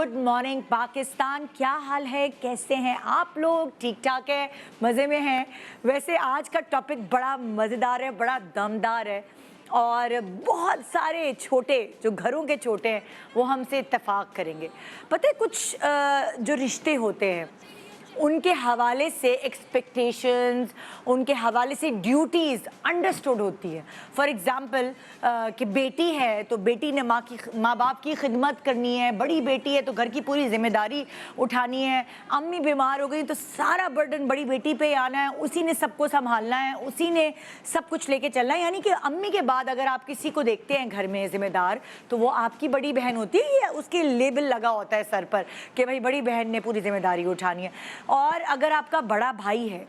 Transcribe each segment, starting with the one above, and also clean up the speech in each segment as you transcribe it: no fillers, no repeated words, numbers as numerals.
Good morning Pakistan. क्या हाल है, कैसे हैं आप लोग? ठीक ठाक है, मज़े में हैं? वैसे आज का टॉपिक बड़ा मज़ेदार है, बड़ा दमदार है और बहुत सारे छोटे जो घरों के छोटे हैं वो हमसे इत्तेफाक करेंगे। पता है कुछ जो रिश्ते होते हैं उनके हवाले से एक्सपेक्टेशंस, उनके हवाले से ड्यूटीज़ अंडरस्टूड होती है। फॉर एग्ज़ाम्पल कि बेटी है तो बेटी ने माँ बाप की खिदमत करनी है, बड़ी बेटी है तो घर की पूरी जिम्मेदारी उठानी है, अम्मी बीमार हो गई तो सारा बर्डन बड़ी बेटी पे आना है, उसी ने सबको संभालना है, उसी ने सब कुछ लेके चलना है। यानी कि अम्मी के बाद अगर आप किसी को देखते हैं घर में ज़िम्मेदार तो वो आपकी बड़ी बहन होती है, या उसके लेबल लगा होता है सर पर कि भाई बड़ी बहन ने पूरी जिम्मेदारी उठानी है। और अगर आपका बड़ा भाई है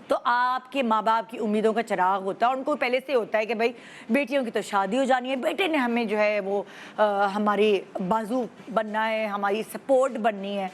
तो आपके माँ बाप की उम्मीदों का चिराग होता है, उनको पहले से होता है कि भाई बेटियों की तो शादी हो जानी है, बेटे ने हमें जो है वो हमारी बाजू बनना है, हमारी सपोर्ट बननी है।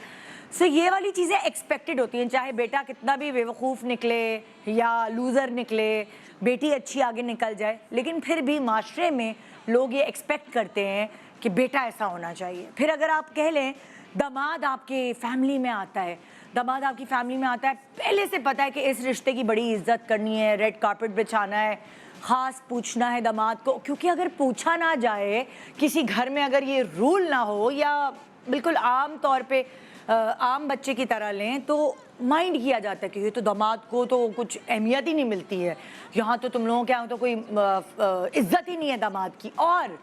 सो ये वाली चीज़ें एक्सपेक्टेड होती हैं, चाहे बेटा कितना भी बेवकूफ़ निकले या लूज़र निकले, बेटी अच्छी आगे निकल जाए, लेकिन फिर भी माशरे में लोग ये एक्सपेक्ट करते हैं कि बेटा ऐसा होना चाहिए। फिर अगर आप कह लें दामाद आपके फैमिली में आता है, दामाद आपकी फैमिली में आता है, पहले से पता है कि इस रिश्ते की बड़ी इज्जत करनी है, रेड कार्पेट बिछाना है, ख़ास पूछना है दामाद को, क्योंकि अगर पूछा ना जाए किसी घर में, अगर ये रूल ना हो या बिल्कुल आम तौर पे आम बच्चे की तरह लें तो माइंड किया जाता है कि ये तो दामाद को तो कुछ अहमियत ही नहीं मिलती है, यहाँ तो तुम लोगों के यहाँ तो कोई इज्जत ही नहीं है दामाद की। और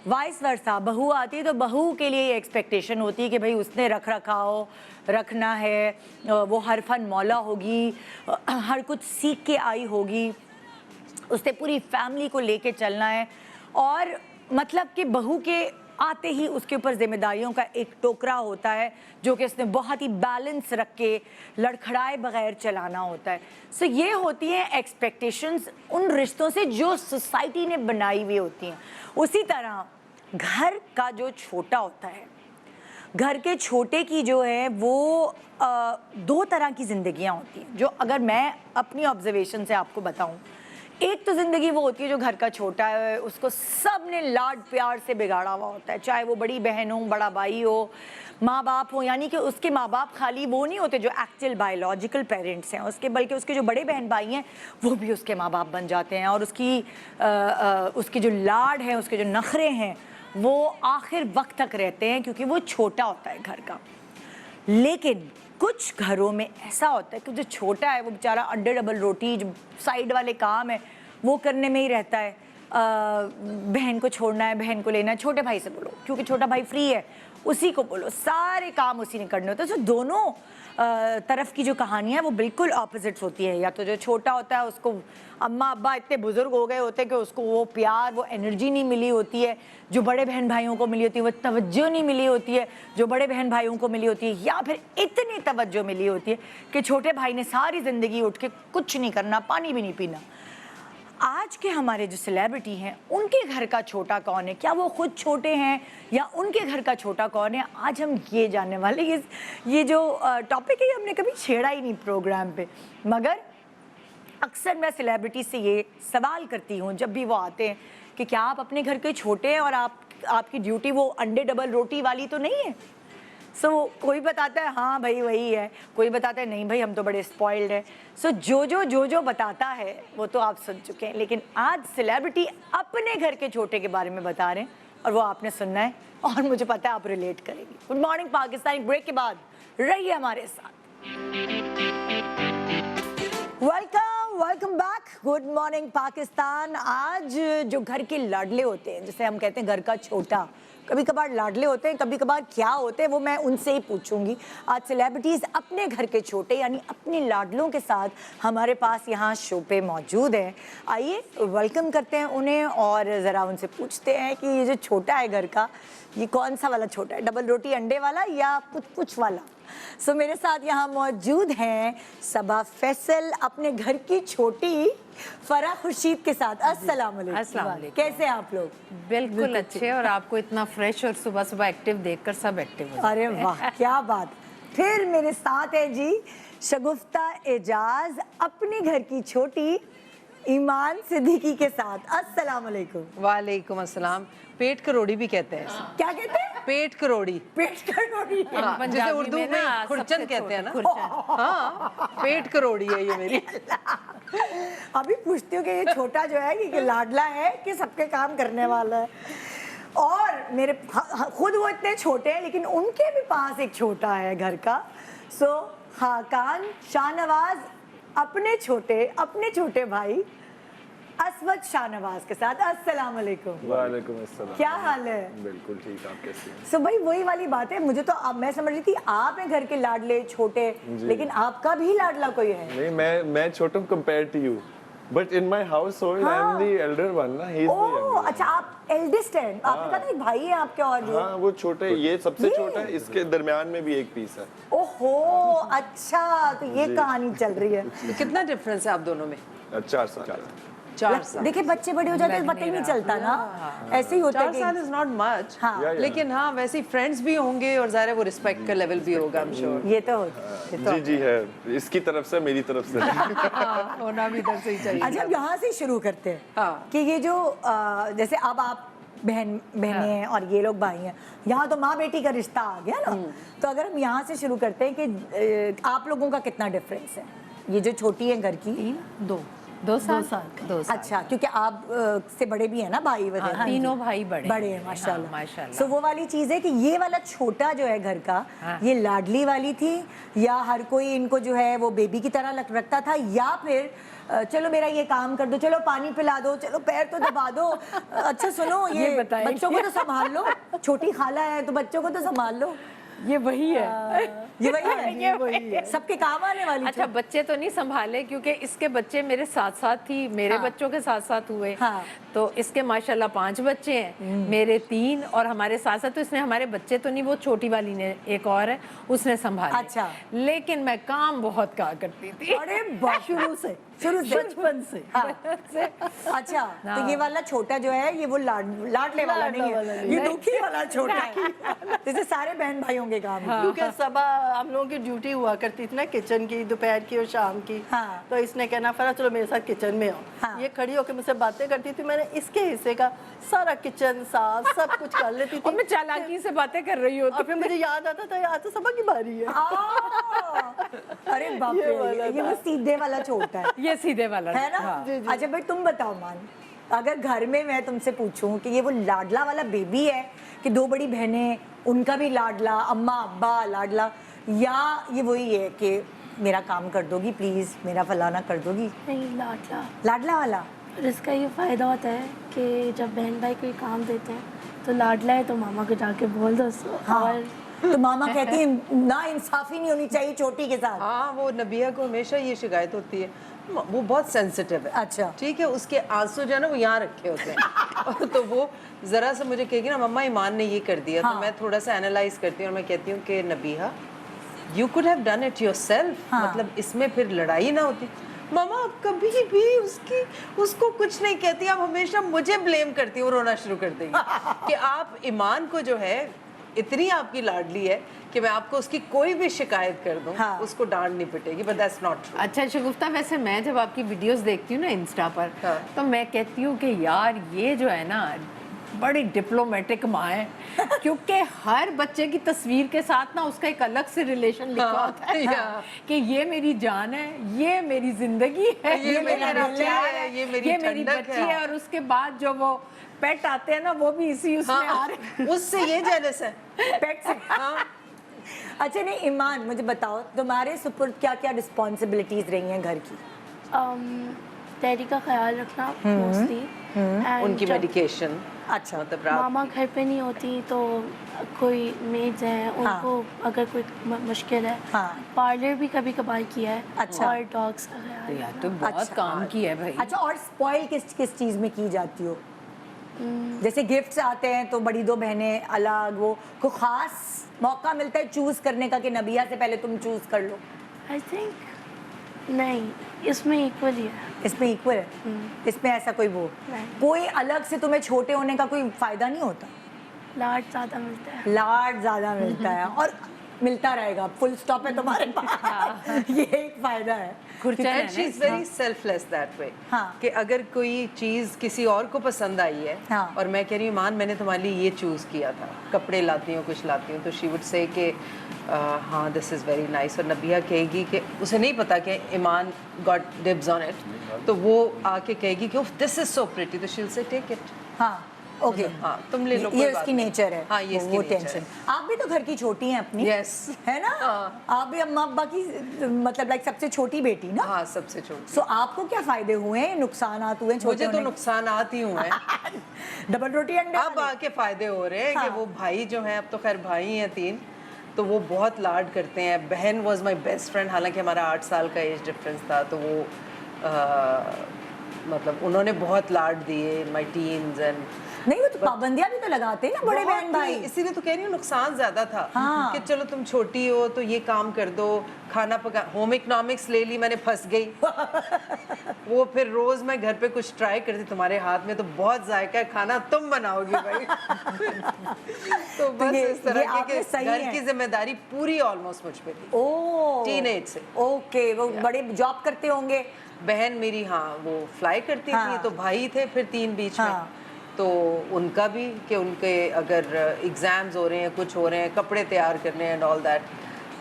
वाइस वर्सा, बहू आती है तो बहू के लिए ये एक्सपेक्टेशन होती है कि भाई उसने रख रखाव रखना है, वो हर फन मौला होगी, हर कुछ सीख के आई होगी, उसने पूरी फैमिली को लेके चलना है। और मतलब कि बहू के आते ही उसके ऊपर जिम्मेदारियों का एक टोकरा होता है जो कि उसने बहुत ही बैलेंस रख के लड़खड़ाए बगैर चलाना होता है। सो ये होती हैं एक्सपेक्टेशंस उन रिश्तों से जो सोसाइटी ने बनाई हुई होती हैं। उसी तरह घर का जो छोटा होता है, घर के छोटे की जो है वो दो तरह की ज़िंदगियां होती हैं, जो अगर मैं अपनी ऑब्जर्वेशन से आपको बताऊं। एक तो ज़िंदगी वो होती है जो घर का छोटा है, उसको सब ने लाड प्यार से बिगाड़ा हुआ होता है, चाहे वो बड़ी बहन हो, बड़ा भाई हो, माँ बाप हो। यानी कि उसके माँ बाप खाली वो नहीं होते जो एक्चुअल बायोलॉजिकल पेरेंट्स हैं उसके, बल्कि उसके जो बड़े बहन भाई हैं वो भी उसके माँ बाप बन जाते हैं, और उसकी जो लाड है, उसके जो नखरे हैं वो आखिर वक्त तक रहते हैं, क्योंकि वो छोटा होता है घर का। लेकिन कुछ घरों में ऐसा होता है कि जो छोटा है वो बेचारा अंडे डबल रोटी, जो साइड वाले काम है वो करने में ही रहता है। बहन को छोड़ना है, बहन को लेना है, छोटे भाई से बोलो क्योंकि छोटा भाई फ्री है, उसी को बोलो, सारे काम उसी ने करने होते हैं। तो दोनों तरफ की जो कहानी है वो बिल्कुल ऑपोजिट्स होती है। या तो जो छोटा होता है उसको अम्मा अब्बा इतने बुजुर्ग हो गए होते हैं कि उसको वो प्यार, वो एनर्जी नहीं मिली होती है जो बड़े बहन भाइयों को मिली होती है, वो तवज्जो नहीं मिली होती है जो बड़े बहन भाइयों को मिली होती है, या फिर इतनी तवज्जो मिली होती है कि छोटे भाई ने सारी ज़िंदगी उठ के कुछ नहीं करना, पानी भी नहीं पीना। आज के हमारे जो सेलिब्रिटी हैं उनके घर का छोटा कौन है, क्या वो खुद छोटे हैं या उनके घर का छोटा कौन है, आज हम ये जानने वाले। ये जो टॉपिक है हमने कभी छेड़ा ही नहीं प्रोग्राम पे, मगर अक्सर मैं सेलिब्रिटी से ये सवाल करती हूँ जब भी वो आते हैं कि क्या आप अपने घर के छोटे हैं और आपकी ड्यूटी वो अंडे डबल रोटी वाली तो नहीं है। सो कोई बताता है हाँ भाई वही है, कोई बताता है नहीं भाई हम तो बड़े स्पॉइल्ड हैं। सो जो बताता है वो तो आप सुन चुके हैं, लेकिन आज सेलिब्रिटी अपने घर के छोटे के बारे में बता रहे हैं और वो आपने सुनना है और मुझे पता है आप रिलेट करेंगे। गुड मॉर्निंग पाकिस्तान ब्रेक के बाद रहिए हमारे साथ। Welcome back, good morning Pakistan. आज जो घर के लाडले होते हैं, जिसे हम कहते हैं घर का छोटा, कभी कभार लाडले होते हैं, कभी कभार क्या होते हैं वो मैं उनसे ही पूछूंगी। आज सेलिब्रिटीज़ अपने घर के छोटे यानी अपने लाडलों के साथ हमारे पास यहाँ शो पे मौजूद हैं। आइए वेलकम करते हैं उन्हें और ज़रा उनसे पूछते हैं कि ये जो छोटा है घर का, ये कौन सा वाला छोटा है, डबल रोटी अंडे वाला या पुछ वाला। सो मेरे साथ यहाँ मौजूद हैं सबा फैसल अपने घर की छोटी फराह खुर्शीद के साथ। अस्सलाम वालेकुम, कैसे हैं आप लोग? बिल्कुल अच्छे, और आपको इतना फ्रेश और सुबह सुबह एक्टिव देखकर सब एक्टिव हो। अरे वाह क्या बात। फिर मेरे साथ है जी शगुफ्ता एजाज अपने घर की छोटी ईमान सिद्दीकी के साथ। अस्सलाम वालेकुम। वालेकुम अस्सलाम। पेट करोड़ी भी कहते हैं इसे। क्या कहते हैं? पेट करोड़ी। पेट करोड़ी। हाँ, जैसे पंजाबी उर्दू में में ना खुरचन सबसे कहते हैं ना। खुरचन। हाँ, पेट करोड़ी है ये मेरी। अभी पूछती हूँ कि ये छोटा जो है कि लाडला है कि सबके काम करने वाला है। और मेरे खुद वो इतने छोटे हैं लेकिन उनके भी पास एक छोटा है घर का। सो खाकान शाहनवाज अपने छोटे भाई असवद शाहनवाज के साथ। अस्सलाम वालेकुम। वालेकुम अस्सलाम। क्या हाल है? बिल्कुल ठीक, आप कैसे हैं? सो भाई वही वाली बात है, मुझे तो अब मैं समझ रही थी आप हैं घर के लाडले छोटे, लेकिन आपका भी लाडला कोई है? नहीं, मैं छोटा हूँ compare to you, but in my household I am the elder one ना, he is the oh younger. अच्छा, आप एल्डेस्ट हैं। आपने कहा था एक भाई है आपके और भी। हाँ, वो छोटे, ये सबसे ये? छोटा है, इसके दरमियान में भी एक पीस है। ओहो अच्छा, तो ये कहानी चल रही है। कितना डिफरेंस है आप दोनों में? 4 साल। 4 साल। देखिए बच्चे बड़े हो जाते हैं पता ही नहीं चलता ना, ऐसे ही होता 4 है साल कि इज नॉट मच। हाँ। या। लेकिन हाँ, वैसे फ्रेंड्स भी होंगे और ज़ाहिर है वो रिस्पेक्ट का लेवल भी होगा, आई एम श्योर। ये तो होता है। जी है, इसकी तरफ से मेरी तरफ से। होना भी इधर से ही चाहिए। अच्छा, अब यहाँ से शुरू करते हैं हाँ। कि ये जो जैसे अब आप बहनें हैं और ये लोग भाई हैं, यहाँ तो माँ बेटी का रिश्ता आ गया ना, तो अगर हम यहाँ से शुरू करते हैं कि आप लोगों का कितना डिफरेंस है? ये जो छोटी है घर की, 2 साल। अच्छा, क्योंकि आप से बड़े भी हैं ना भाई वगैरह? तीनों भाई बड़े हैं माशाल्लाह। माशाल्लाह। सो वो वाली चीज़ है कि ये वाला छोटा जो है घर का, ये लाडली वाली थी या हर कोई इनको जो है वो बेबी की तरह रखता था, या फिर चलो मेरा ये काम कर दो, चलो पानी पिला दो, चलो पैर तो दबा दो, अच्छा सुनो ये बच्चों को तो संभाल लो, छोटी खाला है तो बच्चों को तो संभाल लो। ये वही है। ये वही है, ये वही है। सबके काम आने वाली। अच्छा, बच्चे तो नहीं संभाले क्योंकि इसके बच्चे मेरे साथ साथ थी, मेरे बच्चों के साथ साथ हुए। हाँ। तो इसके माशाल्लाह 5 बच्चे हैं, मेरे 3 और हमारे साथ साथ। तो इसने हमारे बच्चे तो नहीं, वो छोटी वाली ने एक और है उसने संभाले। अच्छा। लेकिन मैं काम बहुत कहा करती थी। अरे शुरू से बचपन से। हाँ। अच्छा, तो ये वाला छोटा जो है ये वो लाडले वाला नहीं है, ये दुखी वाला छोटा है। जैसे सारे बहन भाइयों के काम है। क्योंकि सुबह हम लोगों की ड्यूटी हुआ करती थी ना, किचन की, दोपहर की और शाम की। हाँ। तो इसने कहना फरा चलो मेरे साथ किचन में आओ। हाँ। ये खड़ी होकर मुझसे बातें करती थी, मैंने इसके हिस्से का सारा किचन साफ सब कुछ कर लेती और थी। मैं चालाकी से बातें कर रही होती। और फिर मुझे याद आता था आज तो सबा की बारी है। अरे बाप रे, ये वो सीधे वाला छोटा है, ये सीधे वाला है ना? हाँ। अच्छा भाई तुम बताओ मान, अगर घर में मैं तुमसे पूछूं कि ये वो लाडला वाला बेबी है कि 2 बड़ी बहनें उनका भी लाडला, अम्मा अब्बा लाडला, या ये वही है कि मेरा काम कर दोगी प्लीज, मेरा फलाना कर दोगी? नहीं, लाडला। लाडला वाला। और इसका ये फ़ायदा होता है कि जब बहन भाई कोई काम देते हैं तो लाडला है तो मामा को जाके बोल दो। हाँ। और तो मामा कहती है ना इंसाफी नहीं होनी चाहिए छोटी के साथ। हाँ, वो नबिया को हमेशा ये शिकायत होती है, वो बहुत सेंसिटिव है। अच्छा। ठीक है, उसके आंसू जो है ना वो यहाँ रखे होते हैं। तो वो जरा सा मुझे कहेगी ना मम्मा ईमान ने ये कर दिया, हाँ। तो मैं थोड़ा सा एनालाइज करती हूँ और मैं कहती हूँ कि Nabiha you could have done it yourself, हाँ। मतलब इसमें फिर लड़ाई ना होती। मामा आप कभी भी उसको कुछ नहीं कहती, आप हमेशा मुझे ब्लेम करती हो, रोना शुरू कर देगी कि आप ईमान को जो है इतनी आपकी लाडली है कि मैं आपको उसकी कोई भी शिकायत कर दूं, हाँ। उसको डांट नहीं पिटेगी, बट दैट्स नॉट ट्रू। अच्छा शगुफ्ता, वैसे मैं जब आपकी वीडियोस देखती हूँ ना इंस्टा पर, हाँ। तो मैं कहती हूँ कि यार ये जो है ना बड़ी डिप्लोमेटिक माँ है, क्योंकि हर बच्चे की तस्वीर के साथ ना उसका एक अलग से रिलेशन लिखा हाँ, होता है या। कि ये मेरी जान है, ये मेरी जिंदगी है, ये मेरा मेरा दिल प्यार है, ये मेरी ठंडक बच्ची है। है। और उसके बाद जो वो पेट आते हैं ना वो भी इसी उसमें आ हाँ, रहे उससे ये जेलस है। पेट से। हाँ। अच्छा नहीं ईमान, मुझे बताओ तुम्हारे सुपुर्द क्या क्या रिस्पॉन्सिबिलिटीज रही हैं घर की? डैडी का ख्याल रखना मोस्टली, उनकी मेडिकेशन, अच्छा। मतलब रात मामा घर पे नहीं होती तो कोई मेड्स हैं उनको अगर कोई मुश्किल है। हाँ। पार्लर भी कभी कभार किया है। अच्छा। और डॉग्स का ख्याल। यार तो बहुत अच्छा। काम किया है भाई। अच्छा, और स्पॉइल किस किस चीज में की जाती हो? जैसे गिफ्ट्स आते हैं तो बड़ी 2 बहनें अलग, वो को खास मौका मिलता है चूज करने का कि नबिया से पहले तुम चूज कर लो? आई थिंक नहीं, इसमें इक्वल ही है। इसमें इक्वल है? इसमें ऐसा कोई वो नहीं। कोई अलग से तुम्हें छोटे होने का कोई फायदा नहीं होता? लाड ज़्यादा मिलता है। लाड ज्यादा मिलता है। और मिलता रहेगा, फुल स्टॉप है तुम्हारे पास। ये एक फायदा है। खुर्चन है and she is very selfless that way हाँ। कि अगर कोई चीज किसी और को पसंद आई है हाँ। और मैं कह रही हूँ ईमान मैंने तुम्हारे लिए ये चूज किया था, कपड़े लाती हूँ कुछ लाती हूँ, तो शी वुड से कि हाँ दिस इज वेरी नाइस, और नबिया कहेगी कि उसे नहीं पता कि Iman got dibs on it, तो वो आके कहेगी कि दिस इज सो प्रिटी, तो she will say take it. हाँ ओके, हाँ, तुम ले लो, ये कोई बात उसकी नहीं। नेचर है। हाँ, ये इसकी वो nature टेंशन। है। आप भी तो घर की छोटी हैं अपनी, Yes। है ना? हाँ। आप भी अम्मा अब्बा की मतलब लाइक सबसे छोटी बेटी ना? हाँ सबसे छोटी। सो आपको क्या फायदे हुए हैं, नुकसानात हुए हैं छोटे मुझे तो होने नुकसान आती हुए हैं। के? डबल रोटी अंडे अब वाले? आके फायदे हो रहे हैं कि हाँ। वो भाई जो हैं, अब तो खैर भाई हैं 3, तो वो बहुत लाड करते हैं। बहन वाज माय बेस्ट फ्रेंड, हालांकि हमारा 8 साल का एज डिफरेंस था, तो वो मतलब उन्होंने बहुत लाड दिए माय टीन्स एंड नहीं, वो तो पाबंदियां भी तो लगाते हैं ना बड़े बहन भाई। इसीलिए तो कह रही हूँ नुकसान ज्यादा था हाँ। कि चलो तुम छोटी हो तो ये काम कर दो, खाना पका, होम इकोनॉमिक्स ले ली मैंने, फंस गई। वो फिर रोज मैं घर पे कुछ ट्राई करती, तुम्हारे हाथ में तो बहुत जायका है, खाना तुम बनाओगी भाई। तो बस ये- इस तरह ये की आपने कि सही घर है। की जिम्मेदारी पूरी ऑलमोस्ट मुझ पे थी, ओ टीनेज से। ओके, वो बड़े जॉब करते होंगे। बहन मेरी हाँ वो फ्लाई करती हाँ। थी, तो भाई थे फिर 3 बीच हाँ। में, तो उनका भी कि उनके अगर एग्जाम्स हो रहे हैं, कुछ हो रहे हैं, कपड़े तैयार करने हैं एंड ऑल दैट,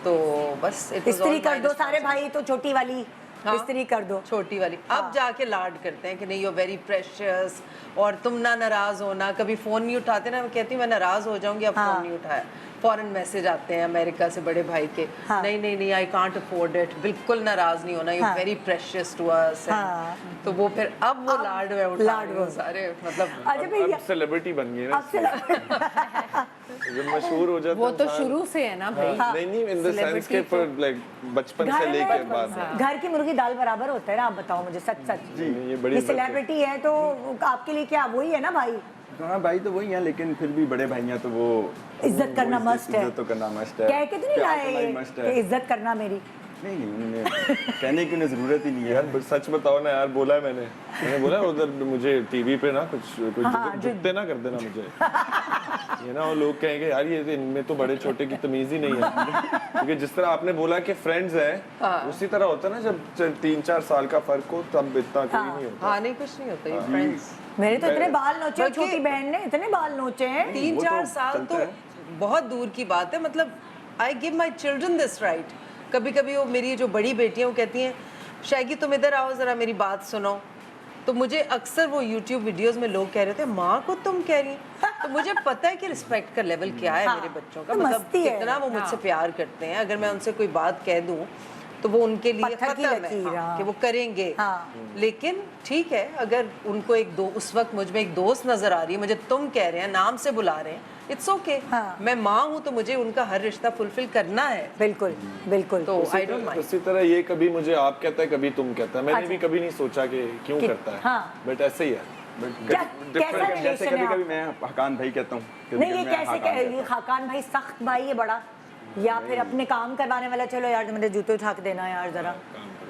तो बस it was इस्त्री all कर my दो सारे responsibility। भाई, तो छोटी वाली हाँ। इस्त्री कर दो। छोटी वाली अब जाके लाड करते हैं कि नहीं यू वेरी प्रेशियस, और तुम ना नाराज होना, कभी फोन नहीं उठाते ना, मैं कहती हूँ मैं नाराज हो जाऊंगी, अब हाँ। फोन नहीं उठाया, फॉरेन मैसेज आते हैं अमेरिका से बड़े भाई के, हाँ। नहीं नहीं नहीं आई कांट अफोर्ड इट, बिल्कुल नाराज नहीं होना, यू हाँ। Very precious to us. हाँ। तो वो फिर अब वो लाड में उठा लाड रही हूँ वो। सारे, मतलब अच्छा भैया, अब सेलिब्रिटी बन गई ना, अब से जब मशहूर हो जाता वो तो इंसान- शुरू से है ना भाई। हाँ, नहीं इन द सेंस के Celebrity for like बचपन से घर लेके में बाद घर की मुर्गी दाल बराबर होता है ना? आप बताओ मुझे सच सच। जी ये बड़ी ये बात है। सेलिब्रिटी है तो आपके लिए क्या वही है ना भाई? हाँ भाई तो वही है, लेकिन फिर भी बड़े भाई हैं तो वो इज्जत करना मस्ट है। इज्जत तो करना मस्ट है, कह के तो नहीं प्यार लाए करना ये ही मस्ट कि है। इज्जत करना मेरी? नहीं नहीं उन्हें कहने की उन्हें जरूरत ही नहीं है। यार सच बताओ ना यार, बोला है मैंने बोला उधर मुझे टीवी पे ना कुछ हाँ, जुटते ना कर देना मुझे। ये ना वो लोग कहेंगे यार ये इनमें तो बड़े छोटे की तमीज ही नहीं है। क्योंकि जिस तरह आपने बोला कि फ्रेंड्स हैं, उसी तरह होता है ना जब 3-4 साल का फर्क हो तब इतना कोई नहीं होता। हाँ नहीं कुछ नहीं होता, ये फ्रेंड्स। मेरे तो इतने बाल नोचे, बल्कि- छोटी बहन ने इतने बाल नोचे हैं। 3-4 तो साल चलता तो है। बहुत दूर की बात है, मतलब I give my children this right. कभी कभी वो मेरी जो बड़ी बेटी है वो कहती हैं शायगी तुम इधर आओ ज़रा मेरी बात सुनो, तो मुझे अक्सर वो YouTube वीडियोस में लोग कह रहे थे माँ को तुम कह रही हैं, तो मुझे पता है कि रिस्पेक्ट का लेवल क्या है हाँ, मेरे बच्चों का, तो मतलब मस्ती है। कितना वो मुझसे प्यार करते हैं। अगर मैं उनसे कोई बात कह दूं तो वो उनके लिए पत्थर की खत्म है, लकीर, हाँ, हाँ। कि वो करेंगे। हाँ। लेकिन ठीक है, अगर उनको उस वक्त मुझ में एक दोस्त नजर आ रही है, मुझे तुम कह रहे हैं, नाम से बुला रहे हैं, इट्स ओके। हाँ। मैं माँ हूँ तो मुझे उनका हर रिश्ता फुलफिल करना है, बिल्कुल बिल्कुल। तो आई डोंट माइंड। उसी तरह ये कभी मुझे आप कहता है कभी तुम कहता है, मैंने अच्छा। भी कभी नहीं सोचा कि क्यों कि- करता है, हाँ। बट ऐसे ही है। क्या कैसा जैसे रिलेशन कभी है कभी आप? मैं हकान भाई कहता हूँ, कभी नहीं कभी ये मैं कैसे हकान कहता ये हूँ। खाकान भाई सख्त भाई है बड़ा, या फिर अपने काम करवाने वाला, चलो यार मुझे जूते उठा के देना यार जरा,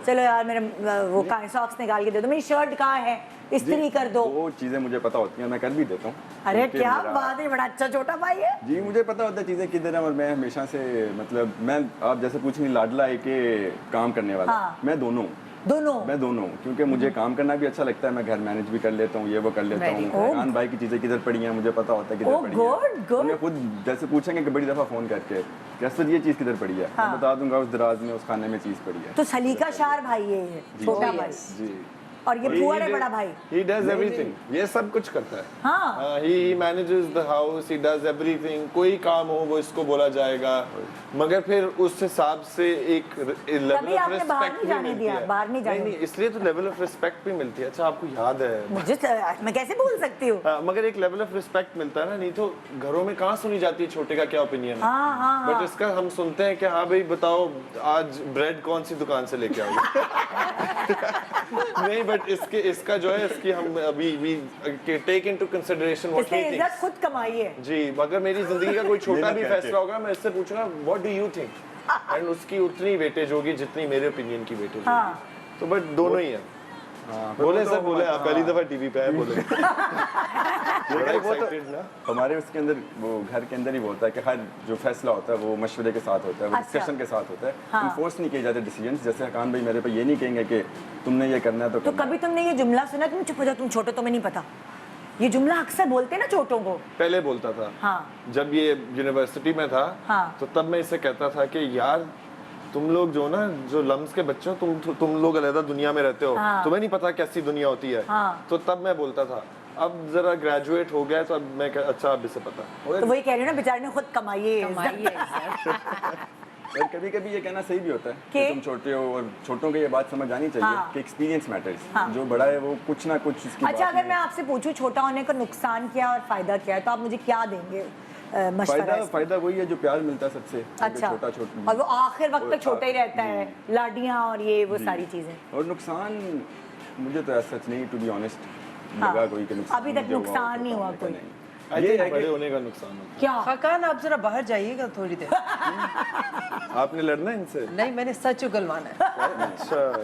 चलो यार मेरे वो सॉक्स निकाल के दे दो, मेरी शर्ट कहाँ है, इस्त्री कर दो। वो चीज़ें मुझे पता होती हैं, मैं कर भी देता हूँ। अरे क्योंकि क्या मेरा- बात है, बड़ा अच्छा छोटा भाई है। जी मुझे पता होता है चीज़ें किधर हैं, और मैं हमेशा से मतलब मैं आप जैसे पूछ रही लाडला है कि काम करने वाला, हाँ। मैं दोनों हूँ, क्योंकि मुझे काम करना भी अच्छा लगता है, मैं घर मैनेज भी कर लेता हूँ, ये वो कर लेता Very हूँ। good. खान भाई की चीज़ें किधर पड़ी हैं मुझे पता होता है किधर Oh, पड़ी good, हैं। good. उन्हें खुद जैसे पूछेंगे कि बड़ी दफ़ा फ़ोन करके कैसे ये चीज़ किधर पड़ी है, हाँ। मैं बता दूंगा उस दराज में उस खाने में चीज़ पड़ी है। तो सलीका शार भाई है ये, छोटा भाई, जी और ये फुआ है बड़ा भाई। He does everything, ये सब कुछ करता है। हाँ। He manages the house, he does everything, कोई काम हो वो इसको बोला जाएगा, मगर फिर उस हिसाब से एक लेवल कभी ऑफ आपने बाहर रिस्पेक्ट नहीं भी जाने मिलती दिया, है। बाहर नहीं जाने नहीं इसलिए तो लेवल ऑफ रिस्पेक्ट भी मिलती है। अच्छा आपको याद है, मुझे मैं कैसे भूल सकती हूँ। हाँ, मगर एक लेवल ऑफ रिस्पेक्ट मिलता है ना, नहीं तो घरों में कहाँ सुनी जाती है छोटे का क्या ओपिनियन है। हाँ, हाँ, बट हाँ। इसका हम सुनते हैं कि हाँ भाई बताओ आज ब्रेड कौन सी दुकान से लेके आओगे। नहीं बट इसका जो है इसकी हम अभी टेक इनटू कंसीडरेशन व्हाट इसने ही इज्जत थिंक्स। खुद कमाई है। जी अगर मेरी जिंदगी का कोई छोटा मेहनत भी करके। फैसला होगा मैं इससे पूछूंगा what do you think, and उसकी उतनी वेटेज होगी जितनी मेरे ओपिनियन की वेटेज हाँ। होगी। तो बट दोनों ही है। हाँ, पर बोले वो सर तो बोले आप पहली दफा टीवी पे आए बोले बड़ा वो तो excited ना। हमारे उसके अंदर वो घर के अंदर ही वो होता है कि हर जो फैसला होता है वो मशवरे के साथ होता है, वो अच्छा। डिस्कशन के साथ होता है। हाँ। इन्फोर्स नहीं किए जाते डिसीजंस। जैसे हकान भाई मेरे पे ये नहीं कहेंगे कि तुमने ये करना है तो तो करना है। कभी तुमने ये जुमला सुना, तुम चुप हो जाओ, तुम छोटे, तुम्हें नहीं पता? ये जुमला अक्सर बोलते हैं ना छोटों को। पहले बोलता था हाँ जब ये यूनिवर्सिटी में था हाँ। तो तब मैं इसे कहता था कि यार तुम लोग जो ना जो लम्स के बच्चे हो, तुम लोग अलग दुनिया में रहते हो, हाँ। तुम्हें नहीं पता कैसी दुनिया होती है। हाँ। तो तब मैं बोलता था। अब जरा ग्रेजुएट हो गया तो अब मैं अच्छा अब इसे पता। तो वही कह रही हूँ ना, बेचारे ने खुद कमाई है। और कभी कभी ये कहना सही भी होता है कि? कि तुम छोटे हो, और छोटों को ये बात समझ आनी चाहिए हाँ। कि एक्सपीरियंस मैटर्स। हाँ। जो बड़ा है वो कुछ ना कुछ इसकी अच्छा, बात अगर में- मैं आपसे पूछूं छोटा होने का नुकसान क्या और फायदा क्या है, तो आप मुझे क्या देंगे मशवरा? फायदा इसमें? फायदा वही है जो प्यार मिलता है सबसे। अच्छा, छोटा छोटा और वो आखिर वक्त तक छोटा ही रहता है, लाडियां और ये वो सारी चीजें। और नुकसान मुझे तो ऐसा सच नहीं, टू बी ऑनेस्ट हाँ। लगा कोई के नुकसान अभी तक मुझे हुआ नुकसान हो, नहीं हुआ पता कोई। नहीं। आई ये थिंक है बड़े कि होने का नुकसान होता क्या? हकान आप जरा बाहर जाइएगा थोड़ी देर। है। आपने लड़ना है इनसे? नहीं, मैंने सच उगलवाना है।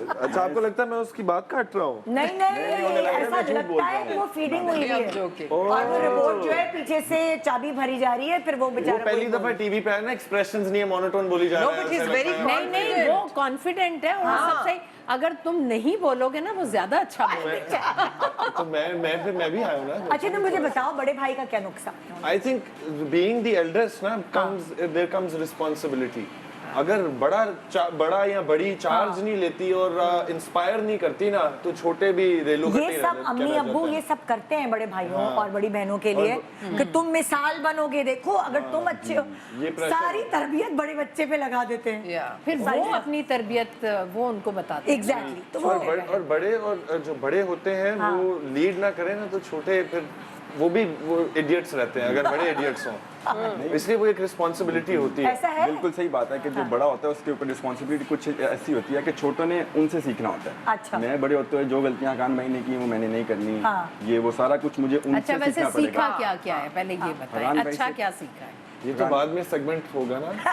अच्छा आपको लगता है मैं उसकी बात काट रहा हूँ? नहीं उन्हें लग रहा है ऐसा मैं झूठ बोल लगता रहा है कि हूँ। वो फीडिंग हुई I'm है joking. और वो रिपोर्ट जो है पीछे से चाबी भरी जा रही है, फिर वो वो बेचारा पहली वही दफा बोल- टीवी पे आया ना, एक्सप्रेशंस नहीं है, मोनोटोन बोली जा No, रहा है। but he's ऐसा very लगता है। नहीं नहीं, वो कॉन्फिडेंट है और सब सही। अगर तुम नहीं बोलोगे ना वो ज्यादा अच्छा बोलेगा। तो मैं भी आया हूँ ना। अच्छा, तो मुझे बताओ बड़े भाई का क्या नुकसान है? I think being the eldest ना देयर कम्स रिस्पांसिबिलिटी। अगर बड़ा या बड़ी चार्ज नहीं लेती और इंस्पायर नहीं करती ना, तो छोटे भी रेलो कटे ये रह सब जाते- अम्मी रह अब्बू जाते ये हैं। सब करते हैं बड़े भाइयों और बड़ी बहनों के लिए कि तुम मिसाल बनोगे, देखो अगर तुम अच्छे हो। ये pressure सारी तरबियत बड़े बच्चे पे लगा देते हैं। या फिर वो अपनी तरबियत वो उनको बताते हैं। एग्जैक्टली। तो वो और बड़े और जो बड़े होते हैं वो लीड ना करें ना, तो छोटे फिर वो इडियट्स रहते हैं अगर बड़े इडियट्स हों। इसलिए वो एक रिस्पांसिबिलिटी होती है। ऐसा है। बिल्कुल सही बात है कि जो बड़ा होता है उसके ऊपर रिस्पॉन्सिबिलिटी कुछ ऐसी होती है कि छोटों ने उनसे सीखना होता है। अच्छा। मैं बड़े होते हुए जो गलतियां कान भाई ने की वो मैंने नहीं करनी। हाँ। ये वो सारा कुछ मुझे उनसे अच्छा, वैसे सीखना सीखा पड़ेगा। क्या क्या है पहले ये बताएं। फरहान भाई अच्छा से- क्या सीखा है? ये तो बाद में सेगमेंट होगा ना।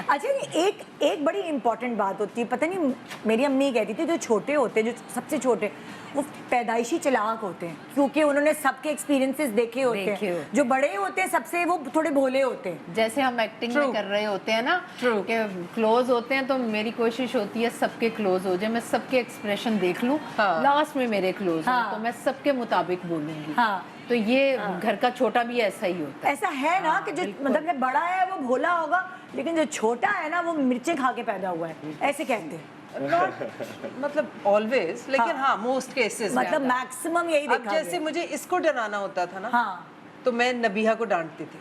अच्छा, ये एक बड़ी इंपॉर्टेंट बात होती है, पता नहीं मेरी अम्मी कहती थी जो छोटे होते हैं, जो सबसे छोटे, वो पैदाइशी चालाक होते हैं क्योंकि उन्होंने सबके एक्सपीरियंसेस देखे होते देखे हैं। होते जो बड़े होते हैं सबसे वो थोड़े भोले होते हैं। जैसे हम एक्टिंग में कर रहे होते हैं ना कि क्लोज होते हैं, तो मेरी कोशिश होती है सबके क्लोज हो जाए, मैं सबके एक्सप्रेशन देख लूं, लास्ट में मेरे क्लोज हो हाँ। तो मैं सबके मुताबिक बोलूंगी। हाँ। तो ये घर का छोटा भी ऐसा ही होता है। ऐसा है ना कि जो मतलब जो बड़ा है वो भोला होगा, लेकिन जो छोटा है ना वो मिर्चें खा के पैदा हुआ है, ऐसे कहते हैं। मतलब ऑलवेज, लेकिन हाँ मोस्ट केसेस मतलब मैक्सिमम यही अब देखा जैसे गया। मुझे इसको डराना होता था ना, हाँ। तो मैं नबीहा को डांटती थी।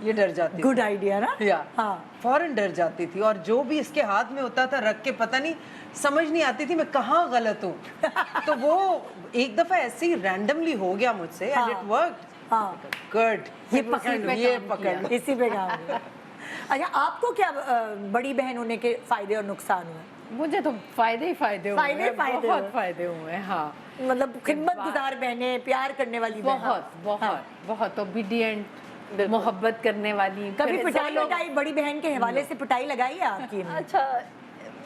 ये डर जाती थी। गुड आइडिया ना। या हाँ। फौरन डर जाती थी, और जो भी इसके हाथ में होता था रख के, पता नहीं समझ नहीं आती थी मैं कहाँ गलत हूँ। तो वो एक दफा ऐसे ही रैंडमली हो गया मुझसे, एंड इट वर्कड। हाँ। गुड, ये पकड़ लो, ये पकड़ लो। इसी पे काम किया। अच्छा, आपको क्या बड़ी बहन होने के फायदे और नुकसान हुए? मुझे तो फायदे ही फायदे हुए फायदे हैं, फायदे बहुत हुए। फायदे हुए हैं। हाँ, मतलब खिदमत गुजार बहनें, प्यार करने वाली बहनें। बहुत बहुत बहुत ओबीडियंट, मोहब्बत करने वाली। कभी फिर पिटाई सब लोग- लगाई बड़ी बहन के हवाले से? पिटाई लगाई है आपकी? अच्छा,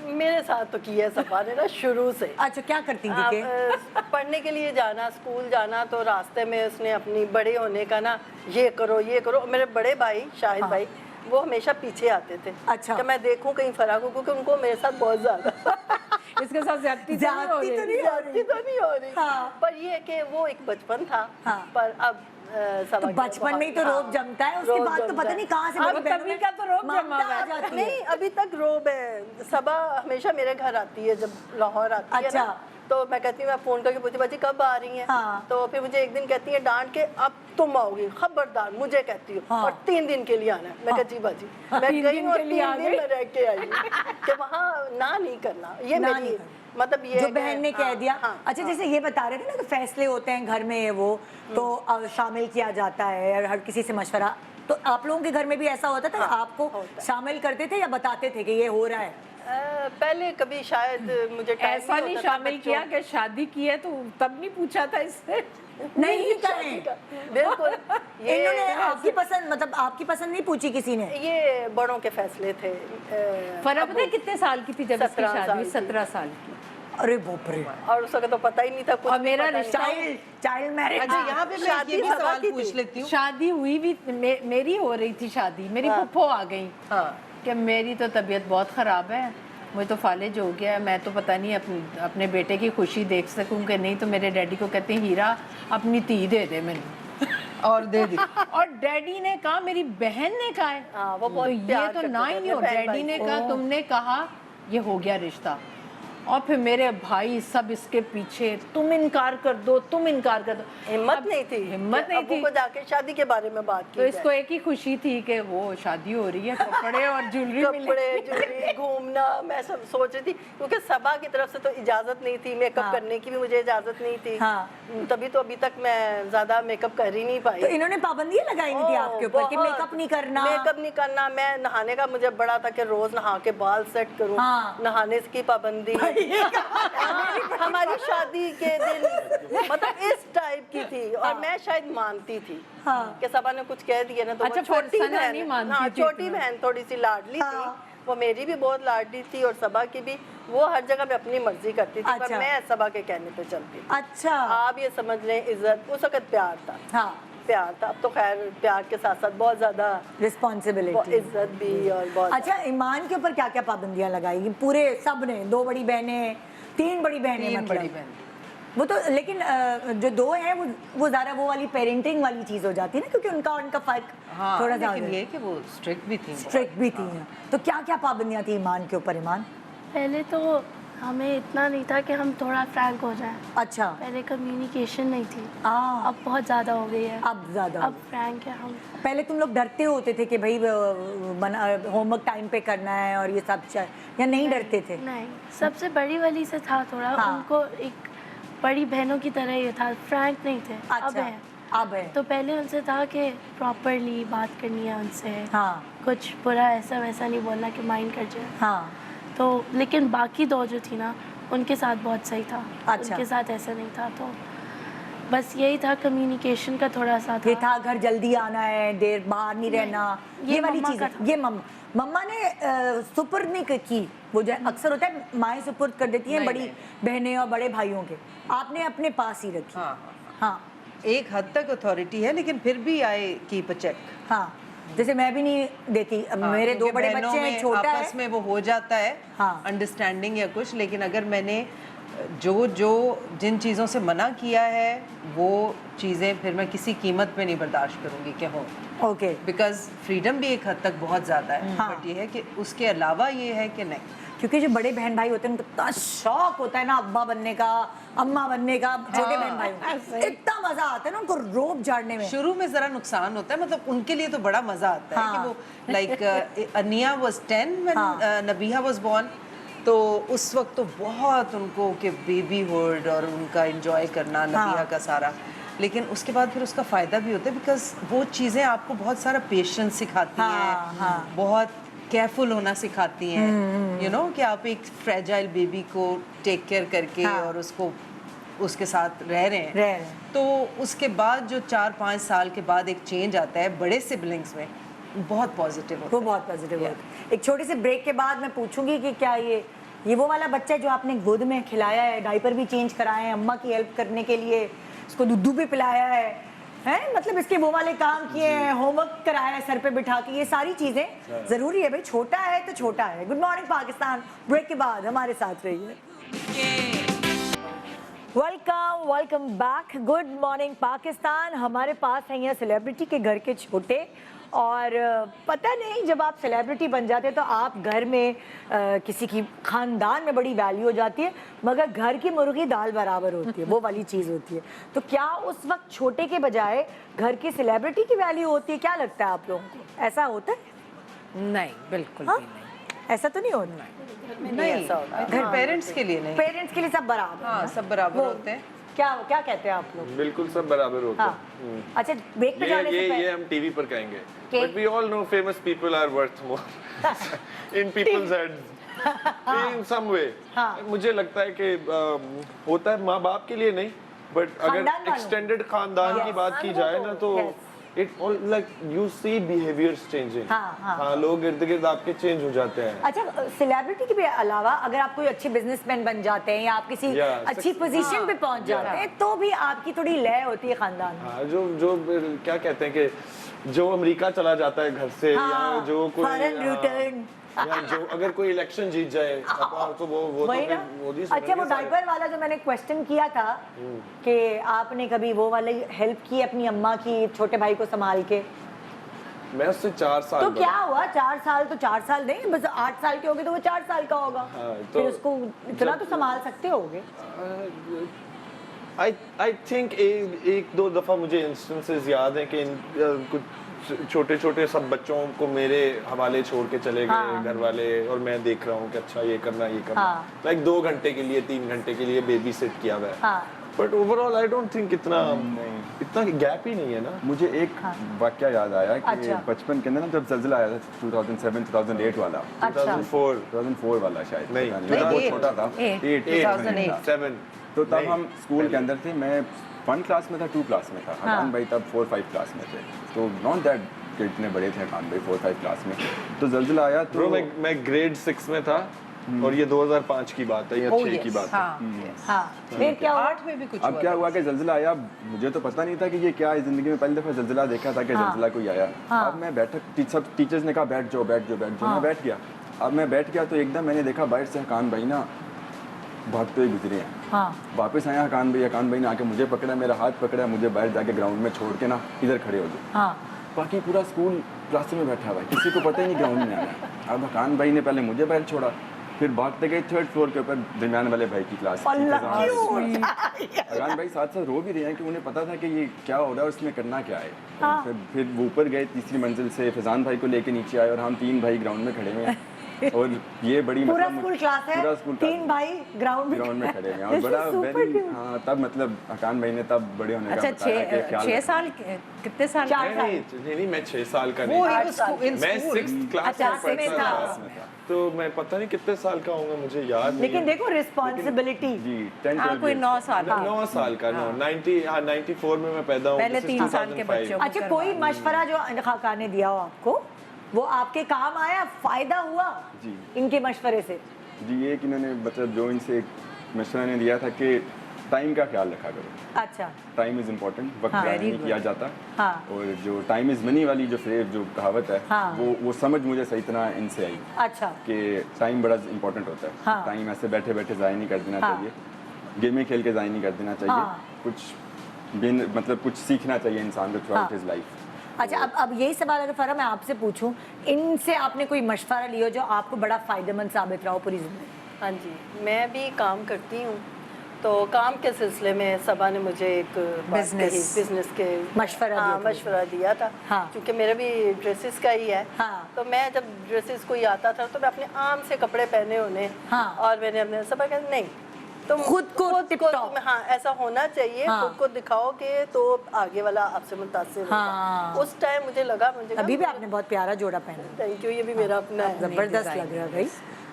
मेरे साथ तो किया सफा ने ना शुरू से। अच्छा, क्या करती थी के? आप पढ़ने के लिए जाना, स्कूल जाना, तो रास्ते में उसने अपनी बड़े होने का ना ये करो। मेरे बड़े भाई शाहिद भाई वो हमेशा पीछे आते थे। अच्छा। कि मैं देखूं कहीं फराक हो, क्योंकि उनको मेरे साथ बहुत ज्यादा इसके साथ ज्यादती ज्यादती तो नहीं हो रही। ज्यादती तो नहीं हो रही। हाँ। पर ये है कि वो एक बचपन था। हाँ। पर अब तो बचपन में ही तो रोब जमता है, उसके बाद तो पता नहीं कहाँ से बड़ी बहनों तभी में का तो रोब जमा ममता हुआ आ है। जाती है। नहीं, अभी तक रोब है। सबा हमेशा मेरे घर आती है जब लाहौर आती है अच्छा। ना, तो मैं कहती हूँ, मैं फोन करके पूछती बाजी कब आ रही हैं। हाँ। तो फिर मुझे एक दिन कहती है डांट के, अब तुम आओगी खबरदार, मुझे कहती हो। हाँ। और 3 दिन के लिए आना है। मैं कहा जी बाजी, मैं 3 गई दिन हूँ और के लिए 3 आ दिन गई। मैं रह के आई हूँ कि वहाँ ना नहीं करना। ये ना मेरी नहीं करना। मतलब ये जो है कि- बहन ने कह हाँ, दिया। हाँ, अच्छा, जैसे ये बता रहे थे ना कि फैसले होते हैं घर में, वो तो शामिल किया जाता है और हर किसी से मशवरा। तो आप लोगों के घर में भी ऐसा होता था? आपको होता है। शामिल करते थे या बताते थे कि ये हो रहा है? पहले कभी शायद मुझे टाइम ऐसा नहीं होता था शामिल बच्चों- किया कि शादी की है तो तब नहीं पूछा था इससे। नहीं करें। बिल्कुल। इन्होंने आपकी पसंद, मतलब आपकी पसंद नहीं पूछी किसी ने? ये बड़ों के फैसले थे। फरब ने कितने साल की थी जब इसकी 17 शादी साल हुई? की। 17 साल की। अरे बाप रे, और उसका तो पता ही नहीं था कुछ और भी मेरा पता नहीं था। Child marriage. अच्छा यहाँ पे मैं शादी ये भी सभा सवाल की पूछ थी। लेती हूँ। शादी हुई भी मेरी हो रही थी शादी, मेरी फुफ्फो आ गई हाँ कि मेरी तो तबीयत बहुत ख़राब है, मुझे तो फालिज हो गया है, मैं तो पता नहीं अपने बेटे की खुशी देख सकूं कि नहीं। तो मेरे डैडी को कहते हैं हीरा अपनी धी दे दे मैंने और दे दी। और डैडी ने कहा, मेरी बहन ने कहा है, हाँ, वो बहुत तो ये प्यार तो करते ना थे ही अपने नहीं हो। बहन डैडी भाई ने से। कहा तुमने कहा ये हो गया रिश्ता, और फिर मेरे भाई सब इसके पीछे, तुम इनकार कर दो, तुम इनकार कर दो। हिम्मत अब नहीं थी, हिम्मत नहीं अब्बू थी। को जाके शादी के बारे में बात की तो इसको एक ही खुशी थी कि वो शादी हो रही है, कपड़े और ज्वेलरी मिले। कपड़े ज्वेलरी घूमना, मैं सब सोच रही थी क्योंकि सबा की तरफ से तो इजाजत नहीं थी, मेकअप हाँ। करने की भी मुझे इजाजत नहीं थी। हाँ। तभी तो अभी तक मैं ज्यादा मेकअप कर ही नहीं पाई। तो इन्होंने पाबंदियां लगाई हुई थी आपके ऊपर कि बहुत। मेकअप नहीं करना। मेकअप नहीं करना। मैं नहाने का मुझे बड़ा था कि रोज नहा के बाल सेट करूं। हाँ। नहाने की पाबंदी। हाँ, हमारी शादी के दिन मतलब इस टाइप की थी, और मैं शायद मानती थी हाँ। कि सबा ने कुछ कह दिया ना तो अच्छा, वो पर छोटी सना बहन, नहीं मानती हाँ, थी छोटी इतना। बहन थोड़ी सी लाडली हाँ। थी, वो मेरी भी बहुत लाडली थी और सबा की भी। वो हर जगह पे अपनी मर्जी करती थी, अच्छा। पर मैं सबा के कहने पे चलती थी। अच्छा। आप ये समझ लें, इज्जत उस वक्त प्यार था। हाँ, प्यार था। अब तो खैर प्यार के साथ साथ बहुत ज्यादा रिस्पॉन्सिबिलिटी। इज्जत भी और बहुत। अच्छा, ईमान के ऊपर क्या क्या पाबंदियां लगाई पूरे सब ने? 2 बड़ी बहनें, 3 बड़ी बहनें, 3 मतलब बड़ी बहन। वो तो, लेकिन जो 2 हैं वो ज़्यादा वो वाली पेरेंटिंग वाली चीज़ हो जाती है ना, क्योंकि उनका फर्क हाँ थोड़ा लेकिन ज़्यादा ये कि वो स्ट्रिक्ट भी थी। स्ट्रिक्ट भी थी। तो क्या क्या पाबंदियां थी ईमान के ऊपर? ईमान पहले तो हमें इतना नहीं था कि हम थोड़ा फ्रैंक हो जाएं। अच्छा। पहले कम्युनिकेशन नहीं थी, हाँ, अब बहुत ज़्यादा हो गई है। अब ज़्यादा। अब फ्रैंक है हम। पहले तुम लोग डरते होते थे कि भाई होमवर्क टाइम पे करना है और ये सब या नहीं डरते थे? नहीं, सबसे बड़ी वाली से था थोड़ा। हाँ। उनको एक बड़ी बहनों की तरह ही था, फ्रैंक नहीं थे। अब अच्छा, है। अब है। तो पहले उनसे था कि प्रॉपरली बात करनी है उनसे, हाँ कुछ बुरा ऐसा वैसा नहीं बोलना कि माइंड कर जाए। हाँ। तो लेकिन बाकी 2 जो थी ना, उनके साथ बहुत सही था। अच्छा। उनके साथ ऐसा नहीं था। तो बस यही था, कम्युनिकेशन का थोड़ा सा ये था। था घर जल्दी आना है, देर बाहर नहीं रहना, ये ये वाली मम्मा चीज़ का है। था। ये मम्मा ने सुपुर्द नहीं की। वो जो अक्सर होता है माएँ सुपुर्द कर देती हैं नहीं, बड़ी नहीं। बहनें और बड़े भाइयों के, आपने अपने पास ही रखी। हाँ हाँ एक हद तक अथॉरिटी है, लेकिन फिर भी आई कीप अ चेक। हाँ। जैसे मैं भी नहीं देती, अब मेरे 2 बड़े बच्चे हैं, छोटा है। आपस में वो हो जाता है हाँ। अंडरस्टैंडिंग या कुछ, लेकिन अगर मैंने जिन चीज़ों से मना किया है वो चीज़ें फिर मैं किसी कीमत पे नहीं बर्दाश्त करूँगी कि हो। ओके। बिकॉज फ्रीडम भी एक हद तक बहुत ज़्यादा है, हाँ। बट ये है कि उसके अलावा ये है कि नहीं। क्योंकि जो बड़े बहन भाई होते हैं उनको इतना शौक होता है ना अब्बा बनने का, अम्मा बनने का। छोटे बहन भाई इतना मजा आता है ना उनको रोब झाड़ने में। शुरू में ज़रा नुकसान होता है, मतलब उनके लिए तो बड़ा मज़ा आता है कि वो लाइक अनिया वाज 10 व्हेन नबीहा वाज बोर्न, तो उस वक्त तो बहुत उनको कि बेबीहुड और उनका एंजॉय करना नबीहा का सारा। लेकिन उसके बाद फिर उसका फ़ायदा भी होता है, बिकॉज वो चीज़ें आपको बहुत सारा पेशेंस सिखाती हैं, बहुत केयरफुल होना सिखाती हैं, यू नो कि आप एक फ्रेजाइल बेबी को टेक केयर करके और उसके साथ रह रहे हैं। तो उसके बाद जो 4-5 साल के बाद एक चेंज आता है बड़े सिबलिंग्स में, बहुत पॉजिटिव होता वो है। बहुत पॉजिटिव होता है। एक छोटे से ब्रेक के बाद मैं पूछूंगी कि क्या ये वो वाला बच्चा है जो आपने गोद में खिलाया है, डायपर भी चेंज कराए हैं, अम्मा की हेल्प करने के लिए इसको दूध भी पिलाया है, मतलब इसके वो वाले काम किए हैं, होमवर्क कराया है सर पे बिठा के, ये सारी चीजें जरूरी है भाई। छोटा है तो छोटा है। गुड मॉर्निंग पाकिस्तान, ब्रेक के बाद हमारे साथ रहिए। Welcome back. Good morning Pakistan. हमारे पास हैं यहाँ सेलिब्रिटी के घर के छोटे, और पता नहीं जब आप सेलिब्रिटी बन जाते हैं तो आप घर में किसी की खानदान में बड़ी वैल्यू हो जाती है, मगर घर की मुर्गी दाल बराबर होती है, वो वाली चीज़ होती है। तो क्या उस वक्त छोटे के बजाय घर की सेलिब्रिटी की वैल्यू होती है? क्या लगता है आप लोगों को, ऐसा होता है? नहीं, बिल्कुल हाँ? भी नहीं। ऐसा तो नहीं होता। नहीं, घर पेरेंट्स के लिए नहीं। पेरेंट्स के लिए सब बराबर। हाँ, सब बराबर होते हैं। क्या कहते हैं आप लोग? बिल्कुल सब बराबर होते हाँ। हैं। अच्छा, ब्रेक पे जाने से ये पहले हम टीवी पर कहेंगे, के? But we all know famous people are worth more in people's heads in some way. मुझे लगता है कि होता है माँ बाप के लिए नहीं, बट अगर खानदान वालों। एक्सटेंडेड खानदान की बात की जाए ना तो it all like you see behaviours changing. हाँ। हाँ, लोग इर्द गिर्द आपके चेंज हो जाते हैं। अच्छा, सेलिब्रिटी के भी अलावा अगर आप कोई अच्छे बिजनेसमैन बन जाते हैं या आप किसी Yeah, अच्छी पोजीशन पे पहुंच जाते हैं तो भी आपकी थोड़ी लय होती है खानदान में। हाँ, जो क्या कहते हैं कि जो अमेरिका चला जाता है घर से, या जो कोई फॉरेन रिटर्न, या जो अगर कोई इलेक्शन जीत जाए तो वो तो वही फिर ना। मोदी अच्छा, वो डाइपर वाला जो मैंने क्वेश्चन किया था कि आपने कभी वो वाली हेल्प की अपनी अम्मा की छोटे भाई को संभाल के, मैं उससे 4 साल तो बड़ा। क्या हुआ? 4 साल तो 4 साल नहीं, बस 8 साल के हो गए तो वो 4 साल का होगा। हाँ, तो फिर उसको इतना तो संभाल सकते होगे। आई थिंक एक दो दफ़ा मुझे इंस्टेंसेस याद हैं कि कुछ छोटे छोटे सब बच्चों को मेरे हवाले छोड़ के चले गए घर वाले, और मैं देख रहा हूँ कि अच्छा ये करना लाइक 2 घंटे के लिए 3 घंटे के लिए बेबी सेट किया हुआ है। But overall I don't think इतना गैप ही नहीं है ना। मुझे एक वाकया याद आया कि अच्छा। बचपन के अंदर ना जब ज़ल्ज़ला आया था 2007-2008 वाला, अच्छा। 2004 वाला शायद, नहीं, पता मैं बहुत छोटा था, 2008 7 तो तब हम स्कूल के अंदर थे। मैं 1 क्लास में था, 2 क्लास में था। अकान भाई तब 4-5 क्लास में थे, तो नॉट दैट कि इतने बड़े थे अकान भाई 4-5 क्लास में। तो ज़ल्ज़ला आया तो मैं ग्रेड 6 में था, और ये 2005 की बात है या 6 की बात है। फिर क्या हुआ? 8 में भी कुछ अब क्या हुआ कि ज़ल्ज़ला आया, मुझे तो पता नहीं था कि ये क्या है, ज़िंदगी में पहली दफ़ा ज़ल्ज़ला देखा था कि ज़ल्ज़ला कोई आया। अब मैं बैठा, सब टीचर्स ने कहा बैठ जाओ बैठ जाओ बैठ जाओ, मैं बैठ गया। अब मैं बैठ गया तो एकदम मैंने देखा बाहर से हकान भाई ना भागते हुए गुजरे हैं। वापस आया हकान भाई ने आके मुझे पकड़ा, मेरा हाथ पकड़ा, मुझे बाहर जाके ग्राउंड में छोड़ के ना इधर खड़े हो गए। बाकी पूरा स्कूल क्लास में बैठा हुआ है, किसी को पता ही नहीं ग्राउंड में आया। अब हकान भाई ने पहले मुझे बाहर छोड़ा, फिर भागते गए 3rd फ्लोर के ऊपर दरमियान वाले भाई की क्लास। हकान भाई साथ साथ रो भी रहे हैं कि उन्हें पता था कि ये क्या हो रहा है और इसमें करना क्या है। और फिर वो ऊपर गए 3री मंजिल से, फैजान भाई को लेके नीचे आए और हम 3 भाई ग्राउंड में खड़े हुए हैं। और ये बड़ी पूरा मतलब स्कूल क्लास है, पूरा स्कूल 3 भाई ग्राउंड में खड़े हैं और बड़ा वेरी, हाँ तब मतलब हकान भाई ने तब बड़े होने का अच्छा, बताया कि ख्याल 6 रखना। साल कितने साल? 4 साल। नहीं, मैं 6 साल का वो नहीं, मैं स्कूल 6th क्लास अच्छा, में पढ़ता में था, था। तो मैं पता नहीं कितने साल का होऊंगा, मुझे याद नहीं लेकिन है। देखो रिस्पॉन्सिबिलिटी। जी 10 हाँ, कोई 9 साल का। 9 साल का, 94 में मैं पैदा हूँ। पहले 3 साल के बच्चों को अच्छा, कोई मशवरा जो खाका ने दिया हो आपको, वो आपके काम आया, फायदा हुआ जी। इनके मशवरे से? जी ये कि इन्होंने मतलब जो इनसे मशवरा ने दिया था कि टाइम का ख्याल रखा करो। अच्छा। टाइम इज़ इम्पोर्टेंट, वक्त हाँ, ज़ाया नहीं किया जाता। हाँ। और जो टाइम इज़ मनी वाली जो फ्रेज जो कहावत है, हाँ। वो समझ मुझे सही तरह इनसे आई अच्छा। कि टाइम बड़ा इम्पोर्टेंट होता है। हाँ। टाइम ऐसे बैठे बैठे ज़ाया नहीं कर देना हाँ। चाहिए, गेमें खेल के ज़ाया नहीं कर देना चाहिए। हाँ। मतलब कुछ सीखना चाहिए इंसान को थ्रू आउट हिज लाइफ। अच्छा, अब यही सवाल अगर फरा मैं आपसे पूछूं, इनसे आपने कोई मशवरा लियो जो आपको बड़ा फायदेमंद साबित रहा हो पूरी जिंदगी? हाँ जी, मैं भी काम करती हूँ, तो काम के सिलसिले में सबा ने मुझे एक बिजनेस के मशवरा दिया था। हाँ। क्योंकि मेरा भी ड्रेसेस का ही है। हाँ। तो मैं जब ड्रेसेस कोई आता था तो मैं अपने आम से कपड़े पहने होने। हाँ। और मैंने अपने सबा कहा नहीं, तुम खुद को टिप-टॉप। हाँ, ऐसा होना चाहिए। हाँ। खुद को दिखाओगे तो आगे वाला आपसे मुतासिर हाँ। होगा। उस टाइम मुझे लगा अभी भी आपने बहुत प्यारा जोड़ा पहना, थैंक यू, ये भी मेरा अपना है। जबरदस्त लग रहा है भाई।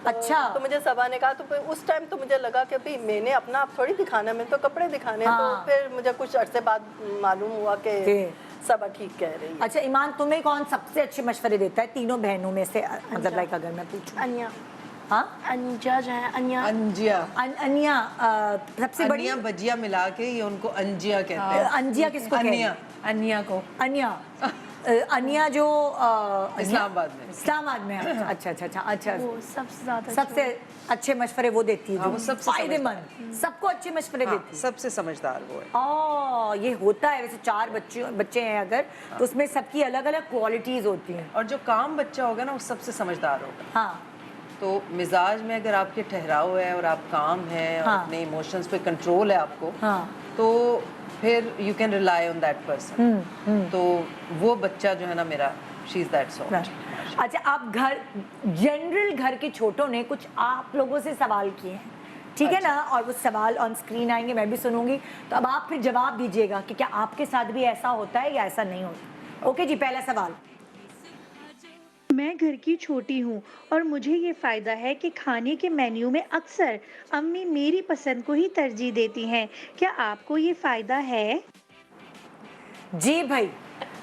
अच्छा, तो मुझे सबा ने कहा, तो फिर उस टाइम तो मुझे लगा कि भाई मैंने अपना आप थोड़ी दिखाना, मैं तो कपड़े दिखाने। हाँ। तो फिर मुझे कुछ अरसे बाद मालूम हुआ कि सबा ठीक कह रही है। अच्छा ईमान, तुम्हें कौन सबसे अच्छे मशवरे देता है तीनों बहनों में से? मतलब लाइक अगर मैं पूछूं। अनिया। हाँ, अंजा जो है, अनिया। अंजिया। अनिया सबसे बड़ी। अनिया बजिया मिला के ये उनको अंजिया कहते हैं। अंजिया किसको कहते हैं? अनिया को। अनिया अनिया जो इस्लामाबाद में है। अच्छा। वो सबसे ज़्यादा सबसे अच्छे मशवरे वो देती है, हाँ, वो जो सबसे फायदेमंद, सबको अच्छे मशवरे हाँ, देती है। सबसे समझदार वो है। ये होता है वैसे। 4 बच्चे हैं अगर, तो उसमें सबकी अलग अलग क्वालिटीज होती हैं। और जो काम बच्चा होगा ना वो सबसे समझदार होगा। हाँ। तो मिजाज में अगर आपके ठहराव है और आप काम है और हाँ। अपने इमोशंस पे कंट्रोल है आपको, हाँ। तो फिर you can rely on that person. तो वो बच्चा जो है ना मेरा, शी इज दैट सॉर्ट। अच्छा, आप जनरल घर के छोटों ने कुछ आप लोगों से सवाल किए हैं, ठीक है ना? और वो सवाल ऑन स्क्रीन आएंगे, मैं भी सुनूंगी, तो अब आप फिर जवाब दीजिएगा कि क्या आपके साथ भी ऐसा होता है या ऐसा नहीं होता। ओके जी, पहला सवाल। मैं घर की छोटी हूँ और मुझे ये फ़ायदा है कि खाने के मेन्यू में अक्सर अम्मी मेरी पसंद को ही तरजीह देती हैं। क्या आपको ये फ़ायदा है? जी भाई,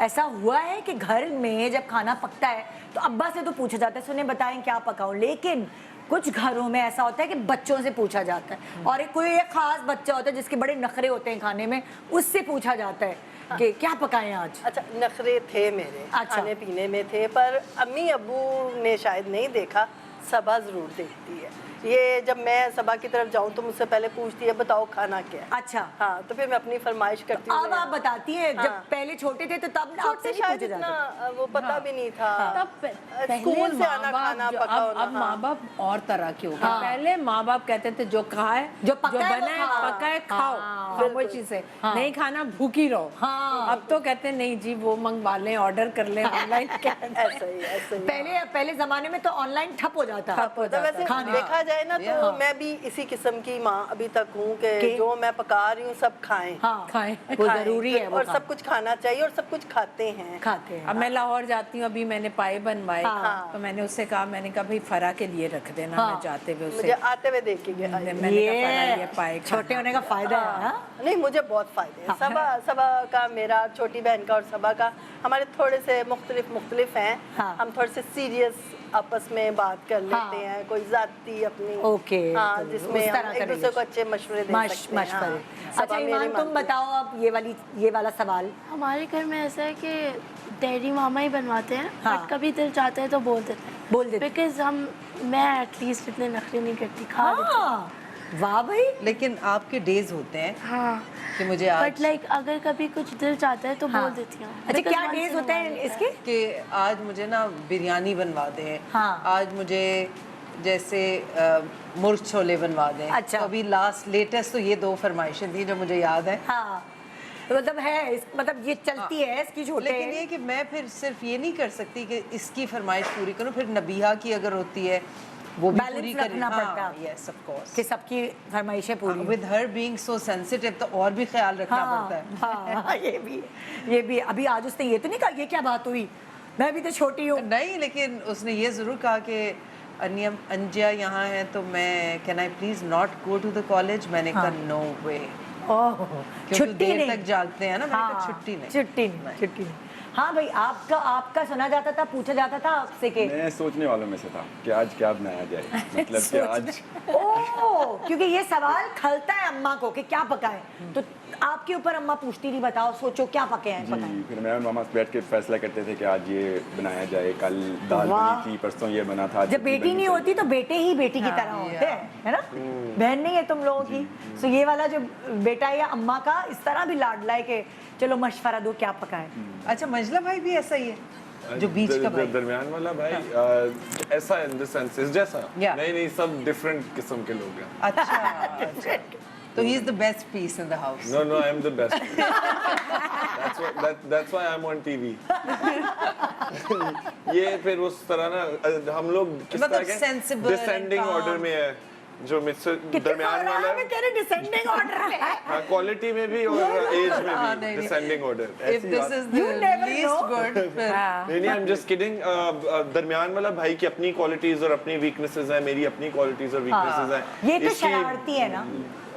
ऐसा हुआ है कि घर में जब खाना पकता है तो अब्बा से तो पूछा जाता है, सुने बताएं क्या पकाऊं, लेकिन कुछ घरों में ऐसा होता है कि बच्चों से पूछा जाता है, और एक कोई एक खास बच्चा होता है जिसके बड़े नखरे होते हैं खाने में, उससे पूछा जाता है कि क्या पकाएं आज। अच्छा, नखरे थे मेरे, अच्छा। खाने पीने में थे, पर अम्मी अब्बू ने शायद नहीं देखा, सबा ज़रूर देखती है। ये जब मैं सबा की तरफ जाऊं तो मुझसे पहले पूछती है बताओ खाना क्या है। अच्छा। हाँ, तो फिर मैं अपनी फरमाइश करती हूँ। अब आप बताती हैं, जब हाँ। पहले छोटे थे तो तब आपसे छोटे नहीं शायद पूछा इतना जाता। वो पता भी नहीं था। तब पहले स्कूल से आना माँ-बाप खाना जो- पका होना, अब माँ बाप और तरह के हो गए। हाँ। पहले माँ बाप कहते थे जो खाए, जो पका है वो बना है खाओ। पका है खाओ, हाँ। खामोशी से, हाँ। नहीं खाना भूखी रहो। हाँ। अब तो कहते नहीं जी वो मंगवा लें, ऑर्डर कर लें ऑनलाइन। ऐसा ही ऐसा ही। पहले जमाने में तो ऑनलाइन ठप हो जाता है। ठप हो तो जाता वैसे खाना। देखा जाए ना तो मैं भी इसी किस्म की माँ अभी तक हूँ कि जो मैं पका रही हूँ सब खाएं। हाँ, खाएं। वो खाएं। जरूरी है, वो और खाना। सब कुछ खाना चाहिए और सब कुछ खाते हैं। खाते हैं। अब मैं लाहौर जाती हूँ, अभी मैंने पाए बनवाए, हाँ। तो मैंने उससे कहा, मैंने कहा भाई फरा के लिए रख देना, हाँ। मैं जाते हुए मुझे उससे आते हुए देख के गया। मैंने कहा फरा ये पाए खाना। छोटे होने का फायदा है। हाँ? नहीं, मुझे बहुत फायदे हैं। सबा का, मेरा, छोटी बहन का और सबा का, हमारे थोड़े से मुख्तलिफ हैं। हाँ। हम थोड़े से सीरियस आपस में बात कर लेते हाँ। हैं, कोई जाती अपनी। ओके, हाँ, तो जिसमें उस हम तरह का एक दूसरे को अच्छे मशवरे दे सकते हैं। मशवरे। हाँ। अच्छा सबा मेरी ईमान, तुम मानती है। बताओ अब ये वाला सवाल। हमारे घर में ऐसा है कि डैडी मामा ही बनवाते हैं, हाँ। बट कभी दिल चाहता है तो बोल देते हैं, बोल देते हैं। बिकॉज मैं एटलीस्ट इतने नखरे नहीं करती, खा लेती हूँ। हाँ, वाह भाई। लेकिन आपके डेज होते हैं हाँ, कि मुझे आज बट लाइक अगर कभी कुछ दिल चाहता है तो हाँ। बोल देती हूँ। अच्छा, Because क्या once डेज in a होते while हैं होता है। इसके? कि आज मुझे ना बिरयानी बनवा दें, हाँ। आज मुझे जैसे मुर्ग छोले बनवा दें। अच्छा। तो अभी लेटेस्ट तो ये 2 फरमाइशें थी जो मुझे याद है। हाँ, तो मतलब है मतलब ये चलती है इसकी छोटे। लेकिन ये कि मैं फिर सिर्फ ये नहीं कर सकती कि इसकी फरमाइश पूरी करूं, फिर नबीहा की अगर होती है वो भी Balance पूरी करें। रखना पड़ता है। Yes of course. कि सबकी फरमाइशें पूरी हों। With her being so sensitive तो और भी ख्याल रखना पड़ता है। हाँ, ये भी अभी आज उसने ये तो नहीं कहा ये क्या बात हुई, मैं भी तो छोटी हूँ। नहीं, लेकिन उसने ये ज़रूर कहा कि अनियम अंजिया यहाँ है तो मैं can I please not go to the college. मैंने कहा नो वे, ओह, क्योंकि छुट्टी देर नहीं। तक जागते हैं ना। मैंने कहा हाँ, छुट्टी नहीं। छुट्टी नहीं। हाँ भाई, आपका सुना जाता था, पूछा जाता था आपसे कि मैं सोचने वालों में से था कि आज क्या बनाया जाए, मतलब कि आज ओह, क्योंकि ये सवाल खलता है अम्मा को कि क्या पकाएं, तो आपके ऊपर अम्मा पूछती थी बताओ सोचो क्या पके हैं, जी, पकाएं। फिर मैं और मामा बैठ के फैसला करते थे कि आज ये बनाया जाए, कल दाल वाह। बनी थी, परसों ये बना था। जब बेटी नहीं होती तो बेटे ही बेटी की तरह होते हैं, है ना? बहन नहीं है तुम लोगों की, तो ये वाला जो बेटा है या अम्मा का इस तरह भी लाडला है कि चलो मशवरा दो क्या पकाएं। अच्छा, मंजला भाई भी ऐसा ही है जो बीच का भाई? दरमियान वाला भाई ऐसा इन द सेंस इस जैसा Yeah. नहीं सब डिफरेंट किस्म के लोग हैं। अच्छा। तो he is the best piece in the house. No, I am the best. That's why I'm on TV. ये फिर उस तरह ना हम लोग किस मतलब तरह के sensible descending and calm. Order में है, जो मिक्सर दरमियान वाला है। तेरे डिसेंडिंग ऑर्डर में है। हाँ, क्वालिटी में भी और एज में हाँ, भी नहीं, descending order. If this is You the never least know. Good फिर नहीं, आई एम जस्ट किडिंग। दरमियान वाला भाई की अपनी क्वालिटीज और अपनी वीकनेसेस हैं, मेरी अपनी क्वालिटीज और वीकनेसेस हैं। ये तो इसकी- शरारती है ना,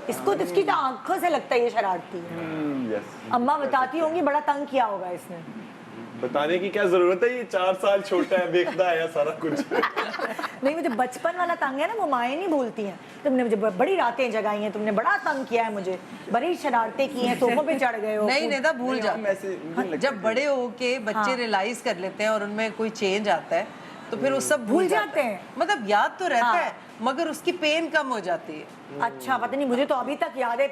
इसको तो इसकी तो आंखों से लगता है ये शरारती है। यस, अम्मा बताती होंगी बड़ा तंग किया होगा इसने। बताने की क्या जरूरत है, ये 4 साल छोटा है, देखता है सारा कुछ। नहीं, मुझे बचपन वाला तंग है ना, वो माएँ नहीं भूलती हैं। तुमने मुझे बड़ी रातें जगाई हैं, तुमने बड़ा तंग किया है मुझे, बड़ी शरारतें की हैं, सोफों पे चढ़ गए हो। नहीं नेता भूल हम जाते ऐसे मुझे हैं। लगता जब बड़े होके बच्चे रियलाइज कर लेते हैं और उनमें कोई चेंज आता है तो फिर वो सब भूल जाता जाते है। हैं। मतलब याद तो रहता हाँ। है मगर उसकी पेन कम हो जाती है। अच्छा, पता नहीं, मुझे तो अभी तक याद है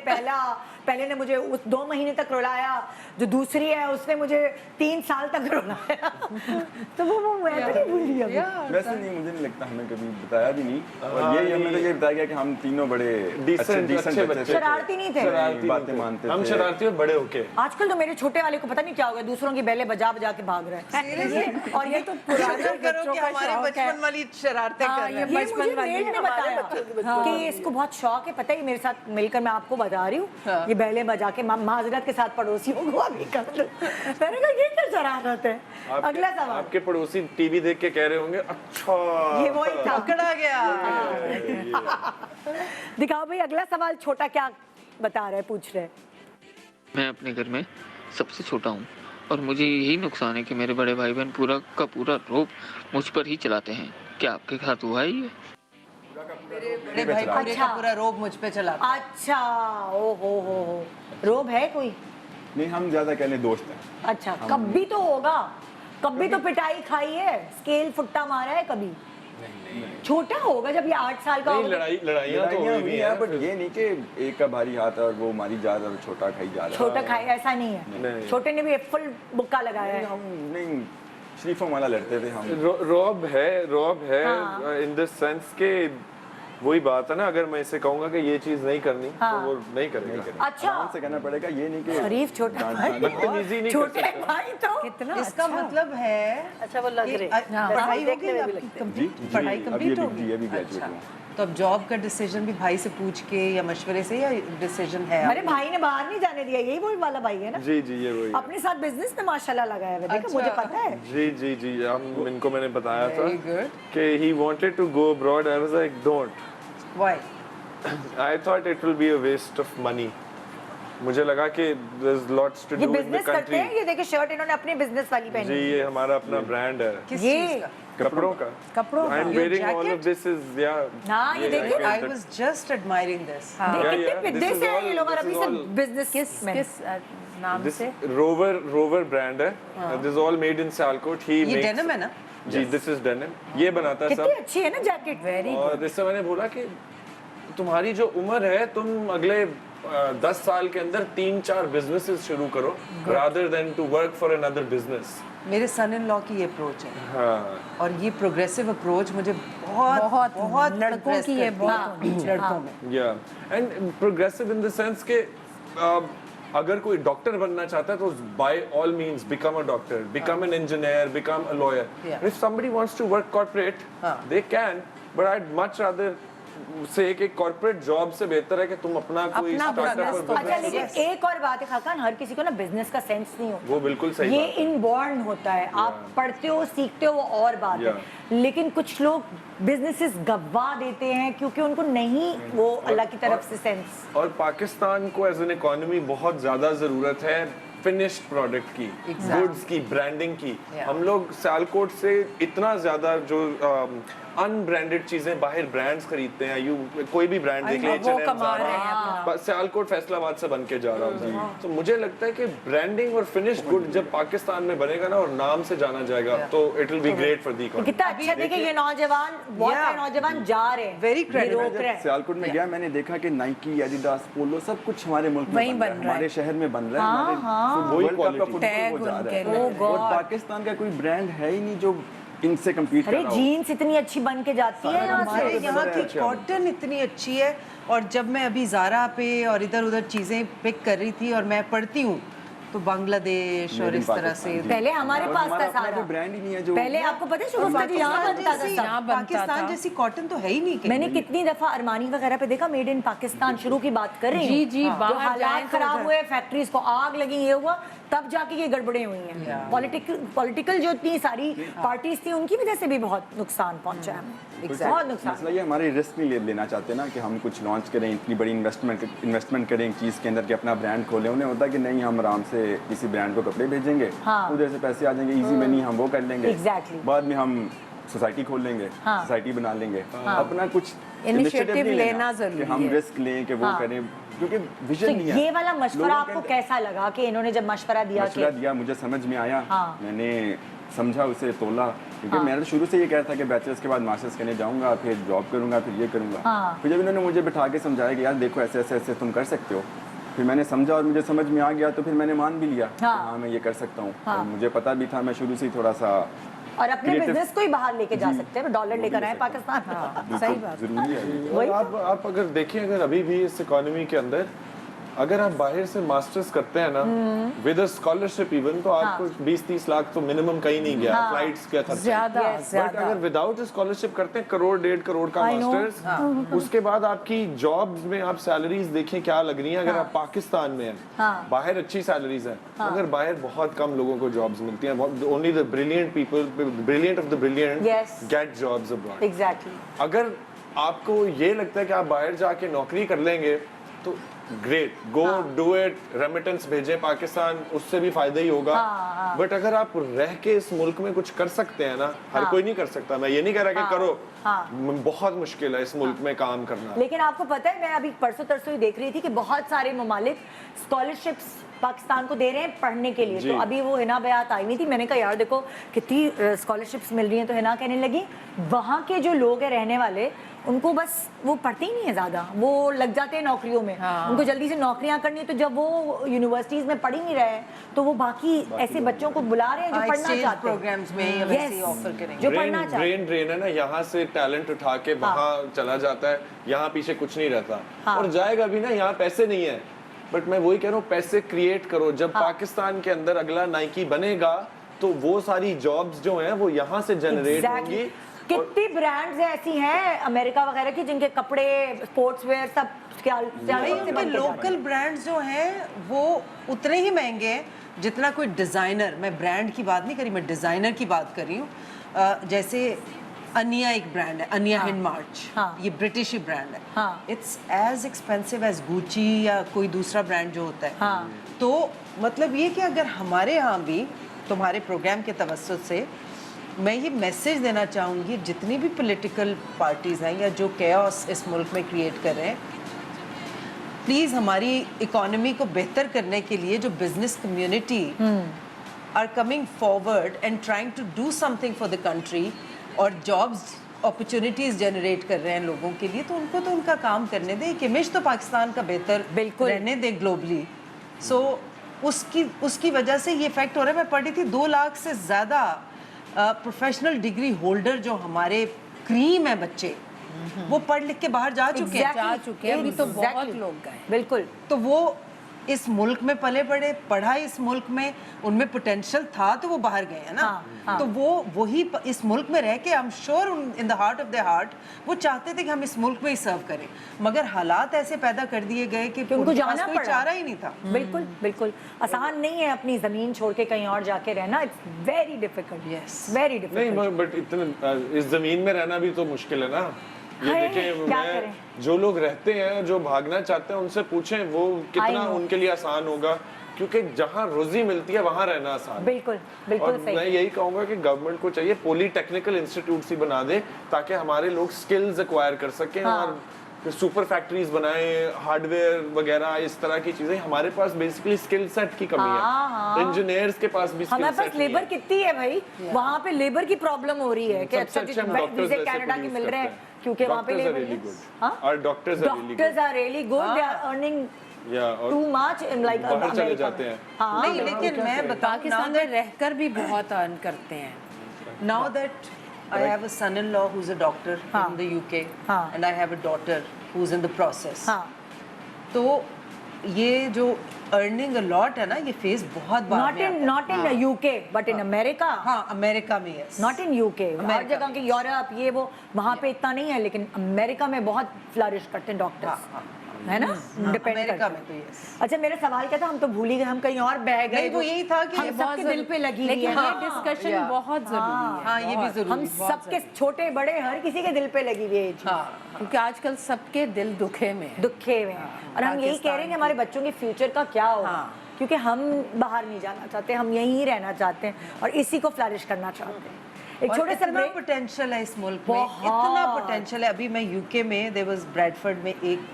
पहले ने मुझे उस 2 महीने तक रुलाया, जो दूसरी है उसने मुझे 3 साल तक रुलाया। तो वो मैं तो नहीं भूली अभी। वैसे नहीं, मुझे नहीं लगता हमें कभी बताया भी नहीं। और ये हमें तो ये बताया गया कि हम तीनों बड़े Decent, अच्छे बच्चे थे। शरारती नहीं थे। शरारती बातें नहीं थे। मानते हम थे। शरारती और बड़े होके। आजकल तो मेरे छोटे वाले को पता नहीं क्या हो गया, दूसरों की बेलें बजा बजा के भाग रहा है। और ये तो पुराने शुक्र करो बच्चों कि का हमारे शौक है। बचपन वाली शरारतें हाँ, कर रहे ये हैं। ये बचपन मुझे वाली मेल ने हमारे बताया बच्चों के बचपन कि इसको बहुत शौक है, पता है मेरे साथ मिलकर मैं आपको बता रही हूँ, ये बैले बजा के माजरत के साथ पड़ोसियों को अभी कर लो। मैंने कहा ये क्या शरारत है। अगला सवाल। आपके पड़ोसी टीवी देख के कह रहे होंगे अच्छा ये वही था। पकड़ा गया। दिखाओ भाई अगला सवाल, छोटा क्या बता रहे, पूछ रहे। मैं अपने घर में सबसे छोटा हूँ और मुझे यही नुकसान है कि मेरे बड़े भाई बहन पूरा का पूरा रोब मुझ पर ही चलाते हैं। क्या आपके साथ हुआ है ये? बड़े भाई पूरे का पूरा रोब मुझ पे चलाता है। अच्छा, ओ हो। रोब है कोई? नहीं, हम ज्यादा कहने दोस्त हैं। अच्छा, कभी तो होगा, कभी तो पिटाई खाई है, स्केल फुट्टा मारा है कभी? छोटा होगा जब ये 8 साल का नहीं, होगा। लड़ाइयाँ तो लड़ाइयाँ हुई हुई भी है, हैं, बट ये नहीं कि एक का भारी हाथ है और वो मारी जा रहा है और छोटा खाई जा रहा है। छोटा खाई ऐसा नहीं है, नहीं। छोटे ने भी फुल बुक्का लगाया नहीं, है। हम नहीं शरीफों वाला लड़ते थे हम। रॉब है हाँ। इन द सेंस के वही बात है ना, अगर मैं इसे कहूंगा कि ये चीज नहीं करनी तो वो नहीं करेगा। अच्छा, आराम से कहना पड़ेगा, ये नहीं कि शरीफ छोटा डांट भाई, डांट। बदतमीजी नहीं कर छोटे सकता। भाई तो कितना इसका अच्छा। मतलब है अच्छा वो लग कि रहे पढ़ाई हो देखने गई में भी आपकी लगते हैं। जी complete? पढ़ाई जी, कंप्लीट हो अभी गई? अभी ग्रेजुएट अच्छा। हुआ। तो अब जॉब का डिसीजन भी भाई से पूछ के या मशवरे से या डिसीजन है अरे भाई ने बाहर नहीं जाने दिया, यही वही वाला भाई है ना? जी ये वही है। अपने साथ बिजनेस में माशाल्लाह लगाया हुआ है, देखो अच्छा। मुझे पता है। जी हम इनको मैंने बताया था Very good. कि he wanted to go abroad. I was like don't. Why? I thought it will be a waste of money. मुझे लगा कि there's lots to ये do in the बिजनेस करते country. हैं, ये देखिए शर्ट इन्होंने अपनी बिजनेस वाली पहनी जी है। ये हमारा अपना ब्रांड है किस ये चीज का? कपड़ों का। कपड़ों का। I'm Your wearing all jacket? of this is yeah. हाँ, ये देखिए I was just admiring this. देख Yeah, कितने yeah, पिद्दे this is से हैं all- ये लोग और this अभी is से all- बिजनेस किस नाम This से? Rover brand है. This is all made in Sialkot. He ये makes. denim है ना? जी this is denim. ये बनाता है कितनी सब। अच्छी है ना जैकेट। वेरी और इससे मैंने बोला कि तुम्हारी जो उम्र है तुम अगले 10 साल के अंदर 3-4 बिजनेसेस शुरू करो rather than to work for another business. मेरे सन इन लॉ की ये अप्रोच है हाँ और ये प्रोग्रेसिव अप्रोच मुझे बहुत बहुत लड़कों impress की ये करती बहुत है। होनी चाहिए। लड़कों में yeah and progressive in the sense के अगर कोई डॉक्टर बनना चाहता है तो by all means become a doctor, become an engineer, become a lawyer. Yeah. If somebody wants to work corporate, they can, but I'd much rather से एक corporate job से बेहतर है कि तुम अपना कोई अपना स्टार्टअप और business अच्छा business लेकिन एक और बात है खाकान, हर किसी को ना बिजनेस का सेंस नहीं होता। वो बिल्कुल सही ये बात है। इनबॉर्न होता है, आप पढ़ते हो सीखते हो वो और बात है, लेकिन कुछ लोग बिजनेसेस गवा देते हैं क्योंकि उनको नहीं वो अल्लाह की तरफ से सेंस। और पाकिस्तान को एज एन इकोनॉमी बहुत ज़्यादा ज़रूरत है फिनिश्ड प्रोडक्ट की, गुड्स की, ब्रांडिंग की। हम लोग सियालकोट से इतना ज़्यादा जो अनब्रांडेड चीज़ें बाहर ब्रांड्स खरीदते हैं, यू कोई भी ब्रांड देख ले, वो कमा रहे हैं अपना। सियालकोट फैसलाबाद से बन के जा रहा हूँ। तो मुझे लगता है कि ब्रांडिंग और फिनिश्ड गुड जब पाकिस्तान में बनेगा ना और नाम से जाना जाएगा तो it will be great for the economy. कितना अच्छा देखिए ये नौजवान, बहुत सारे नौजवान जा रहे हैं, Very ये credible. रोक रहे हैं। सियालकोट में गया, मैंने देखा कि नाइकी, एडिडास, पोलो सब कुछ हमारे मुल्क में वहीं बन रहा है, हमारे शहर में बन रहा है, हमारे वही वर्ल्ड कप का quality. फुटबॉल Tag वो जा उनके रहा है। लिए। Oh और God. पाकिस्तान का कोई ब्रांड है ही नहीं जो इनसे कम्पीट कर अरे रहा हो। जीन्स इतनी अच्छी बन के जाती है यहाँ हमारे से। यहाँ की अच्छा। कॉटन इतनी अच्छी है और जब मैं अभी ज़ारा पे और इधर उधर चीज़ें पिक कर रही थी और मैं पढ़ती हूँ तो बांग्लादेश Made और in इस तरह से पाकिस्तान, जी। पहले हमारे और पास हमारा था अपना सारा कोई ब्रांड ही नहीं है जो पहले आपको पता है शुरू में यहाँ बनता था सब। यहाँ बनता पाकिस्तान था। जैसी कॉटन तो है ही नहीं कहीं। मैंने कितनी दफा अरमानी वगैरह पे देखा मेड इन पाकिस्तान शुरू की बात कर रही हूँ। जी, जी, जो बाहर जाएं हालात तो खराब उधर। हुए, फैक्ट्रीज को आग लगी, ये हुआ, तब जाके ये गड़बड़े हुई हैं। पॉलिटिकल जो इतनी सारी पार्टीज थी उनकी वजह से भी बहुत नुकसान पहुंचा है हमें, बहुत नुकसान। मसला ये हमारे रिस्क नहीं लेना चाहते ना कि हम कुछ लॉन्च करें, इतनी बड़ी इन्वेस्टमेंट करें एक चीज़ के अंदर कि अपना ब्रांड खोलें। उन्हें होता है कि नहीं, हम आराम से किसी ब्रांड को कपड़े भेजेंगे, हाँ। उधर से पैसे आ जाएंगे, इजी मनी, हम वो कर लेंगे, Exactly. बाद में हम सोसाइटी खोल लेंगे, हाँ। सोसाइटी बना लेंगे, अपना कुछ Initiative नहीं लेना कि ज़रूरी हम है। रिस्क लें कि वो हाँ। करें, क्योंकि तो विजन नहीं है। ये वाला मशवरा लोगों आपको के कैसा लगा कि इन्होंने जब मशवरा दिया मशवरा कि दिया, मुझे समझ में आया, हाँ। मैंने समझा, उसे तोला, क्योंकि हाँ। मैंने तो शुरू से ये कहा था कि बैचलर्स के बाद मास्टर्स करने जाऊंगा, फिर जॉब करूंगा, फिर ये करूंगा। हाँ। फिर जब इन्होंने मुझे बिठा के समझाया कि यार देखो ऐसे ऐसे ऐसे तुम कर सकते हो, फिर मैंने समझा और मुझे समझ में आ गया, तो फिर मैंने मान भी लिया कि हाँ। हाँ मैं ये कर सकता हूँ। हाँ। और मुझे पता भी था, मैं शुरू से ही थोड़ा सा और अपने creative- बिजनेस को ही बाहर लेके जा जी, सकते हैं, डॉलर वो भी लेकर ले आए सकते हैं। पाकिस्तान। सही बात। जरूरी है। वही और आप अगर देखें, अगर अभी भी इस इकोनॉमी के अंदर अगर आप बाहर से मास्टर्स करते हैं ना विद अ स्कॉलरशिप इवन, तो आपको 20-30 लाख तो मिनिमम कहीं नहीं गया, फ्लाइट्स का खर्चा। ज्यादा Yes. बट ज्यादा अगर विदाउट स्कॉलरशिप करते हैं 1-1.5 करोड़ का I know. मास्टर्स, उसके बाद आपकी जॉब्स में आप सैलरीज देखें क्या लग रही हैं अगर आप पाकिस्तान में हैं। हाँ। बाहर अच्छी सैलरीज हैं, मगर बाहर बहुत कम लोगों को जॉब्स मिलती हैं। Only the brilliant people, brilliant of the brilliant Yes. Get jobs abroad. Exactly. अगर आपको ये लगता है कि आप बाहर जाके नौकरी कर लेंगे तो तो great, go do it, remittance भेजें पाकिस्तान, उससे भी फायदा ही होगा। बट अगर आप रह के इस मुल्क में कुछ कर सकते हैं ना, हर कोई नहीं कर सकता, मैं ये नहीं कह रहा कि करो, बहुत मुश्किल है इस मुल्क में काम करना। लेकिन आपको पता है, मैं अभी परसों तरसों ही देख रही थी कि बहुत सारे ममालिक स्कॉलरशिप्स पाकिस्तान को दे रहे हैं पढ़ने के लिए। तो अभी वो हिना बयात आई हुई थी, मैंने कहा यार देखो कितनी स्कॉलरशिप्स मिल रही हैं। तो हिना कहने लगी वहाँ के जो लोग हैं रहने वाले, उनको बस वो पढ़ते ही नहीं है ज़्यादा, वो लग जाते हैं नौकरियों में। उनको जल्दी से नौकरियां करनी है, तो जब वो यूनिवर्सिटीज़ में पढ़ ही नहीं रहे तो वो बाकी ऐसे बच्चों को बुला रहे हैं जो पढ़ना चाहते हैं, प्रोग्राम्स में वैसे ऑफर करेंगे। जो पढ़ना चाहते हैं। ब्रेन ड्रेन है ना, यहाँ से टैलेंट उठा के वहाँ चला जाता है, यहाँ पीछे कुछ नहीं रहता और जाएगा भी ना, यहाँ पैसे नहीं है। बट मैं वही कह रहा हूँ, पैसे क्रिएट करो। जब पाकिस्तान के अंदर अगला नाइकी बनेगा तो वो सारी जॉब्स जो हैं वो यहाँ से जनरेट होंगी। कितनी ब्रांड्स ऐसी हैं अमेरिका वगैरह की जिनके कपड़े, स्पोर्ट्स वेयर सब उनके लोकल ब्रांड्स जो हैं वो उतने ही महंगे हैं जितना कोई डिजाइनर, मैं ब्रांड की बात नहीं करी, मैं डिजाइनर की बात कर रही हूँ। जैसे अनिया एक ब्रांड है, अनिया हिंड मार्च, ये ब्रिटिश ही ब्रांड है। It's as expensive as Gucci या कोई दूसरा ब्रांड जो होता है। तो मतलब ये कि अगर हमारे यहाँ भी तुम्हारे प्रोग्राम के तवज्जुह से मैं ये मैसेज देना चाहूँगी, जितनी भी पॉलिटिकल पार्टीज़ हैं या जो कैओस इस मुल्क में क्रिएट कर रहे हैं, प्लीज़ हमारी इकोनॉमी को बेहतर करने के लिए जो business community are coming forward and trying to do something for the country और जॉब्स अपॉर्चुनिटीज़ जनरेट कर रहे हैं लोगों के लिए, तो उनको तो उनका काम करने दें। एक इमेज तो पाकिस्तान का बेहतर रहने दें ग्लोबली। सो उसकी वजह से ये इफेक्ट हो रहा है। मैं पढ़ी थी 2 लाख से ज़्यादा प्रोफेशनल डिग्री होल्डर जो हमारे क्रीम है बच्चे, वो पढ़ लिख के बाहर जा चुके हैं। अभी तो बहुत लोग गए। बिल्कुल। तो वो इस मुल्क में पले बड़े, पढ़ा इस मुल्क में, उनमें पोटेंशियल था तो वो बाहर गए हैं ना। तो वो वही इस मुल्क में रह के, I am sure in the heart of the heart वो चाहते थे कि हम इस मुल्क में ही सर्व करें, मगर हालात ऐसे पैदा कर दिए गए कि उनको जाना कोई चारा ही नहीं था। बिल्कुल बिल्कुल आसान नहीं है अपनी जमीन छोड़ के कहीं और जाके रहना। It's very difficult. Yes, very difficult. नहीं, बट इतना इस जमीन में रहना भी तो मुश्किल है ना। ये देखिए, मैं जो लोग रहते हैं, जो भागना चाहते हैं, उनसे पूछें वो कितना उनके लिए आसान होगा, क्योंकि जहाँ रोजी मिलती है वहाँ रहना आसान। बिल्कुल बिल्कुल और सही। मैं यही कहूँगा कि गवर्नमेंट को चाहिए पॉलीटेक्निकल इंस्टीट्यूट ही बना दे, ताकि हमारे लोग स्किल्स एक्वायर कर सकें और सुपर फैक्ट्रीज बनाएं, हार्डवेयर वगैरह इस तरह की चीजें। हमारे पास बेसिकली स्किल सेट की कमी है। इंजीनियर्स के पास भी हमारे पास लेबर कितनी है भाई, वहाँ पे लेबर की प्रॉब्लम हो रही है कि अच्छा वीज़े कनाडा के मिल रहे हैं क्योंकि वहाँ पे लेबर और doctors are really good, they are earning too much in like बाहर चले जाते हैं। नहीं, लेकिन मैं बताऊं, पाकिस्तान में रहकर भी बहुत अर्न करते हैं। Now that I have a son-in-law who's a doctor in the UK and I have a daughter who's in the process. तो ये जो earning a lot है ना, ये फेज बहुत बार में not in UK but in America. हाँ, America में yes. Not in UK. हर जगह के यूरोप ये वो वहाँ पे इतना नहीं है, लेकिन अमेरिका में बहुत फ्लरिश करते हैं डॉक्टर्स, है ना? डिपेंड अमेरिका करता में तो yes. अच्छा, मेरा सवाल क्या था, हम तो भूल ही गए, हम कहीं और बह गए। नहीं, वो यही था कि हम ये सबके दिल पे लगी हुई लेकिन है। ये डिस्कशन बहुत जरूरी है। हाँ, ये भी जरूरी हम सबके छोटे बड़े हर किसी के दिल पे लगी हुई है ये चीज़। क्योंकि आजकल सबके दिल दुखे में है। दुखे में। और हम यही कह रहे हैं कि हमारे बच्चों के फ्यूचर का क्या होगा, क्योंकि हम बाहर नहीं जाना चाहते, हम यहीं रहना चाहते हैं और इसी को फ्लरिश करना चाहते हैं। एक छोटे से इतना पोटेंशियल है इस मुल्क में, इतना पोटेंशियल है। अभी मैं यूके में, देयर वाज ब्रैडफोर्ड में एक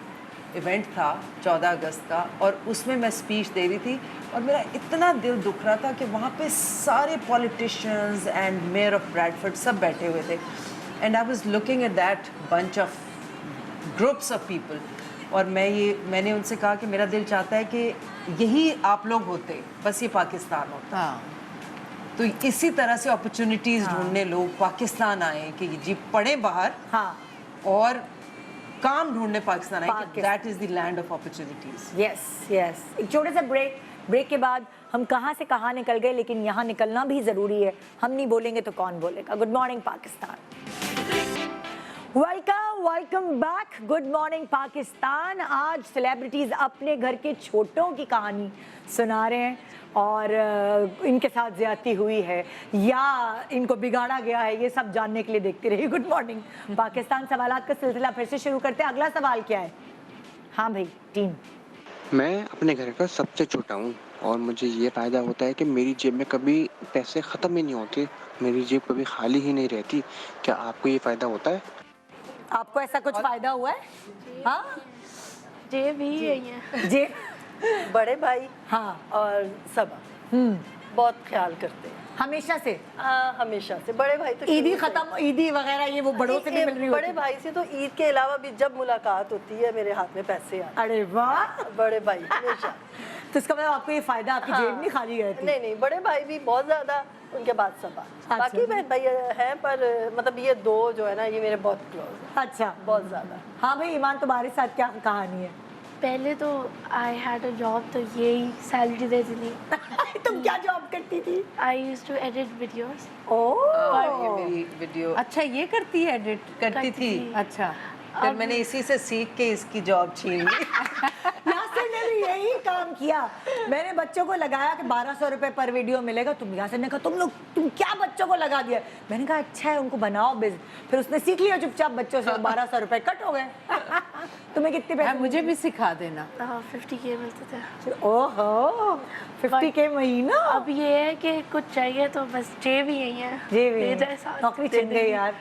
इवेंट था 14 अगस्त का, और उसमें मैं स्पीच दे रही थी और मेरा इतना दिल दुख रहा था कि वहाँ पे सारे politicians and mayor of Bradford सब बैठे हुए थे and I was looking at that bunch of groups of people, और मैंने उनसे कहा कि मेरा दिल चाहता है कि यही आप लोग होते, बस ये पाकिस्तान होता। तो इसी तरह से अपॉर्चुनिटीज़ ढूंढने लोग पाकिस्तान आए कि जी पढ़े बाहर और काम ढूंढने पाकिस्तान आए। That is the land of opportunities. Yes yes. एक छोटे से ब्रेक के बाद हम कहाँ से कहाँ निकल गए, लेकिन यहाँ निकलना भी ज़रूरी है। हम नहीं बोलेंगे तो कौन बोलेगा। Good morning Pakistan, welcome back. Good morning Pakistan. आज सेलिब्रिटीज़ अपने घर के छोटों की कहानी सुना रहे हैं और इनके साथ ज़्यादती हुई है या इनको बिगाड़ा गया है, ये सब जानने के लिए देखते रहिए गुड मॉर्निंग पाकिस्तान। सवालात का सिलसिला फिर से शुरू करते हैं। अगला सवाल क्या है? हाँ भाई, टीम। मैं अपने घर का सबसे छोटा हूँ और मुझे ये फ़ायदा होता है कि मेरी जेब में कभी पैसे ख़त्म ही नहीं होते, मेरी जेब कभी खाली ही नहीं रहती। क्या आपको ये फ़ायदा होता है? आपको ऐसा कुछ फायदा हुआ है? हाँ, जेब ही यही है। जे बड़े भाई हाँ, और सब बहुत ख्याल करते हैं। हमेशा से हमेशा से बड़े भाई तो ईदी शुरू से। खत्म, ईदी वगैरह ये वो बड़ों से भी मिल रही बड़े होती। भाई से तो ईद के अलावा भी जब मुलाकात होती है मेरे हाथ में पैसे आते अरे वाह, हैं। बड़े भाई हमेशा। तो इसका मतलब आपको ये फायदा, आपकी जेब नहीं खाली रहती। नहीं नहीं, बड़े भाई भी बहुत ज्यादा, उनके बाद सब बाकी बहन भाई हैं, पर मतलब ये दो जो है ना, ये मेरे बहुत क्लोज है, अच्छा, बहुत ज्यादा। हाँ भाई ईमान, तुम्हारे साथ क्या कहानी है? पहले तो आई हैड अ जॉब, तो यही सैलरी देती थी। तुम क्या जॉब करती थी? I used to edit videos. ये मेरी वीडियो अच्छा, ये करती है, एडिट करती थी? अच्छा, फिर मैंने इसी से सीख के इसकी जॉब छीन ली। यासिर ने भी यही काम किया। मैंने बच्चों को लगाया कि 1200 रुपए पर वीडियो मिलेगा। यासिर ने कहा तुम क्या बच्चों को लगा दिया? मैंने कहा अच्छा है, उनको बनाओ बिजनेस। फिर उसने सीख लिया चुपचाप बच्चों से, 1200 रुपए कट हो गए। तुम्हें कितने पैसे? मुझे भी सिखा देना। 50K मिलते थे। ओहो, 50K महीना। अब ये है कि कुछ चाहिए तो बस जेब ही यही है, जी भी ले जाए साथ, नौकरी दे छिन गई देंगे। यार।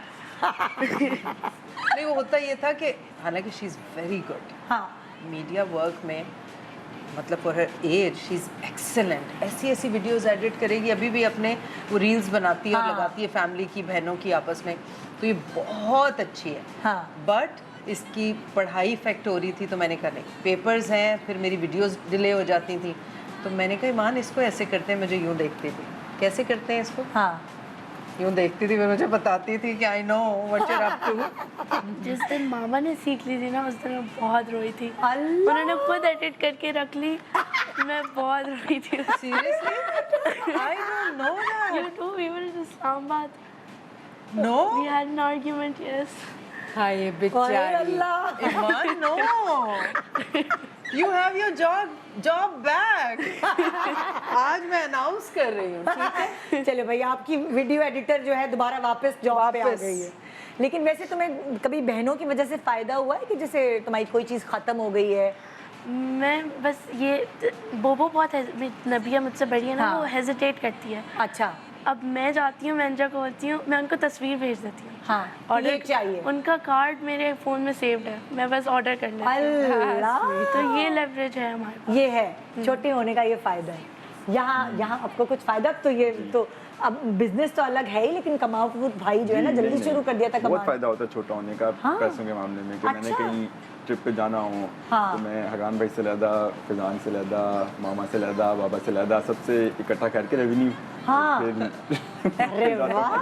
नहीं, वो होता ये था कि हालांकि शी इज़ वेरी गुड हाँ, मीडिया वर्क में, मतलब for her age she is excellent. ऐसी ऐसी वीडियोस एडिट करेगी, अभी भी अपने वो रील्स बनाती है और हाँ। लगाती है फैमिली की, बहनों की आपस में, तो ये बहुत अच्छी है। हाँ। बट इसकी पढ़ाई इफेक्ट हो रही थी, तो मैंने कहा नहीं, पेपर्स हैं, फिर मेरी वीडियोस डिले हो जाती थी, तो मैंने कहा ईमान इसको ऐसे करते हैं, मुझे यूँ देखती थी कैसे करते हैं इसको, हाँ, यूँ देखती थी, फिर मुझे बताती थी कि I know what you are up to. जिस दिन मामा ने सीख ली थी ना, उस दिन मैं बहुत रोई थी। अल्लाह। उन्होंने खुद एडिट करके रख ली, मैं बहुत रोई थी। Seriously I don't know that. You too, we were in Islamabad. No We had an argument, yes. हाँ, ये अरे बेचारी। अल्लाह। Iman, no. You have your job back. आज मैं अनाउंस कर रही हूँ, ठीक है? चलो भाई, आपकी वीडियो एडिटर जो है दोबारा वापस जॉब पे आ वापस। गई है। लेकिन वैसे तुम्हें कभी बहनों की वजह से फायदा हुआ है कि जैसे तुम्हारी कोई चीज़ खत्म हो गई है? मैं बस ये बोबो बहुत नबिया मुझसे बड़ी है ना, हाँ। वो हेजिटेट करती है। अच्छा, अब मैं जाती हूँ, मैनेजर को बोलती हूँ, मैं उनको तस्वीर भेज देती हूँ। हाँ, ऑर्डर ये चाहिए। उनका कार्ड मेरे फ़ोन में सेव्ड है, मैं बस ऑर्डर कर लेती हूँ। अल्लाह, तो ये लेवरेज है हमारे पास। ये है छोटे होने का ये फायदा है। यहाँ आपको कुछ फायदा, तो ये तो अब बिजनेस तो अलग है ही, लेकिन कमाओ भाई जो है ना, जी, जल्दी नहीं, शुरू कर दिया था बहुत कमाना। फायदा होता है छोटा होने का हाँ। पैसों के मामले में कि मैंने अच्छा। कहीं ट्रिप पे जाना हो हाँ। तो मैं हरान भाई से ज़्यादा, फिजान से ज़्यादा, मामा से ज़्यादा, बाबा से ज़्यादा, सबसे इकट्ठा करके रेवेन्यू हाँ। अरे वाह,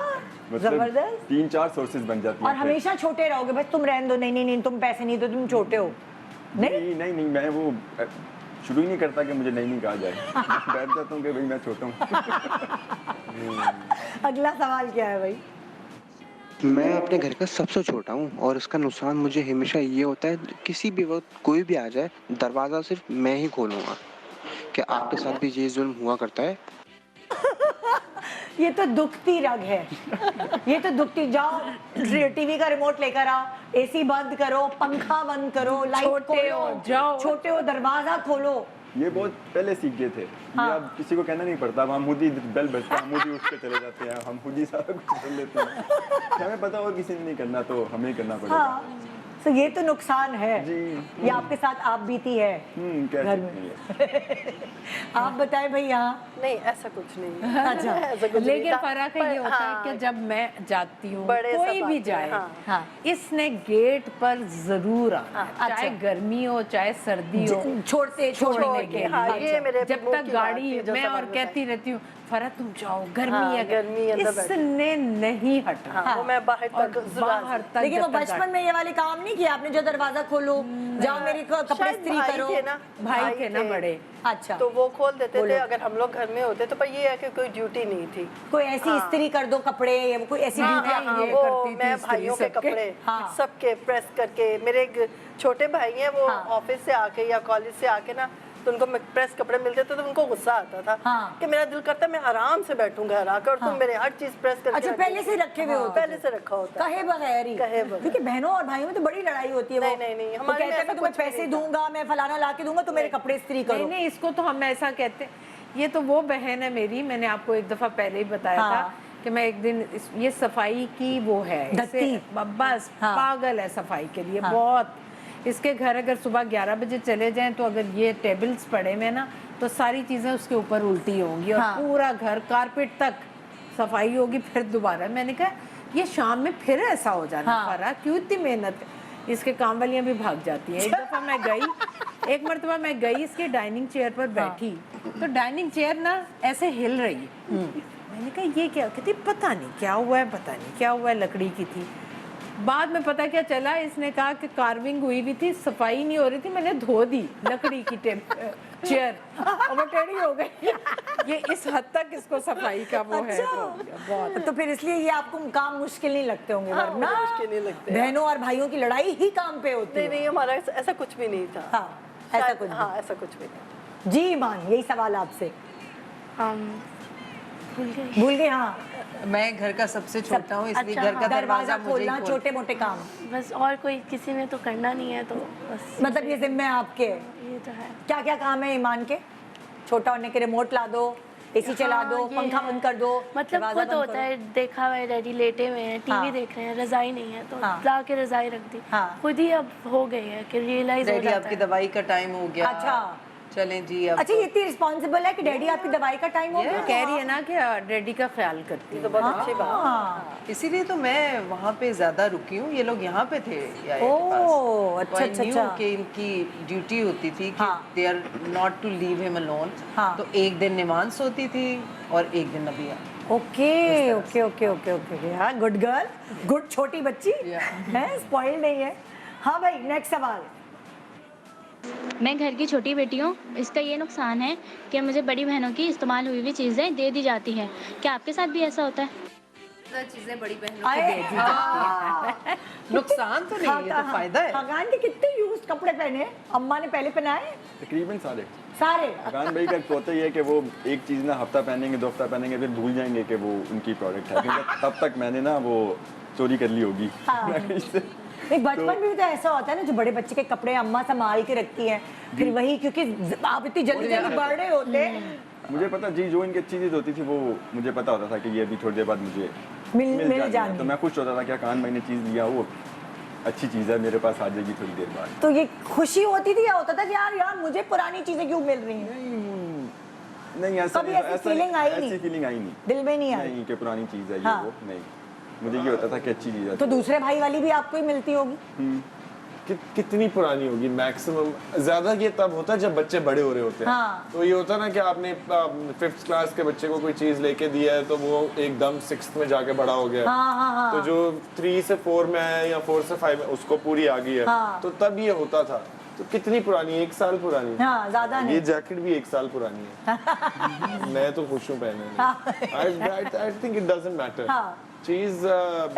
जबरदस्त। 3-4 सोर्सेज बन जाती और हैं फिर। हमेशा छोटे रहोगे, बस तुम रहने दो, नहीं नहीं नहीं, तुम पैसे नहीं दो, तुम छोटे हो। नहीं नहीं नहीं, मैं वो शुरू ही नहीं करता कि मुझे नहीं कहा जाए। मैं बैठ जाता हूँ कि भाई मैं छोटा हूँ। अगला सवाल क्या है भाई? मैं अपने घर का सबसे छोटा हूँ और इसका नुकसान मुझे हमेशा ये होता है, किसी भी वक्त कोई भी आ जाए, दरवाज़ा सिर्फ मैं ही खोलूँगा। क्या आपके साथ भी ये जुल्म हुआ करता है? ये तो दुखती रग है। ये तो दुखती, जाओ टीवी का रिमोट लेकर आओ, एसी बंद करो, पंखा बंद करो, लाइट छोटे हो, जाओ। छोटे हो, दरवाजा खोलो। ये बहुत पहले सीख गए थे। हाँ। ये अब किसी को कहना नहीं पड़ता, अब हम खुद ही बेल बजता है, हम खुद ही उठ के चले जाते हैं, हम खुद ही सारा कुछ कर लेते हैं। हमें पता और किसी ने नहीं करना, तो हमें ही करना पड़ेगा। हाँ, तो ये तो नुकसान है। जी। ये आपके साथ आप बीती है कह घर सकते में। हैं। आप बताएं भाई यहाँ। नहीं, ऐसा कुछ नहीं है। अच्छा। ऐसा कुछ नहीं लेकिन था। फर्क पर ये होता है हाँ, कि जब मैं जाती हूँ, बड़े कोई सब भी आते जाए, हैं, हाँ। इसने गेट पर जरूर आना है। चाहे अच्छा। गर्मी हो चाहे सर्दी हो, छोड़ते छोड़ने छोड़ के के, लिए। हाँ, ये मेरे जब मुंह तक की बात गाड़ी थी जो मैं और समझ में कहती रहती हूँ, फरत तुम जाओ, गर्मी हाँ, है, गर्मी अंदर बैठो। इसने नहीं हटना। हाँ, वो मैं बाहर और तक बाहर तक लेकिन वो जब तक बचपन में ये वाले काम नहीं किया आपने, जो दरवाजा खोलो, जाओ मेरी कपड़े शायद इस्त्री भाई करो। थे ना, भाई थे ना बड़े। अच्छा, तो वो खोल देते बोलो। थे अगर हम लोग घर में होते तो, पर ये है कि कोई ड्यूटी नहीं थी। कोई ऐसी इस्त्री कर दो कपड़े, या कोई ऐसी हाँ, ड्यूटी हाँ, ये वो करती थी मैं इस्त्री भाइयों के सबके। कपड़े हाँ। सबके प्रेस करके, मेरे एक छोटे भाई हैं, वो हाँ। ऑफिस से आके या कॉलेज से आके ना तो उनको प्रेस कपड़े मिलते थे तो उनको गुस्सा आता था हाँ। कि मेरा दिल करता है मैं आराम से बैठूं घर आकर और तुम मेरे हर चीज प्रेस करके अच्छा, रखती पहले से हो। रखे हुए हाँ, होते पहले थे। से रखा होता है। कहे बगैर ही, कहे बगैर। क्योंकि बहनों और भाइयों में तो बड़ी लड़ाई होती है। नहीं, वो नहीं, नहीं, वो हमारे में कहते हैं ऐसा कि तुम्हें कुछ भी पैसे नहीं था। दूंगा, मैं फलाना ला के दूंगा, तो मेरे कपड़े इस्त्री करो। नहीं नहीं, इसको तो हम ऐसा कहते हैं। ये तो वो बहन है मेरी, मैंने आपको एक दफ़ा पहले ही बताया हाँ। था कि मैं एक दिन ये सफाई की वो है, धत्ती। बस हाँ। पागल है सफाई के लिए हाँ। बहुत। इसके घर अगर सुबह 11 बजे चले जाएं तो अगर ये टेबल्स पड़े हुए ना तो सारी चीज़ें उसके ऊपर उल्टी होंगी और हाँ। पूरा घर कारपेट तक सफाई होगी। फिर दोबारा मैंने कहा ये शाम में फिर ऐसा हो जाना हाँ। फरा, क्यों इतनी मेहनत। इसके काम वालियाँ भी भाग जाती हैं। एक दफ़ा मैं गई, एक मरतबा मैं गई इसके डाइनिंग चेयर पर बैठी, तो डाइनिंग चेयर ना ऐसे हिल रही है। मैंने कहा ये क्या, कहती पता नहीं क्या हुआ है, पता नहीं क्या हुआ है, लकड़ी की थी। बाद में पता क्या चला, इसने कहा कि कार्विंग हुई भी थी, सफाई नहीं हो रही थी, मैंने धो दी लकड़ी की चेयर और वो टेढ़ी हो गई। ये इस हद तक इसको सफाई का वो है बहुत। तो फिर इसलिए ये आपको काम मुश्किल नहीं लगते होंगे, हाँ, वरना मुझे मुश्किल नहीं लगते। बहनों और भाइयों की लड़ाई ही काम पे होती नहीं है। नहीं, हमारा ऐसा कुछ भी नहीं था। हाँ, ऐसा शायद- कुछ भी। हाँ, ऐसा कुछ भी नहीं। जी ईमान, यही सवाल आपसे। भूल गए? हाँ, मैं घर का सबसे छोटा हूँ, इसलिए घर का दरवाजा मुझे ही खोलना, छोटे मोटे काम, बस और कोई किसी ने तो करना नहीं है, तो बस मतलब ये जिम्मे आपके हैं। ये तो है। क्या क्या काम है ईमान के? छोटा होने के रिमोट ला दो, एसी चला हाँ, दो, ये पंखा है। बंद कर दो, मतलब दरवाजा खुद बंद होता करो। है, देखा हुआ है डैडी लेटे हुए हैं, टीवी हाँ। देख रहे हैं, रजाई नहीं है तो हाँ। ला के रजाई रख दी। हाँ। खुद ही अब हो गई है कि रियलाइज हो डैडी जाता आपकी है। दवाई का टाइम हो गया। अच्छा। चलें जी अब। अच्छा, ये इतनी रिस्पॉन्सिबल है कि डैडी आपकी दवाई का टाइम हो गया? कह रही है ना कि डैडी का ख्याल करती है। तो बहुत अच्छी बात। हाँ। इसीलिए तो मैं वहाँ पे ज्यादा रुकी हूँ, ये लोग यहाँ पे थे या के ओह, पास। अच्छा, तो I अच्छा, knew अच्छा। कि इनकी ड्यूटी होती थी कि हाँ। They are not to leave him alone. हाँ। तो एक दिन निमांस होती थी और एक दिन नबिया। Okay okay okay okay okay, हाँ, गुड गर्ल, गुड छोटी बच्ची है, स्पॉइल नहीं है। हाँ भाई, नेक्स्ट सवाल। मैं घर की छोटी बेटी हूँ। इसका ये नुकसान है कि मुझे बड़ी बहनों की इस्तेमाल हुई हुई चीज़ें दे दी जाती हैं। क्या आपके साथ भी ऐसा होता है? चीजें बड़ी बहनों को दे दी जाती हैं। नुकसान तो नहीं, ये तो फायदा है। खागान के कितने यूज्ड कपड़े पहने अम्मा ने पहले पहनाए? तकरीबन सारे। सारे? अकान भाई का होता ही है कि वो एक चीज़ ना हफ्ता पहनेंगे, 2 हफ्ता पहनेंगे, फिर भूल जाएंगे कि वो उनकी प्रोडक्ट है, क्योंकि तब तक मैंने ना वो चोरी कर ली होगी। एक बचपन में भी तो ऐसा होता है ना, जो बड़े बच्चे के कपड़े अम्मा संभाल के रखती हैं, फिर वही, क्योंकि आप इतनी जल्दी जल्दी बढ़ रहे होते। मुझे पता जी, जो इनकी अच्छी चीज़ होती थी वो मुझे पता होता था कि ये अभी थोड़ी देर बाद मुझे मिल जाएगी। तो मैं खुश होता था कि कान भाई ने चीज़ लिया, वो अच्छी चीज़ है, मेरे पास आ जाएगी थोड़ी देर बाद। तो ये खुशी होती थी या होता था कि यार यार मुझे पुरानी चीजें क्यों मिल रही हैं? नहीं, ऐसा कभी ऐसी feeling आई नहीं? ऐसी फीलिंग आई नहीं, दिल में नहीं आई? नहीं कि पुरानी चीज़ है ये हाँ। वो, नहीं। मुझे ये होता था कि अच्छी चीज़ है। तो दूसरे भाई वाली भी आपको ही मिलती होगी? कितनी पुरानी होगी? मैक्सिमम ज्यादा ये तब होता है जब बच्चे बड़े हो रहे होते हैं। हाँ। तो ये होता है ना कि आपने 5th क्लास के बच्चे को कोई चीज लेके दिया है तो वो एकदम 6th में जाके बड़ा हो गया। हाँ, हाँ, हाँ। तो जो 3 से 4 में है या 4 से 5 में उसको पूरी आ गई है। हाँ। तो तब ये होता था। तो कितनी पुरानी? 1 साल पुरानी। हाँ, ज्यादा नहीं। ये जैकेट भी 1 साल पुरानी है। मैं तो खुश हूँ पहने में। I think it doesn't matter चीज।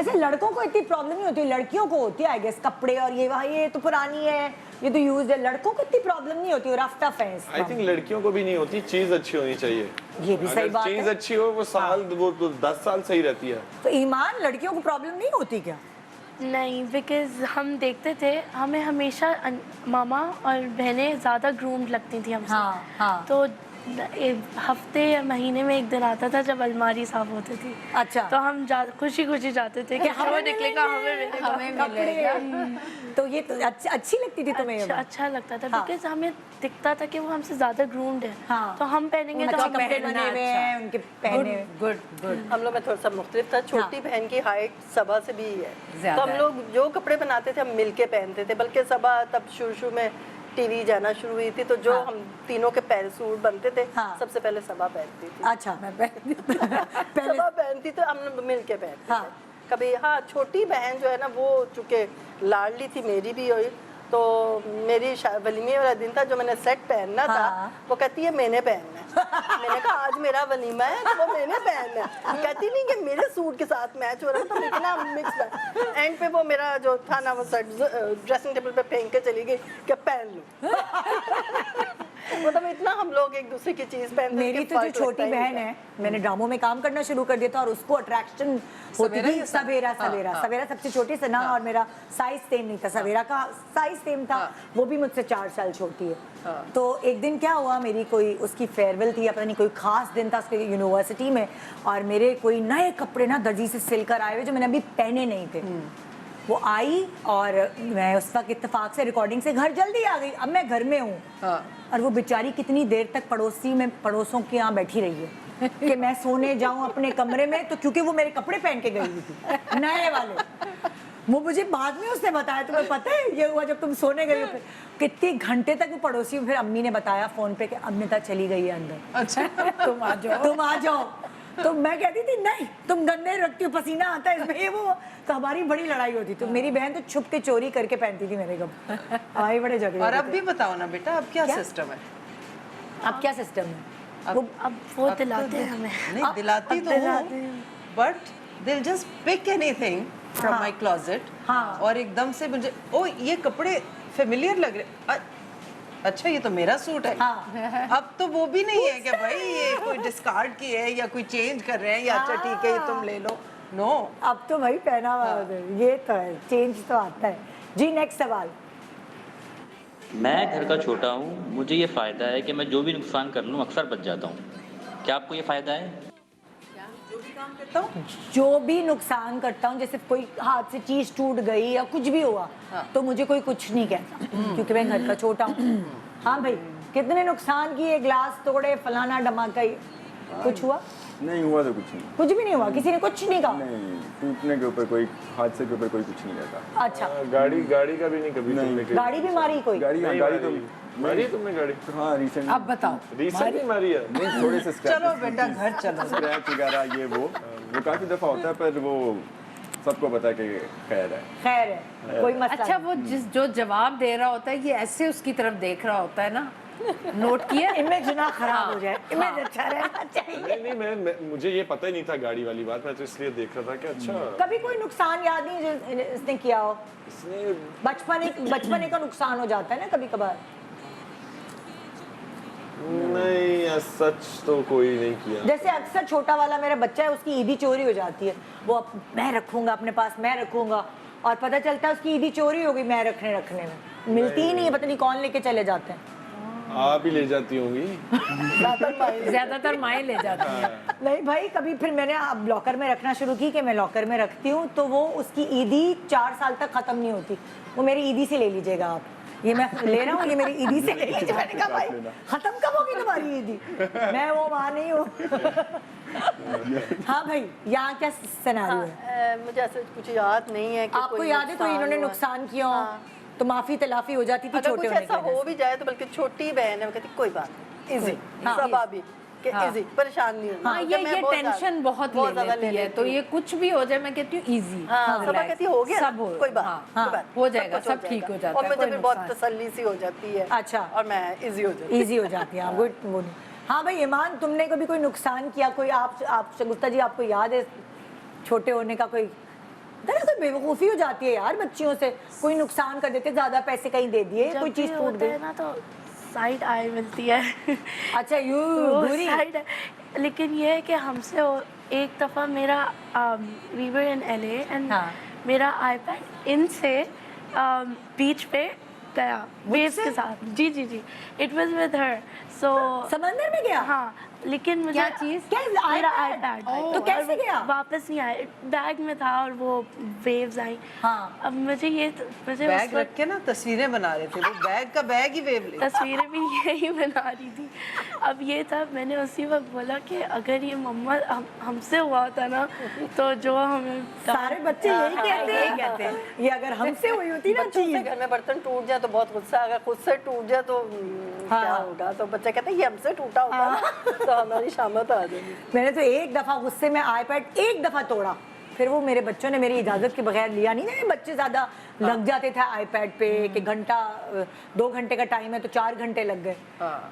ऐसे लड़कों को इतनी प्रॉब्लम नहीं होती, लड़कियों को होती है आई गेस, कपड़े और ये भाई ये तो पुरानी है, ये तो यूज्ड है। लड़कों को इतनी प्रॉब्लम नहीं होती, रफ टफ है इसका। आई थिंक लड़कियों को भी नहीं होती, चीज अच्छी होनी चाहिए। ये भी सही बात है। चीज अच्छी हो वो साल वो तो 10 साल सही रहती है। तो ईमान, लड़कियों को प्रॉब्लम नहीं होती क्या? नहीं, बिकॉज हम देखते थे, हमें हमेशा मामा और बहनें ज़्यादा ग्रूम्ड लगती थी हमसे। हाँ, हाँ। तो हफ्ते या महीने में एक दिन आता था जब अलमारी साफ होती थी। अच्छा। तो हम खुशी खुशी जाते थे कि हमें निकलेगा, हमें मिलेगा। तो ये तो अच्छी लगती थी तुम्हें? अच्छा लगता था, हाँ। बिकॉज हमें दिखता था कि वो हमसे ज़्यादा ग्रूम्ड है। हाँ। तो हम पहनेंगे तो अच्छे हम कपड़े बने हुए हैं उनके पहने हुए। गुड। हम लोग में थोड़ा सा मुख्तलिफ था। छोटी बहन की हाइट सबा से भी है, ज़्यादा तो हम लोग जो कपड़े बनाते थे हम मिलके पहनते थे। बल्कि सबा तब शुरू में टीवी जाना शुरू हुई थी, तो जो हम तीनों के पहले सूट बनते थे, सबसे पहले सबा पहनती थी। अच्छा, मैं पहनती सबा पहनती तो हम लोग मिल के पहनते हाँ। थे। कभी हाँ, छोटी बहन जो है ना वो चूंकि लाडली थी मेरी भी हुई, तो मेरी वलीमे वाला दिन था जो मैंने सेट पहनना था, वो कहती है मैंने पहनना है। मैंने कहा आज मेरा वलीमा है तो वो मैंने पहनना है। कहती नहीं कि मेरे सूट के साथ मैच हो रहा था, लेकिन ना मिक्स। एंड पे वो मेरा जो था ना वो शर्ट ड्रेसिंग टेबल पे फेंक के चली गई कि पहन लो। मतलब इतना हम लोग एक दूसरे की चीज पहनते हैं मेरी कि तो जो फर्क छोटी लगता ही बहन नहीं है, मैंने ड्रामों में काम करना शुरू कर दिया था और उसको अट्रैक्शन होती सवेरा थी या सा- सवेरा हाँ, सवेरा हाँ। सवेरा सबसे छोटी सना और मेरा साइज सेम नहीं था, सवेरा का साइज सेम था, वो भी मुझसे 4 साल छोटी है। तो एक दिन क्या हुआ, मेरी कोई उसकी फेयरवेल थी या पता नहीं कोई खास दिन था उसके यूनिवर्सिटी में, और मेरे कोई नए कपड़े ना दर्जी से सिल कर आए हुए जो मैंने अभी पहने नहीं थे। वो आई और मैं उस वक्त इत्तेफाक से रिकॉर्डिंग से घर जल्दी आ गई। अब मैं घर में हूँ और वो बेचारी कितनी देर तक पड़ोसों के यहाँ बैठी रही है कि मैं सोने जाऊं अपने कमरे में, तो क्योंकि वो मेरे कपड़े पहन के गई हुई थी नए वाले। वो मुझे बाद में उसने बताया, तुम्हें पता है ये हुआ जब तुम सोने गई हो। फिर कितने घंटे तक वो पड़ोसी, फिर अम्मी ने बताया फोन पे कि अम्मिता चली गई है अंदर, अच्छा तुम आ जाओ। तो मैं कहती थी नहीं तुम गंदे रखती हो, पसीना आता है इसमें, ये वो। तो हमारी बड़ी लड़ाई होती। तो मेरी बहन तो छुप के चोरी करके पहनती थी मेरे कपड़े, हमारी बड़े झगड़े और अब होते भी बताओ ना बेटा, अब क्या क्या? सिस्टम है? थे। अब क्या सिस्टम है? अब वो दिलाते हैं हमें। नहीं दिलाती तो दिलाते हूँ, हैं। But Dil just pick anything from my closet और एकदम से मुझे ओ ये कपड़े फेमिलियर लग रहे, अच्छा ये तो मेरा सूट है। अब तो वो भी नहीं है कि भाई ये कोई डिस्कार्ड की है या कोई चेंज कर रहे हैं या अच्छा ठीक है ये तुम ले लो। नो, अब तो भाई पहना हुआ है, ये तो है, चेंज तो आता है जी। नेक्स्ट सवाल। मैं घर का छोटा हूँ, मुझे ये फ़ायदा है कि मैं जो भी नुकसान कर लूँ अक्सर बच जाता हूँ। क्या आपको ये फ़ायदा है? जो भी नुकसान करता हूँ, जैसे कोई हाथ से चीज टूट गई या कुछ भी हुआ तो मुझे कोई कुछ नहीं कहता क्योंकि मैं घर का छोटा हूँ। हाँ भाई, कितने नुकसान किए, ग्लास तोड़े, फलाना धमाका, कुछ हुआ? नहीं हुआ तो कुछ नहीं। कुछ भी नहीं हुआ, किसी ने कुछ नहीं कहा? नहीं, टूटने के ऊपर कोई, हादसे के ऊपर कोई कुछ नहीं रहता। अच्छा, गाड़ी का भी नहीं कभी नहीं। तुमने गाड़ी भी मारी कोई? गाड़ी तो मारी है तुमने गाड़ी? हाँ रिसेंट। अब बताओ। रिसेंटली मारी है? नहीं, थोड़े से चलो बेटा घर चलो। स्क्रैच वगैरह ये वो काफी दफा होता है, पर वो सबको पता है कि खैर है। खैर है, कोई मसला अच्छा, नहीं। वो जो जवाब दे रहा होता है ये ऐसे उसकी तरफ देख रहा होता है ना, नोट किया? इमेज ना खराब हो जाए, इमेज अच्छा रहना चाहिए। नहीं, मुझे ये पता ही नहीं था गाड़ी वाली बात, मैं तो इसलिए देख रहा था कि अच्छा कभी कोई नुकसान याद नहीं जो इसने किया हो? इसने बचपने का नुकसान हो जाता है ना कभी कभार। नहीं, सच तो कोई नहीं किया। जैसे अक्सर छोटा वाला मेरा बच्चा है, उसकी ईदी चोरी हो जाती है, वो मैं रखूंगा अपने पास, मैं रखूंगा, और पता चलता है उसकी ईदी चोरी हो गई मैं रखने में, मिलती ही नहीं है, पता नहीं कौन लेके चले जाते हैं। आप ही ले जाती होंगी। ज्यादातर माएँ ले जाती हैं। नहीं भाई, कभी फिर मैंने अब लॉकर में रखना शुरू की कि मैं लॉकर में रखती हूँ, तो वो उसकी ईदी 4 साल तक खत्म नहीं होती। वो मेरी ईदी से ले लीजिएगा आप, ये मैं ले रहा हूँ, ये मेरी ईदी से ले लीजिए। मैंने कहा भाई खत्म कब होगी तुम्हारी ईदी, मैं वो वहाँ नहीं हूँ। हाँ भाई, यहाँ क्या सिनेरियो है? मुझे ऐसे कुछ याद नहीं है कि आपको याद है कोई इन्होंने नुकसान किया हो तो माफी तलाफी हो जाती थी अगर छोटे कुछ होने ऐसा की वजह हो से? भी जाए तो बल्कि छोटी बहन है, वो कहती कोई बात नहीं, इजी, हाँ। स्वाभाविक कि इजी, परेशान नहीं होना। हाँ, जब मैं ये बहुत टेंशन ज्यादा- बहुत ज्यादा ले लेती है, तो ये कुछ भी हो जाए मैं कहती हूँ इजी। हाँ, सब कहती हो गया, सब हो, कोई बात, हाँ, कोई बात, हो सब जाएगा, कुछ सब ठीक हो जाता और है, मुझे कोई फिर बहुत नुकसान। तसल्ली सी हो जाती है। अच्छा। और मैं इजी हो जाती हूँ। इजी हो जाती है, हाँ, गुड। हाँ भाई ईमान, तुमने कभी कोई नुकसान किया, कोई आप शगुफ्ता जी आपको याद है छोटे होने का कोई दरअसल बेवकूफ़ी हो जाती है यार बच्चियों से, कोई नुकसान कर देते, ज्यादा पैसे कहीं दे दिए, कोई चीज़ टूट गई ना तो साइड आई मिलती है। अच्छा, यू बुरी साइड, लेकिन ये है कि हमसे एक दफ़ा मेरा we were in LA and मेरा iPad इनसे बीच पे गया वेव्स के साथ। जी, it was with her. So समंदर में गया? हाँ, लेकिन मुझे क्या चीज़? मेरा iPad। तो कैसे गया? वापस नहीं आया, बैग में था और वो वेव्स आई। हाँ, अब मुझे बैग रख के ना तस्वीरें बना रहे थे, वो बैग का बैग ही वेव ले। तस्वीरें भी यही बना रही थी। अब ये था, मैंने उसी वक्त बोला कि अगर ये मम्मा हमसे हुआ होता ना तो जो हमें सारे बच्चे यही कहते हैं, ये अगर हमसे हुई होती ना बच्चों से घर में बर्तन टूट जाए तो बहुत गुस्सा, अगर खुद से टूट जाए तो क्या होगा, तो बच्चा कहता है ये हमसे टूटा होता ना तो हमारी शामत आ जाएगी। मैंने तो एक दफ़ा गुस्से में iPad एक दफ़ा तोड़ा, फिर वो मेरे बच्चों ने मेरी इजाज़त के बगैर लिया नहीं। ना बच्चे ज़्यादा लग जाते थे iPad पे कि घंटा 2 घंटे का टाइम है तो 4 घंटे लग गए।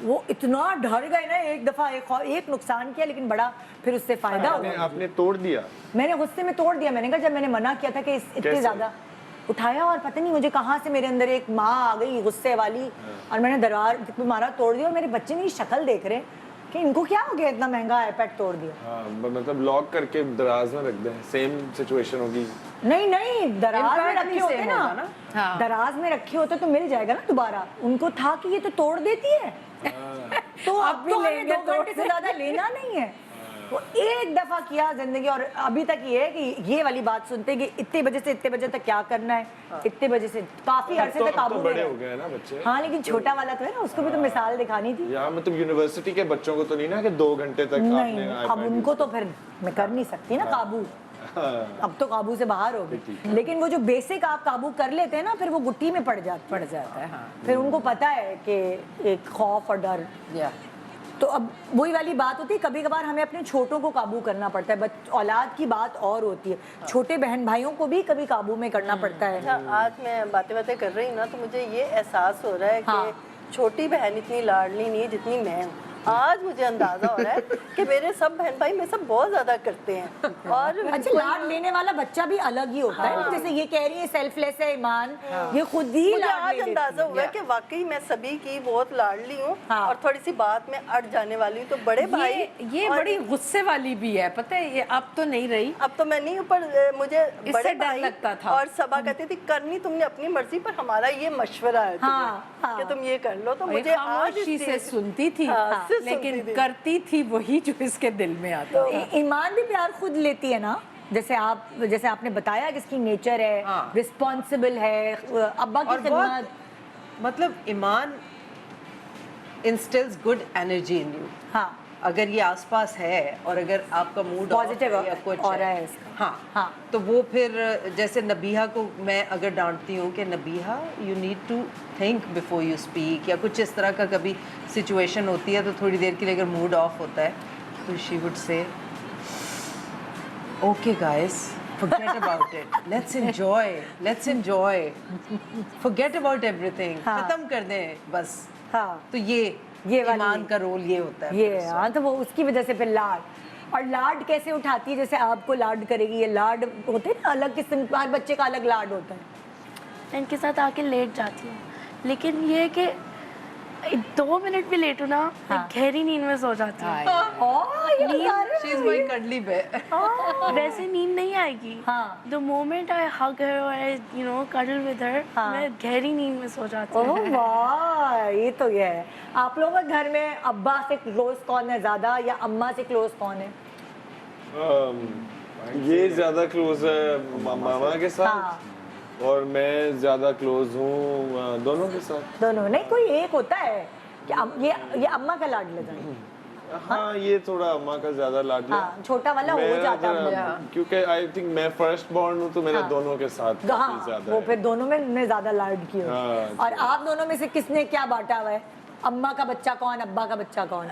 वो इतना डर गए ना, एक दफ़ा एक नुकसान किया लेकिन बड़ा फिर उससे फ़ायदा हो गया। आपने तोड़ दिया? मैंने गुस्से में तोड़ दिया। मैंने कहा जब मैंने मना किया था कि इतने ज़्यादा उठाया और पता नहीं मुझे कहाँ से मेरे अंदर एक माँ आ गई गुस्से वाली, और मैंने दरवार मारा, तोड़ दिया। और मेरे बच्चे मेरी शक्ल देख रहे कि इनको क्या हो गया, इतना महंगा आईपैड तोड़ दिया। हाँ, मतलब लॉक करके दराज में रख दें, सेम सिचुएशन होगी। नहीं दराज में रखे होते same ना, होगा ना? हाँ। दराज में रखे होते तो मिल जाएगा ना दोबारा। उनको था कि ये तो तोड़ देती है, तो अब भी तो हमें लेंगे 2 घंटे से ज्यादा लेना नहीं है। वो एक दफा किया जिंदगी, और अभी तक ये है कि ये वाली बात सुनते हैं कि इतने बजे से इतने बजे तक क्या करना है, इतने बजे से काफी अरसे तक काबू में बड़े रहे। हो गए ना बच्चे। हाँ, लेकिन छोटा वाला तो है ना, उसको भी तो मिसाल दिखानी थी। यहाँ मतलब यूनिवर्सिटी के बच्चों को तो नहीं ना कि 2 घंटे तक नहीं, आपने अब iPad उनको use तो फिर मैं कर नहीं सकती ना काबू, अब तो काबू से बाहर हो गई। लेकिन वो जो बेसिक आप काबू कर लेते हैं ना, फिर वो गुट्टी में पड़ जाता है। हाँ। फिर उनको पता है कि एक खौफ और डर। तो अब वही वाली बात होती है, कभी कभार हमें अपने छोटों को काबू करना पड़ता है। औलाद की बात और होती है, छोटे बहन भाइयों को भी कभी काबू में करना पड़ता है। अच्छा, आज मैं बातें कर रही हूँ ना, तो मुझे ये एहसास हो रहा है कि छोटी बहन इतनी लाडली नहीं है जितनी मैं हूँ। आज मुझे अंदाजा हो रहा है कि मेरे सब बहन भाई मेरे सब बहुत ज्यादा करते हैं। और अच्छा, लाड लेने वाला बच्चा भी अलग ही होता है। जैसे ये कह रही है सेल्फलेस है ईमान, ये खुद ही मुझे लाड आज ले लेती अंदाजा है। हुआ कि वाकई मैं सभी की बहुत लाडली हूँ, और थोड़ी सी बात में अड़ जाने वाली हूँ। तो बड़े भाई ये बड़ी गुस्से वाली भी है, पता है, ये अब तो नहीं रही। अब तो मैं नहीं हूँ, पर मुझे बड़े डर भाई लगता था। और सबा कहती थी करनी तुमने अपनी मर्जी, पर हमारा ये मशवरा है तुम्हें कि तुम ये कर लो। तो मुझे आज खामोशी से सुनती थी, लेकिन करती थी वही जो इसके दिल में आता था। ईमान भी प्यार खुद लेती है ना, जैसे आपने बताया कि इसकी नेचर है, रिस्पॉन्सिबल है, अब्बा की खिदमत। मतलब ईमान instils good energy in you. हाँ, अगर ये आसपास है और अगर आपका मूड पॉजिटिव या कुछ और है, हाँ, तो वो फिर जैसे नबीहा को मैं अगर डांटती हूँ कि Nabiha you need to think before you speak, या कुछ इस तरह का कभी सिचुएशन होती है, तो थोड़ी देर के लिए अगर मूड ऑफ होता है तो she would say okay guys, forget about it, let's enjoy, forget about everything, खत्म कर दें बस। तो ये ईमान का रोल ये होता है। ये हाँ, तो वो उसकी वजह से फिर लाड, और लाड कैसे उठाती है, जैसे आपको लाड करेगी, ये लाड होते हैं ना अलग किस्म, हर बच्चे का अलग लाड होता है। इनके साथ आके लेट जाती हूँ, लेकिन ये कि 2 मिनट भी लेट हूँ ना, गहरी नींद में सो जाती हूँ। वैसे नींद नहीं आएगी। The moment I hug her or I cuddle with her, मैं गहरी नींद में सो जाती हूँ। ओह वाह, ये तो ये है। आप लोगों के घर में अब्बा से क्लोज कौन है ज्यादा, या अम्मा से क्लोज कौन है? ये ज्यादा क्लोज है मामा के साथ, और मैं ज्यादा क्लोज हूँ दोनों के साथ। दोनों नहीं, कोई एक होता है कि ये अम्मा का लाड लेता है। हाँ, ये थोड़ा अम्मा का ज्यादा लाड है। हाँ, छोटा वाला हो जाता है, क्योंकि आई थिंक मैं फर्स्ट बॉर्न हूँ, तो मैंने दोनों के साथ काफी ज्यादा वो फिर दोनों में ज्यादा लाड की हो। और आप दोनों में से किसने क्या बांटा हुआ है? अम्मा का बच्चा कौन, अब्बा का बच्चा कौन?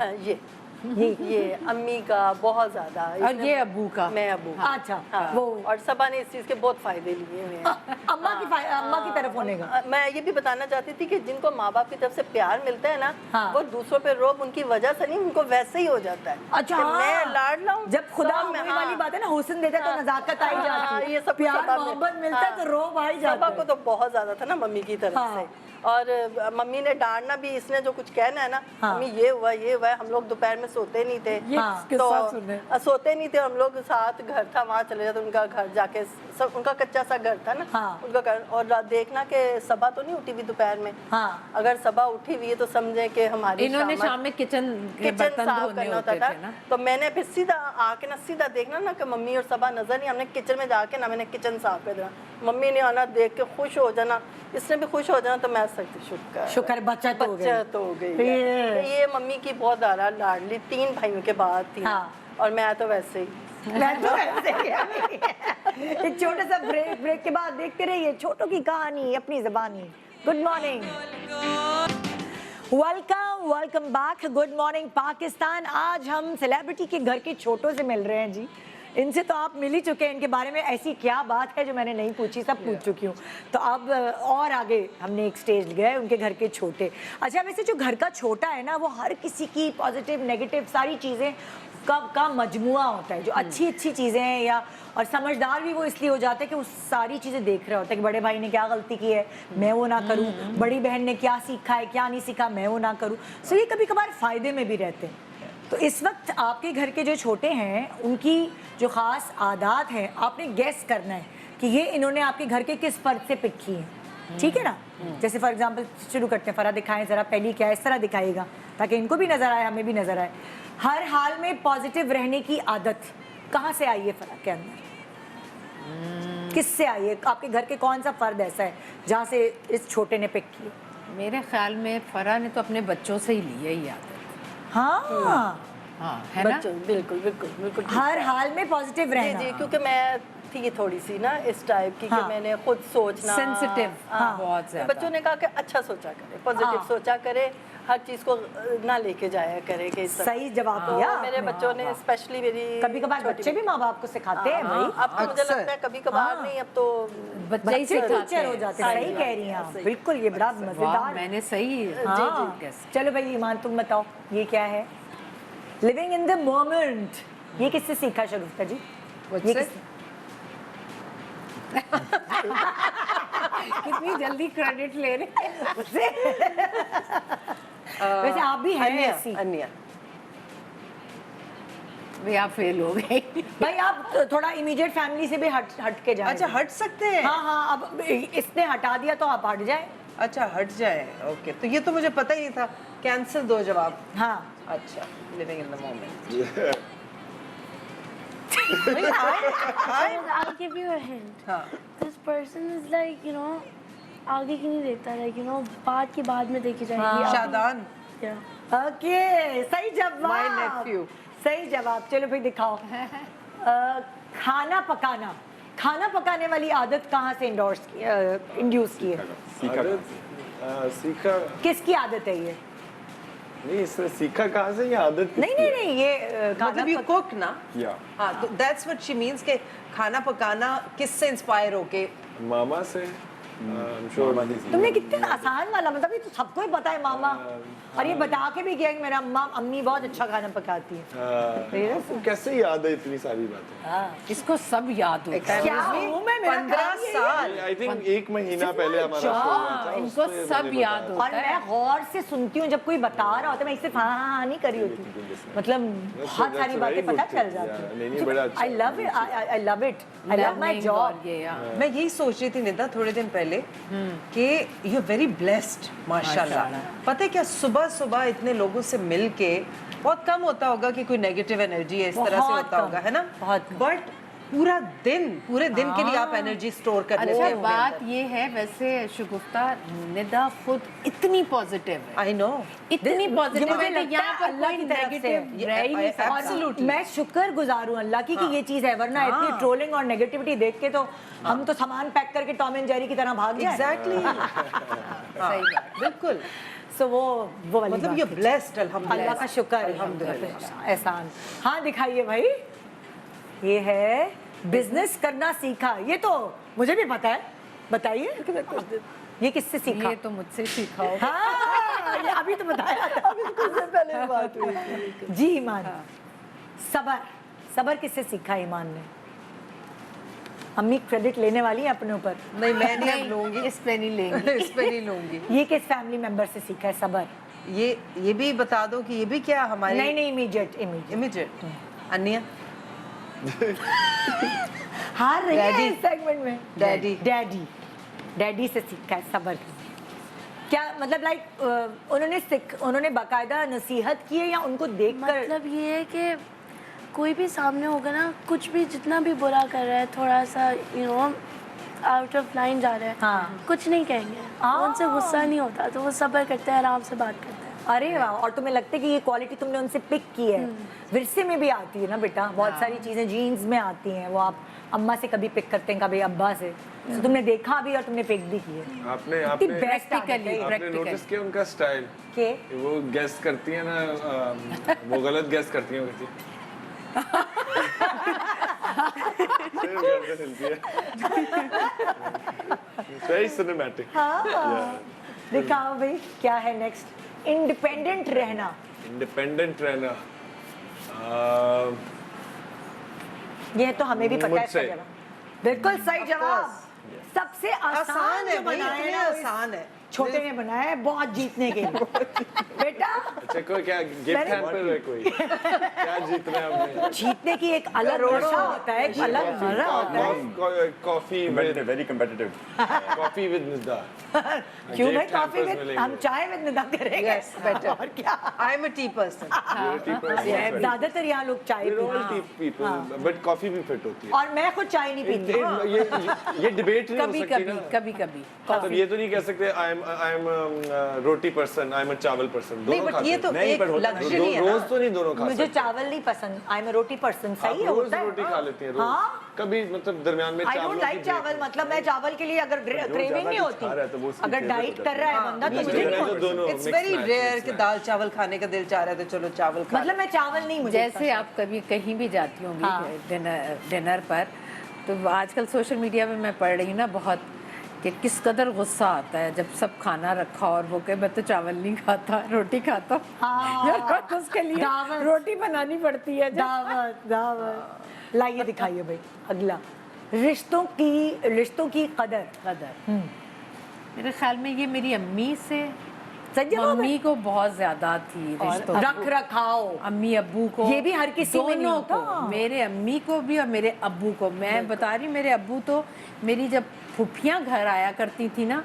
ये अम्मी का बहुत ज्यादा, और ये अब्बू का। मैं अब्बू। अच्छा, वो और सबा ने इस चीज के बहुत फायदे लिए हुए हैं। अम्मा की तरफ होने का। मैं ये भी बताना चाहती थी कि जिनको माँ बाप की तरफ से प्यार मिलता है ना, वो दूसरों पे रोब उनकी वजह से नहीं, उनको वैसे ही हो जाता है। अच्छा, मैं लाड लाऊं, जब खुदा वाली बात है ना, हुस्न देता है तो नजाकत आई जाती है, ये सब प्यार मोहब्बत मिलता है तो रोब आई जाता है। सबा को तो बहुत ज्यादा था ना मम्मी की तरफ से, और मम्मी ने डांटना भी, इसने जो कुछ कहना है ना, मम्मी ये हुआ हम लोग दोपहर में सोते नहीं थे, तो सोते नहीं थे हम लोग, साथ घर था, वहाँ चले जाते, उनका घर जाके, सब उनका कच्चा सा घर था ना, उनका घर, और देखना कि सबा तो नहीं उठी हुई दोपहर में। अगर सबा उठी हुई है तो समझे कि हमारी इन्होंने शाम में किचन साफ करना होता था। तो मैंने फिर सीधा आके ना, सीधा देखना ना कि मम्मी और सबा नजर नहीं, हमने किचन में जाके ना मैंने किचन साफ कर देना, मम्मी ने आना देख के खुश हो जाना, इसने भी खुश हो जाना, तो मैं सकती शुक्र बचत हो गई। ये मम्मी की बहुत ज्यादा लाडली, 3 भाइयों के बाद थी, और मैं तो वैसे ही। एक छोटा सा ब्रेक के बाद देखते रहिए छोटों की कहानी अपनी ज़बानी। Good morning, welcome back, good morning Pakistan. आज हम सेलिब्रिटी के घर के छोटों से मिल रहे हैं जी, इनसे तो आप मिल ही चुके हैं, इनके बारे में ऐसी क्या बात है जो मैंने नहीं पूछी, सब पूछ चुकी हूँ। तो अब और आगे हमने एक स्टेज गए, उनके घर के छोटे। अच्छा, वैसे जो घर का छोटा है ना, वो हर किसी की पॉजिटिव नेगेटिव सारी चीज़ें का मजमुआ होता है, जो अच्छी चीज़ें हैं या और समझदार भी वो इसलिए हो जाते हैं कि वो सारी चीज़ें देख रहे होते हैं कि बड़े भाई ने क्या गलती की है मैं वो ना करूं, बड़ी बहन ने क्या सीखा है क्या नहीं सीखा मैं वो ना करूं। सो ये कभी कभार फ़ायदे में भी रहते हैं। तो इस वक्त आपके घर के जो छोटे हैं उनकी जो ख़ास आदत है, आपने गेस करना है कि ये इन्होंने आपके घर के किस फर्द से पिक की है, ठीक है ना। जैसे फॉर एग्जांपल शुरू करते हैं, फरा दिखाएं ज़रा, पहली क्या है, इस तरह दिखाइएगा ताकि इनको भी नज़र आए हमें भी नज़र आए। हर हाल में पॉजिटिव रहने की आदत कहाँ से आई है फरा के अंदर, किससे आई है? आपके घर के कौन सा फर्द ऐसा है जहाँ से इस छोटे ने पिक की? मेरे ख्याल में फरा ने तो अपने बच्चों से ही ली है ये आदत। हाँ हाँ, है ना? बच्चों, बिल्कुल बिल्कुल बिल्कुल ठीक हर है। हाल में पॉजिटिव रहना। जी, क्योंकि मैं थी थोड़ी सी ना इस टाइप की कि मैंने खुद सोचना सेंसिटिव, बहुत ज़्यादा। बच्चों ने कहा कि अच्छा सोचा करे, पॉजिटिव सोचा करे, हर चीज को ना लेके जाया करे कि इस तरह। सही जवाब तो दिया मेरे बच्चों ने स्पेशली मेरी कभी कभार बच्चे भी माँ बाप को सिखाते हैं भाई। अब तो मुझे लगता है कभी कभार नहीं, अब तो बच्चे ही बच्चे सिखाते टीचर हो हैं। जाते हैं। सही कह रही हैं आप, बिल्कुल ये बड़ा वाह, मजेदार। मैंने सही हाँ। guess चलो भाई ईमान तुम बताओ ये क्या है? लिविंग इन द मोमेंट, ये किससे सीखा शगुफ्ता जी? ये किससे? कितनी जल्दी क्रेडिट ले रहे हैं मुझसे? वैसे आप भी हैं ऐसी। अन्या भाई आप फेल हो गए। भाई आप थोड़ा इमीडिएट फैमिली से भी हट के जाए। अच्छा, हट सकते हैं? हाँ हाँ, अब इसने हटा दिया तो आप हट जाए। अच्छा, हट जाए, ओके। तो ये तो मुझे पता ही नहीं था। कैंसिल दो जवाब। हाँ अच्छा, living in the moment. I'll give you a hint. हाँ। This person is like, you know, आगे की नहीं देखता, like, you know, बात की बाद में देखी जाएगी। अभी- शादान। Yeah. ओके, सही जवाब। My nephew. सही जवाब। चलो भाई दिखाओ। खाना पकाना, खाना पकाने वाली आदत कहाँ से इंड्यूस की है? सीखा किसकी आदत है ये? नहीं, इसने सीखा कहाँ से, ये आदत नहीं नहीं नहीं, ये मतलब ये कुक ना। या हाँ, तो दैट्स व्हाट शी मींस के खाना पकाना किससे इंस्पायर होके? मामा से। तुमने कितने आसान वाला, मतलब ये तो सबको ही पता है मामा, और ये बता के भी किया कि मेरा अम्मी बहुत अच्छा खाना पकाती है। आपको कैसे याद है इतनी सारी बातें? इसको सब याद होता है। क्या हूँ मैं, मेरा 15 काम ये है। साल। आई थिंक 1 महीना पहले हमारा शो हुआ था, इनको उसमें सब मैंने याद बताया। होता और मैं गौर से सुनती हूँ जब कोई बता रहा होता है, मैं सिर्फ हाँ हाँ हाँ नहीं करी होती, मतलब बहुत सारी बातें पता चल नहीं, बड़ा जाती अच्छा। I love it, I love it, I love my job. मैं यही सोच रही थी निदा थोड़े दिन पहले कि यू आर वेरी ब्लेस्ड माशाल्लाह। पता है क्या, सुबह सुबह इतने लोगों से मिल के बहुत कम होता होगा कि कोई नेगेटिव एनर्जी इस तरह से बहुत होता कम, होगा, है ना? बहुत कम। बट पूरे दिन के लिए आप एनर्जी स्टोर कर लेते अच्छा, हैं अपने बात अंदर। ये है वैसे शुगुफ्ता, निदा खुद इतनी पॉजिटिव है, आई नो, इतनी पॉजिटिव मुझे है कि लगता यहाँ है पर अल्लाह कोई की तरफ से नेगेटिव रह ही नहीं सकता। Absolutely. मैं शुक्रगुजार हूँ अल्लाह की कि ये चीज़ है, वरना इतनी ट्रोलिंग और नेगेटिविटी देख के तो हम तो सामान पैक करके टॉम एंड जेरी की तरह भाग जाए। एग्जैक्टली। सही बात, बिल्कुल। सो वो वाली मतलब बात ये है। ब्लेस्ड, अल्हम्दुलिल्लाह। अल्लाह का शुक्र है, अल्हम्दुलिल्लाह। एहसान। हाँ दिखाइए भाई, ये है बिजनेस करना सीखा, ये तो मुझे भी पता है, बताइए ये किससे सीखा? ये तो मुझसे सीखा हो। हाँ, ये अभी तो बताया था, अभी तो कुछ देर पहले बात हुई थी। जी ईमान, सबर किससे सीखा ईमान ने? अम्मी क्रेडिट लेने वाली है अपने ऊपर? नहीं, मैं नहीं अब लूंगी, इस पे नहीं लेंगे। इस पे नहीं लूंगी। ये किस फैमिली मेंबर से सीखा है सबर? ये भी बता दो कि ये भी क्या हमारे नहीं इमीडिएट इमीडिएट अन्या हार रही है इस सेगमेंट में। डैडी डैडी से सीखा है सबर। क्या मतलब लाइक उन्होंने बाकायदा नसीहत की है या उनको देखकर? मतलब ये है कि कोई भी सामने होगा ना, कुछ भी जितना भी बुरा कर रहा है, थोड़ा सा you know out of line जा रहा है, हाँ। कुछ नहीं कहेंगे, उनसे गुस्सा नहीं होता, तो वो सब्र करते हैं, आराम से बात करते हैं। अरे वाह, और तुम्हें लगता है कि ये क्वालिटी तुमने उनसे पिक की है? विरसे में भी आती है ना बेटा, बहुत सारी चीज़ें जीन्स में आती हैं, वो आप अम्मा से कभी पिक करते हैं, कभी अब्बा से, तो तुमने देखा भी और तुमने पिक भी की है। आपने नोटिस किया उनका स्टाइल के वो गेस करती है ना, वो गलत गेस करती है गर्दन हिलती है। Very cinematic. दिखाओ भाई क्या है नेक्स्ट। इंडिपेंडेंट रहना। इंडिपेंडेंट रहना ये तो हमें भी पता है इसका मुझसे। जवाब। बिल्कुल सही जवाब। सबसे आसान है जो भाई, बनाया इतने ना वो इस आसान है। छोटे ने बनाया है बहुत जीतने के लिए। बेटा अच्छा कोई क्या गिफ्ट हैम्पर है कोई? क्या जीतना है हमने? जीतने की एक अलग नशा होता है, एक अलग मजा होता है। Coffee very competitive. Coffee with Nida. क्यों भाई Gift कॉफी hampers विद मिलेंगे। हम चाय विद निदा करेंगे। Yes, better. और क्या I am a tea person. ज्यादातर यहाँ लोग चाय We're all पीते tea people, but कॉफी भी फिट होती है। और मैं खुद चाय नहीं पीती। ये डिबेट नहीं हो कभी सकती कभी ना। कभी कभी मतलब ये तो नहीं कह सकते I am roti person, I am चावल पर्सन। नहीं दोनों बट खाते ये हैं। तो नहीं, एक पर होता है। लग्जरी है रोज ना। तो नहीं दोनों खा मुझे सकते। चावल नहीं पसंद, आई एम रोटी पर्सन। सही है आप रोज होता है। रोटी खा लेती हैं रोज। हाँ। कभी मतलब दरमियान में आई डोंट चावलों लाइक की चावल, मतलब मैं चावल के लिए अगर क्रेविंग ज्यादा नहीं कुछ होती, खा रहा है तो वो उसकी अगर favorite डाइट हो कर रहा है बंदा तो मुझे नहीं होती। दोनों it's mixed very match, rare mixed कि match। दाल चावल खाने का दिल चाह रहा है तो चलो चावल खा मतलब मैं चावल नहीं मुझे जैसे आप कभी कहीं भी जाती होंगी हाँ। डिनर पर, तो आजकल सोशल मीडिया में मैं पढ़ रही हूँ ना बहुत कि किस कदर गुस्सा आता है जब सब खाना रखा और वो कहे मैं तो चावल नहीं खाता रोटी खाता हूँ। हाँ। यार तो उसके लिए दावत। रोटी बनानी पड़ती है जब। दावत दावत। लाइए दिखाइए भाई अगला। रिश्तों की कदर। मेरे ख्याल में ये मेरी अम्मी से सही जवाब है। मम्मी को बहुत ज्यादा थी रिश्तों और की। रख रखाव अम्मी अब्बू को, ये भी हर किसी में नहीं दोनों होता। को, मेरे अम्मी को भी और मेरे अब्बू को। मैं बता रही मेरे अब्बू तो मेरी जब फुफियाँ घर आया करती थी ना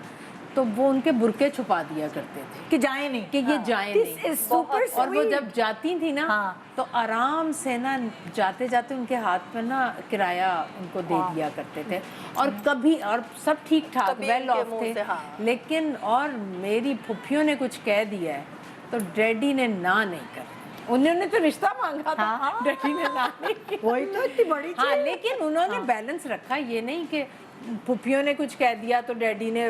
तो वो उनके बुरके छुपा दिया करते थे कि जाए नहीं कि ये जाए This नहीं। is super और वो sweet. जब जाती थी ना हाँ। तो आराम से ना जाते जाते उनके हाथ में ना किराया उनको दे दिया करते थे। और कभी और सब ठीक ठाक कभी वेल उनके ऑफ मुंह थे, से, हाँ। लेकिन और मेरी फुफियों ने कुछ कह दिया है तो डैडी ने ना नहीं कर, उन्होंने तो रिश्ता मांगा था, हाँ। डैडी ने ना नहीं की। वही तो इतनी बड़ी चीज। हाँ, लेकिन उन्होंने बैलेंस रखा, ये नहीं कि फुफियों ने कुछ कह दिया तो डैडी ने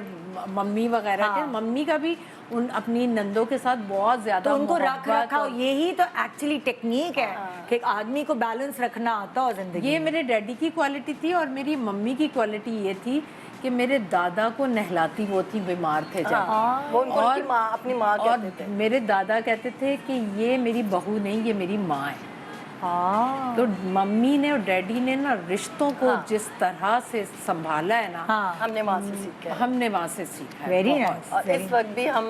मम्मी वगैरह के, मम्मी का भी उन अपनी नंदों के साथ बहुत ज्यादा तो उनको रख मोहब्बत रखाव, और- यही तो एक्चुअली टेक्निक है कि एक आदमी को बैलेंस रखना आता हो जिंदगी ये में। मेरे डैडी की क्वालिटी थी। और मेरी मम्मी की क्वालिटी ये थी कि मेरे दादा को नहलाती वो थी, बीमार थे जब। वो उनको उनकी माँ, अपनी माँ और कहते थे। मेरे दादा कहते थे कि ये मेरी बहू नहीं, ये मेरी माँ है। हाँ। तो मम्मी ने और डैडी ने ना रिश्तों को जिस तरह से संभाला है ना, हाँ। हमने माँ से सीखा है। हमने वहाँ से सीखा है। वेरी बहुत। नाइस। और इस वक्त भी हम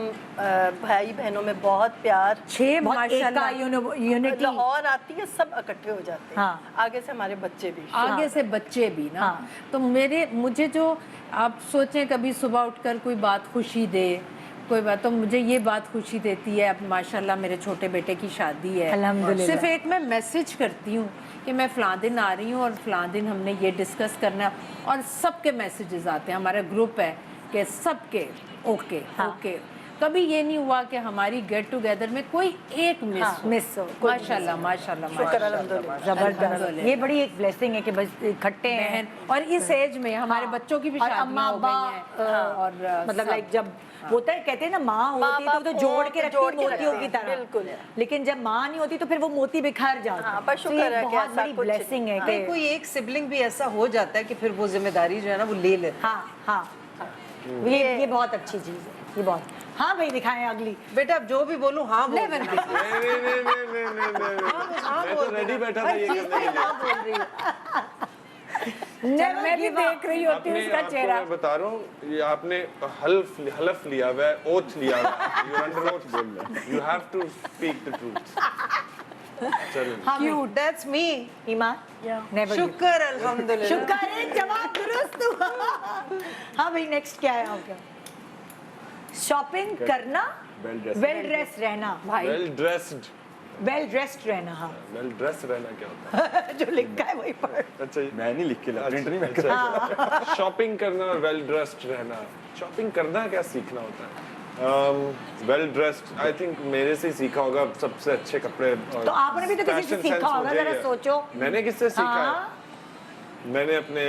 भाई बहनों में बहुत प्यार, 6 बहुत माशाल्लाह यूनिटी। लाहौर आती है, सब इकट्ठे हो जाते हैं। हाँ। आगे से हमारे बच्चे भी। आगे से बच्चे भी ना। हाँ। तो मुझे जो आप सोचें कभी सुबह उठकर कोई बात खुशी दे, कोई बात, तो मुझे ये बात खुशी देती है। अब माशाल्लाह मेरे छोटे बेटे की शादी है, अल्हम्दुलिल्लाह। सिर्फ एक मैं मैसेज करती हूँ कि मैं फ़लाँ दिन आ रही हूँ और फ़लाँ दिन हमने ये डिस्कस करना है, और सबके मैसेजेस आते हैं। हमारा ग्रुप है कि सबके ओके ओके। कभी ये नहीं हुआ कि हमारी गेट टुगेदर में कोई एक मिस हो। माशाल्लाह माशाल्लाह शुक्र माशाल्लाह। अल्हम्दुलिल्लाह। जबरदस्त। ये बड़ी एक ब्लेसिंग है कि बस इकट्ठे हैं। बहन, और इस एज में हमारे बच्चों की भी और शादियां अम्मा हो अब्बा, गई हैं। और मतलब सब। लाइक जब होता है, कहते हैं ना माँ होती है तो जोड़ के रखती है मोतियों की तरह। बिल्कुल। लेकिन जब माँ नहीं होती तो फिर वो मोती बिखर जाते हाँ, हैं। पर तो शुक्र ये है कि बहुत ऐसा बड़ी कुछ ब्लेसिंग है नहीं, कि कोई एक सिबलिंग भी ऐसा हो जाता है कि फिर वो जिम्मेदारी जो है ना वो ले लेता हाँ हाँ ये बहुत अच्छी चीज है, ये बहुत। हाँ भाई दिखाएं अगली। है। बेटा अब जो भी बोलूं हाँ बोल रही हूँ। नहीं मैं तो रेडी बैठा था ये करने के लिए। हाँ बोल रही हूँ। मैं भी देख रही होती हूँ उसका आपको चेहरा। मैं बता रहा हूँ, ये आपने हलफ लिया हुआ है, ओथ लिया हुआ है, यू अंडर ओथ बोल रहे हैं, you have to speak the truth. चलो Cute, that's me. Iman never शुक्र अल्हम्दुलिल्लाह। शुक्र है, जवाब दुरुस्त हुआ। हाँ भाई नेक्स्ट क्या है आपका? शॉपिंग करना, Well dressed. वेल ड्रेस रहना। भाई वेल ड्रेस्ड रहना। हाँ वेल ड्रेस रहना क्या होता है? जो लिखा है वही पढ़। अच्छा मैं नहीं लिख के ला, प्रिंट नहीं मैं कर शॉपिंग करना और वेल ड्रेस्ड रहना। शॉपिंग करना क्या सीखना होता है? वेल ड्रेस्ड आई थिंक मेरे से ही सीखा होगा, सबसे अच्छे कपड़े। और तो आपने भी तो किसी से fashion सीखा sense होगा, मुझे जरा ही है। सोचो। मैंने किससे सीखा हाँ। है? मैंने अपने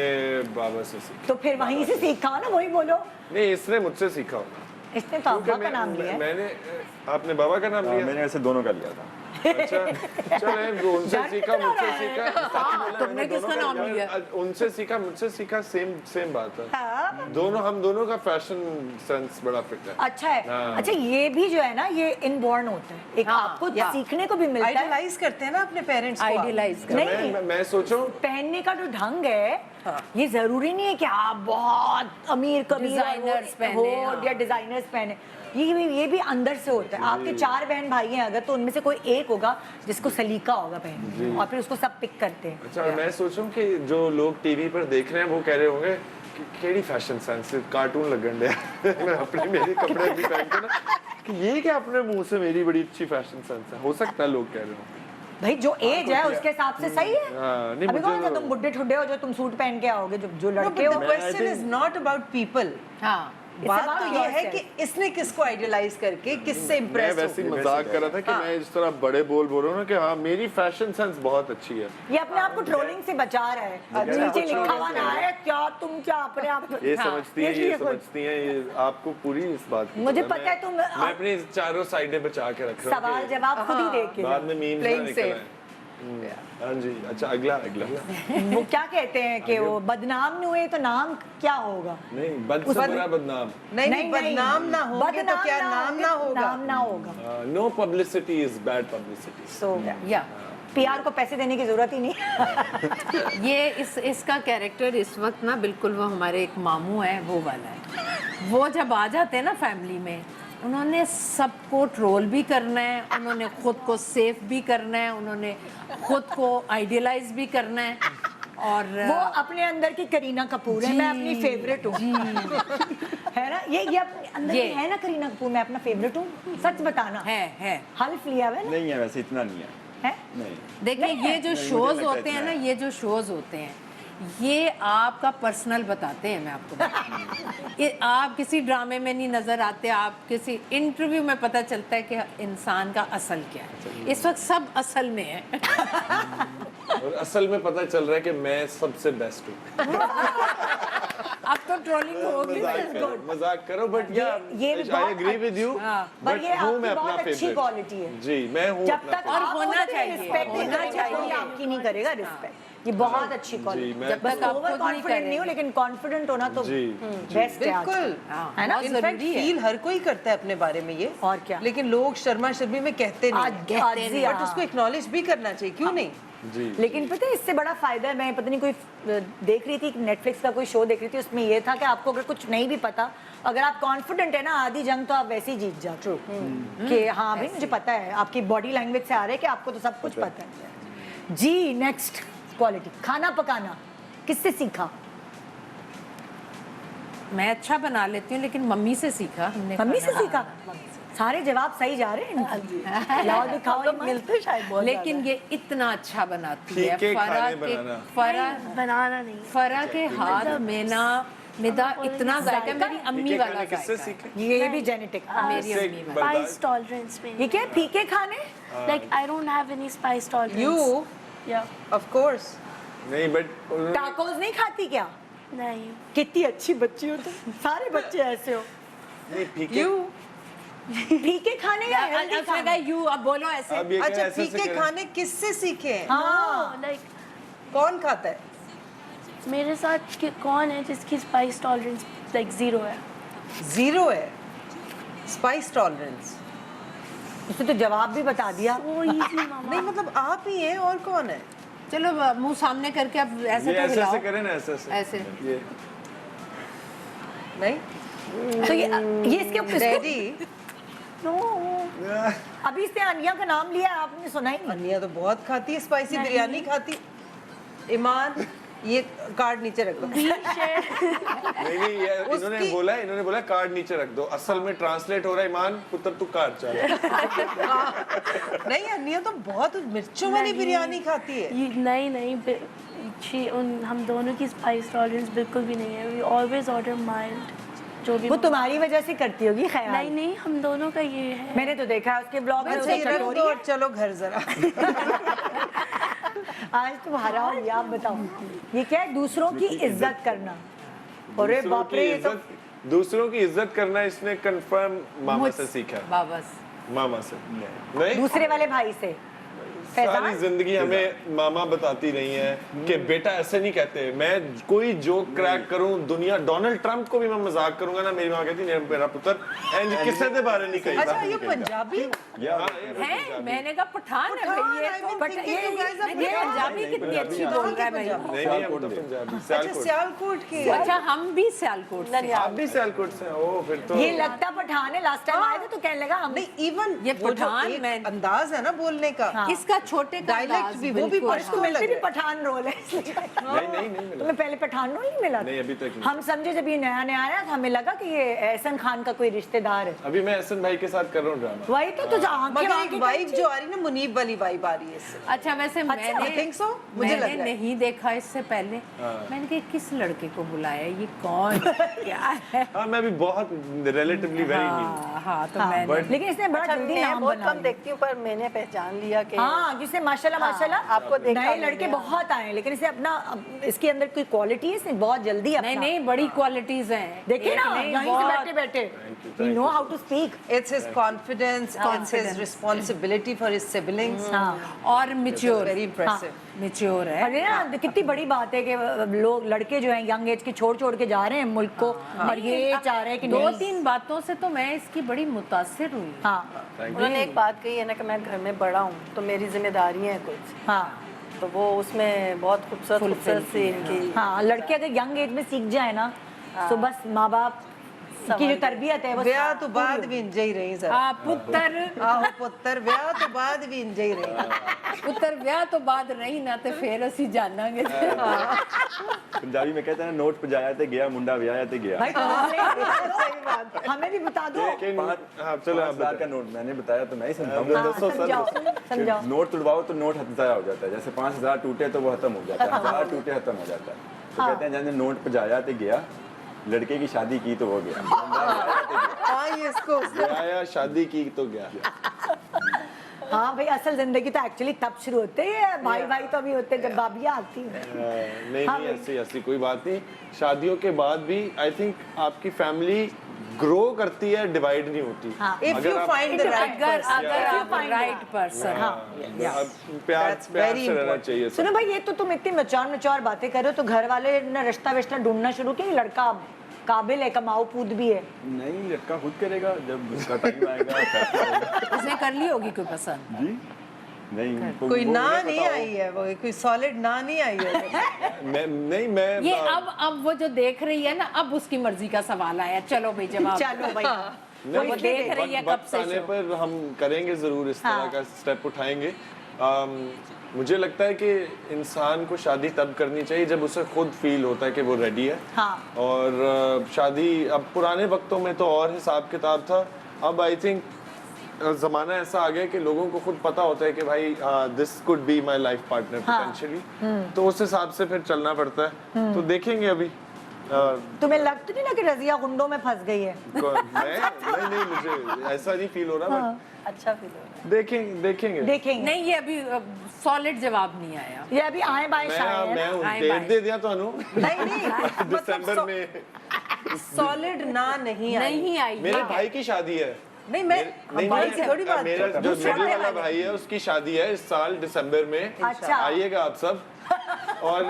बाबा से सीखा। तो फिर वहीं से सीखा हो ना, वही बोलो। नहीं, इसने मुझसे सीखा होगा। इसने तो अब्बा का नाम लिया है। मैंने आपने बाबा का नाम लिया? मैंने ऐसे दोनों का लिया था। अच्छा चले उनसे सीखा मुझसे सीखा सच बोला तुमने मैंने किसका दोनों नाम का- लिया? उनसे सीखा मुझसे सीखा सेम बात है हाँ। हम दोनों का फैशन सेंस बड़ा फिट है अच्छा है। हाँ। अच्छा ये भी जो है ना ये इनबॉर्न होता है, एक हाँ, आपको या। सीखने को भी मिलता है। आइडलाइज करते हैं ना अपने पेरेंट्स को आप। आइडियलाइज कर नहीं मैं सोचूं पहनने का जो ढंग है ये जरूरी नहीं है कि आप बहुत अमीर कमीर Designers हो पहने, हाँ। या डिजाइनर्स पहने, ये भी अंदर से होता है। आपके 4 बहन भाई हैं अगर, तो उनमें से कोई एक होगा जिसको सलीका होगा पहनने और फिर उसको सब पिक करते हैं। अच्छा मैं सोचूं कि जो लोग टीवी पर देख रहे हैं वो कह रहे होंगे कि केड़ी फैशन सेंस कार्टून लगन दे मैं अपने मेरे कपड़े भी पहन के ना कि ये क्या अपने मुंह से मेरी बड़ी अच्छी फैशन सेंस है, हो सकता है लोग कह रहे हो। भाई जो एज है उसके हिसाब से सही है। हाँ, नहीं, अभी मुझे कौन सा तो- तुम बुड्ढे ठुड्डे हो जो तुम सूट पहन के आओगे, जो No, लड़के but हो। the question is not about people. हाँ बात about तो ये है yourself. कि इसने किसको आइडियलाइज करके किससे मैं इम्प्रेस वैसे ही हो। मजाक कर रहा था कि हाँ। मैं इस तरह बड़े बोल रहा हूँ ना कि हाँ मेरी फैशन सेंस बहुत अच्छी है। ये अपने आप को ट्रोलिंग से बचा रहा है। अच्छा, नीचे अच्छा, लिखा हुआ अच्छा। ना है क्या तुम क्या अपने आप ये हाँ, समझती हैं इसलिए ये कुछ- समझती हैं ये आपको पूरी इस बात की मुझे पता पता है तुम- मैं अपनी चारों साइडें बचा के रख रहा हूँ सवाल कि जवाब खुद ही देख के बाद में मीम्स ना Playing निकल safe. आए। हाँ जी अच्छा अगला वो क्या कहते हैं कि वो बदनाम नहीं हुए तो नाम क्या होगा? नहीं बद से बुरा बदनाम नहीं बदनाम ना होंगे तो क्या नाम ना होगा। नाम ना होगा। No publicity is bad publicity. So या पीआर को पैसे देने की जरूरत ही नहीं। ये इसका कैरेक्टर इस वक्त ना बिल्कुल वो हमारे एक मामू है वो वाला है। वो जब आ जाते हैं ना फैमिली में, उन्होंने सबको ट्रोल भी करना है, उन्होंने खुद को सेफ भी करना है, उन्होंने खुद को आइडियलाइज भी करना है और वो अपने अंदर की करीना कपूर है, मैं अपनी फेवरेट हूँ। है ना ये अपने अंदर ये। की है ना करीना कपूर, मैं अपना फेवरेट हूँ। सच बताना है हल्फ लिया हुआ है ना? नहीं है वैसे इतना नहीं है है? नहीं देखिए ये जो मुझे शोज लगता होते हैं इतना ना, है। ये जो शोज होते हैं ये आपका पर्सनल बताते हैं। मैं आपको बताऊं। ये आप किसी ड्रामे में नहीं नजर आते, आप किसी इंटरव्यू में पता चलता है कि इंसान का असल क्या है। इस वक्त सब असल में है। और असल में पता चल रहा है कि मैं सबसे बेस्ट हूँ। अब तो ट्रोलिंग होगी। मजाक करो बट ये भी आई बहुत एग्री विद यू पर ये हूँ आपकी मैं अपना बहुत अच्छी फेवरेट। क्वालिटी है। जी मैं हूँ जब अपना तक और आप होना उसे चाहिए, रिस्पेक्ट नहीं होना करेगा, चाहिए। कोई आपकी नहीं करेगा रिस्पेक्ट। ये बहुत अच्छी क्वालिटी। मैं- जब तक आप ओवर खुद नहीं कॉन्फिडेंट नहीं हो करेंगे। लेकिन कॉन्फिडेंट होना तो जी, बेस्ट है आज। बिल्कुल है ना? बहुत इनफैक्ट जरूरी है। फील हर कोई करता है अपने बारे में ये, और क्या? लेकिन लोग शर्मा शर्मी में कहते नहीं हैं। आज नहीं, बट उसको एक्नॉलेज भी करना चाहिए, क्यों नहीं। जी लेकिन पता है इससे बड़ा फायदा है, मैं पता नहीं कोई देख रही थी नेटफ्लिक्स का कोई शो देख रही थी, उसमें ये था कि आपको अगर कुछ नहीं भी पता, अगर आप कॉन्फिडेंट है ना, आधी जंग तो आप वैसे ही जीत जाते हो कि हाँ भाई मुझे पता है, आपकी बॉडी लैंग्वेज से आ रहा है कि आपको तो सब कुछ पता है। जी नेक्स्ट क्वालिटी, खाना पकाना किससे सीखा? मैं अच्छा बना लेती हूँ लेकिन मम्मी से सीखा हमने। मम्मी से खाना सीखा? सारे जवाब सही जा रहे हैं। लाओ दिखाओ, ये मिलते शायद बहुत लेकिन ये इतना अच्छा बनाती है। फीके खाने फरा बनाना। बनाना नहीं। फरा के हाथ में ना निदा इतना जायका, मेरी अम्मी फीके वाला खाने किससे जायका है। सीखे? ये भी जेनेटिक। मेरी इससे अम्मी वाला। बर्दाश्त- Spice tolerance में ये क्या है, फीके खाने? like I don't have any spice tolerance. You Yeah. Of course नहीं बट टाकोस नहीं खाती क्या? नहीं। कितनी अच्छी बच्ची हो तुम, सारे बच्चे ऐसे हो। नहीं फीके यू फीके खाने या हेल्दी खाने? यू अब बोलो ऐसे। अब ये क्या अच्छा ऐसे से फीके करें? खाने किससे सीखे हैं? हाँ Like कौन खाता है? मेरे साथ कौन है जिसकी स्पाइस टॉलरेंस लाइक 0 है? जीरो है स्पाइस टॉलरेंस। उसने तो जवाब भी बता दिया। वो इजी मामा। नहीं मतलब आप ही हैं, और कौन है? चलो मुंह सामने करके अब ऐसे ये तो ऐसे हिलाओ। से करें ना ऐसे ऐसे। ये नहीं तो ये इसके डैडी। नो अभी इसने अनिया का नाम लिया, आपने सुना ही नहीं। अनिया तो बहुत खाती है स्पाइसी बिरयानी खाती। ईमान ये कार्ड नीचे रख दो। नहीं ये इन्होंने बोला कार्ड नीचे रख दो, असल में ट्रांसलेट हो रहा है ईमान पुत्र तू कार्ड चल। नहीं अनिया तो बहुत मिर्चों वाली बिरयानी खाती है। नहीं हम दोनों की स्पाइस टॉलरेंस बिल्कुल भी नहीं है। वी ऑलवेज ऑर्डर माइल्ड जो भी। वो तुम्हारी वजह से करती होगी ख्याल। नहीं नहीं हम दोनों का ये है। मैंने तो देखा है उसके ब्लॉग में। अच्छा ये रख दो और चलो घर जरा। आज तुम हराओ, ये आप बताओ ये क्या है? दूसरों की इज्जत करना। अरे बाप रे, ये तो दूसरों की इज्जत करना इसने कंफर्म मामा से सीखा है। वापस मामा से नहीं, दूसरे वाले भाई से? सारी फैजान? जिंदगी हमें मामा बताती रही है कि बेटा ऐसे नहीं कहते। मैं कोई जोक क्रैक करूं, दुनिया डोनाल्ड ट्रंप को भी मैं मजाक करूंगा ना, मेरी माँ कहती है मेरा पुत्र इंज किसी के बारे नहीं कही। अच्छा ये पंजाबी है, मैंने कहा पठान है भाई ये, ये पंजाबी कितनी अच्छी बोल रहा है भाई। नहीं नहीं, हम तो पंजाबी अच्छा सियालकोट की है। अच्छा हम भी सियालकोट से। आप भी सियालकोट से? ओ फिर तो ये लगता पठान है। लास्ट टाइम आए थे तो कहने लगा हम नहीं, इवन ये वो जो पठान एक में- अंदाज है ना बोलने का, इसका छोटे का डायलेक्ट अंदाज भी, वो भी बिल्कुल, पश्तो तो में वैसे भी लगे। पठान रोल है। नहीं मिला। तुम्हें पहले पठान रोल नहीं मिला? नहीं, अभी तक नहीं। हम समझे जब ये नया नया आया तो हमें लगा कि ये एहसन खान का कोई रिश्तेदार है। अभी मैं एहसन भाई के साथ कर रहा हूँ ड्रामा। वही तो तुझे आंखें मगर आंखें एक वाइब जो आ रही ना, मुनीब वाली वाइब आ रही है इससे। अच्छा वैसे मैंने I think so? मुझे लग मैंने रहा है। नहीं देखा इससे पहले। मैंने कहा किस लड़के को बुलाया, ये कौन क्या है? हाँ मैं भी बहुत रिलेटिवली वेरी न्यू। हाँ तो मैंने लेकिन इसने बड़ा जल्दी मैं नाम बहुत बना कम देखती हूँ, पर मैंने पहचान लिया कि हाँ, जिससे माशाल्लाह माशाल्लाह आपको देखा नए मैंने, लड़के हाँ। बहुत आए, लेकिन इसे अपना इसके अंदर कोई क्वालिटी है, इसने बहुत जल्दी अपना नहीं नहीं बड़ी क्वालिटीज हैं। देखिए एक ना, नहीं, यहीं से बहुत- बैठे बैठे we know how to speak. It's his confidence, it's his responsibility for his siblings. और मिच्योर, Very impressive. मिच्योर है। अरे ना कितनी बड़ी बात है कि लोग लड़के जो हैं यंग एज के छोड़ के जा रहे हैं मुल्क को, और ये चाह रहे हैं कि दो नहीं। तीन बातों से तो मैं इसकी बड़ी मुतासिर हुई। हाँ उन्होंने एक बात कही है ना कि मैं घर में बड़ा हूँ तो मेरी जिम्मेदारियाँ हैं कुछ, हाँ तो वो उसमें बहुत खूबसूरत सी इनकी हाँ, लड़के अगर यंग एज में सीख जाए ना तो बस माँ बाप की जो तरबियत है वो ਵਿਆਹ ਤੋਂ ਬਾਅਦ ਵੀ ਇੰਜ ਹੀ ਰਹੀ ਜ਼ਰਾ। पुत्र ਆਹੋ ਪੁੱਤਰ ਵਿਆਹ ਤੋਂ ਬਾਅਦ ਵੀ ਇੰਜ ਹੀ ਰਹੀ। पुत्र ਵਿਆਹ ਤੋਂ ਬਾਅਦ ਰਹੀ ਨਾ ਤੇ ਫਿਰ ਅਸੀਂ ਜਾਣਾਂਗੇ। पंजाबी में कहते हैं ना, नोट पजाया ते गया मुंडा व्याया ते गया। भाई सही बात, हमें भी बता दो। लेकिन हाँ चलो आप 5,000 का नोट मैंने बताया तो मैं ही समझाऊंगा। समझाओ। नोट तुड़वाओ तो नोट हत्या हो जाता है। जैसे 5,000 टूटे तो वो खत्म हो जाता है, 1000 टूटे खत्म हो जाता है। तो कहते हैं जैसे नोट पजाया ते गया, लड़के की शादी की तो हो गया। हाँ ये इसको आया, शादी की तो गया। हाँ भाई, असल जिंदगी तो एक्चुअली तब शुरू होते है, भाई भाई तो अभी होते हैं जब भाभियाँ आती हैं। नहीं नहीं, ऐसी ऐसी कोई बात नहीं। शादियों के बाद भी आई थिंक आपकी फैमिली ग्रो करती है, डिवाइड नहीं होती। if you find the right अगर person. अगर आप राइट पर्सन। प्यार That's प्यार very से रहना important. चाहिए। सुनो भाई, ये तो तुम इतनी मचार बातें कर रहे हो, तो घर वाले ने रिश्ता विश्ता ढूंढना शुरू किया? ये लड़का काबिल है, कमाऊ पूद भी है? नहीं, लड़का खुद करेगा जब उसका टाइम आएगा, फैसला होगा। उसने कर ली होगी कोई पसंद? जी नहीं, कोई वो ना मुझे नहीं पता आई है, वो कोई सॉलिड ना नहीं आई है। मैं ये अब वो जो देख रही है ना, अब उसकी मर्जी का सवाल आया। चलो भाई जवाब। चलो भाई, वो देख रही है कब वक्त से आने शो। पर हम करेंगे जरूर इस तरह का स्टेप उठाएंगे। मुझे लगता है कि इंसान को शादी तब करनी चाहिए जब उसे खुद फील होता है कि वो रेडी है। और शादी अब पुराने वक्तों में तो और हिसाब किताब था, अब आई थिंक ज़माना ऐसा आ गया कि लोगों को खुद पता होता है कि भाई this could be my life partner potentially, तो उस हिसाब से फिर चलना पड़ता है। तो देखेंगे अभी। तुम्हें लग तो नहीं ना कि रजिया गुंडों में फंस गई है? नहीं, मुझे ऐसा नहीं फील हो रहा। अच्छा फील हो रहा देखेंगे। नहीं, ये अभी सॉलिड जवाब नहीं आया। ये अभी आए बाएं शाये है ना? मैं डेट दे दिया ਤੁਹਾਨੂੰ नहीं दिसंबर में। सॉलिड ना नहीं आई। मेरे भाई की शादी है। नहीं मैं भाई की थोड़ी बात मेरा कर जो रहा हूँ। मिडिल वाला भाई है उसकी शादी है इस साल दिसंबर में। अच्छा। आइएगा आप सब। और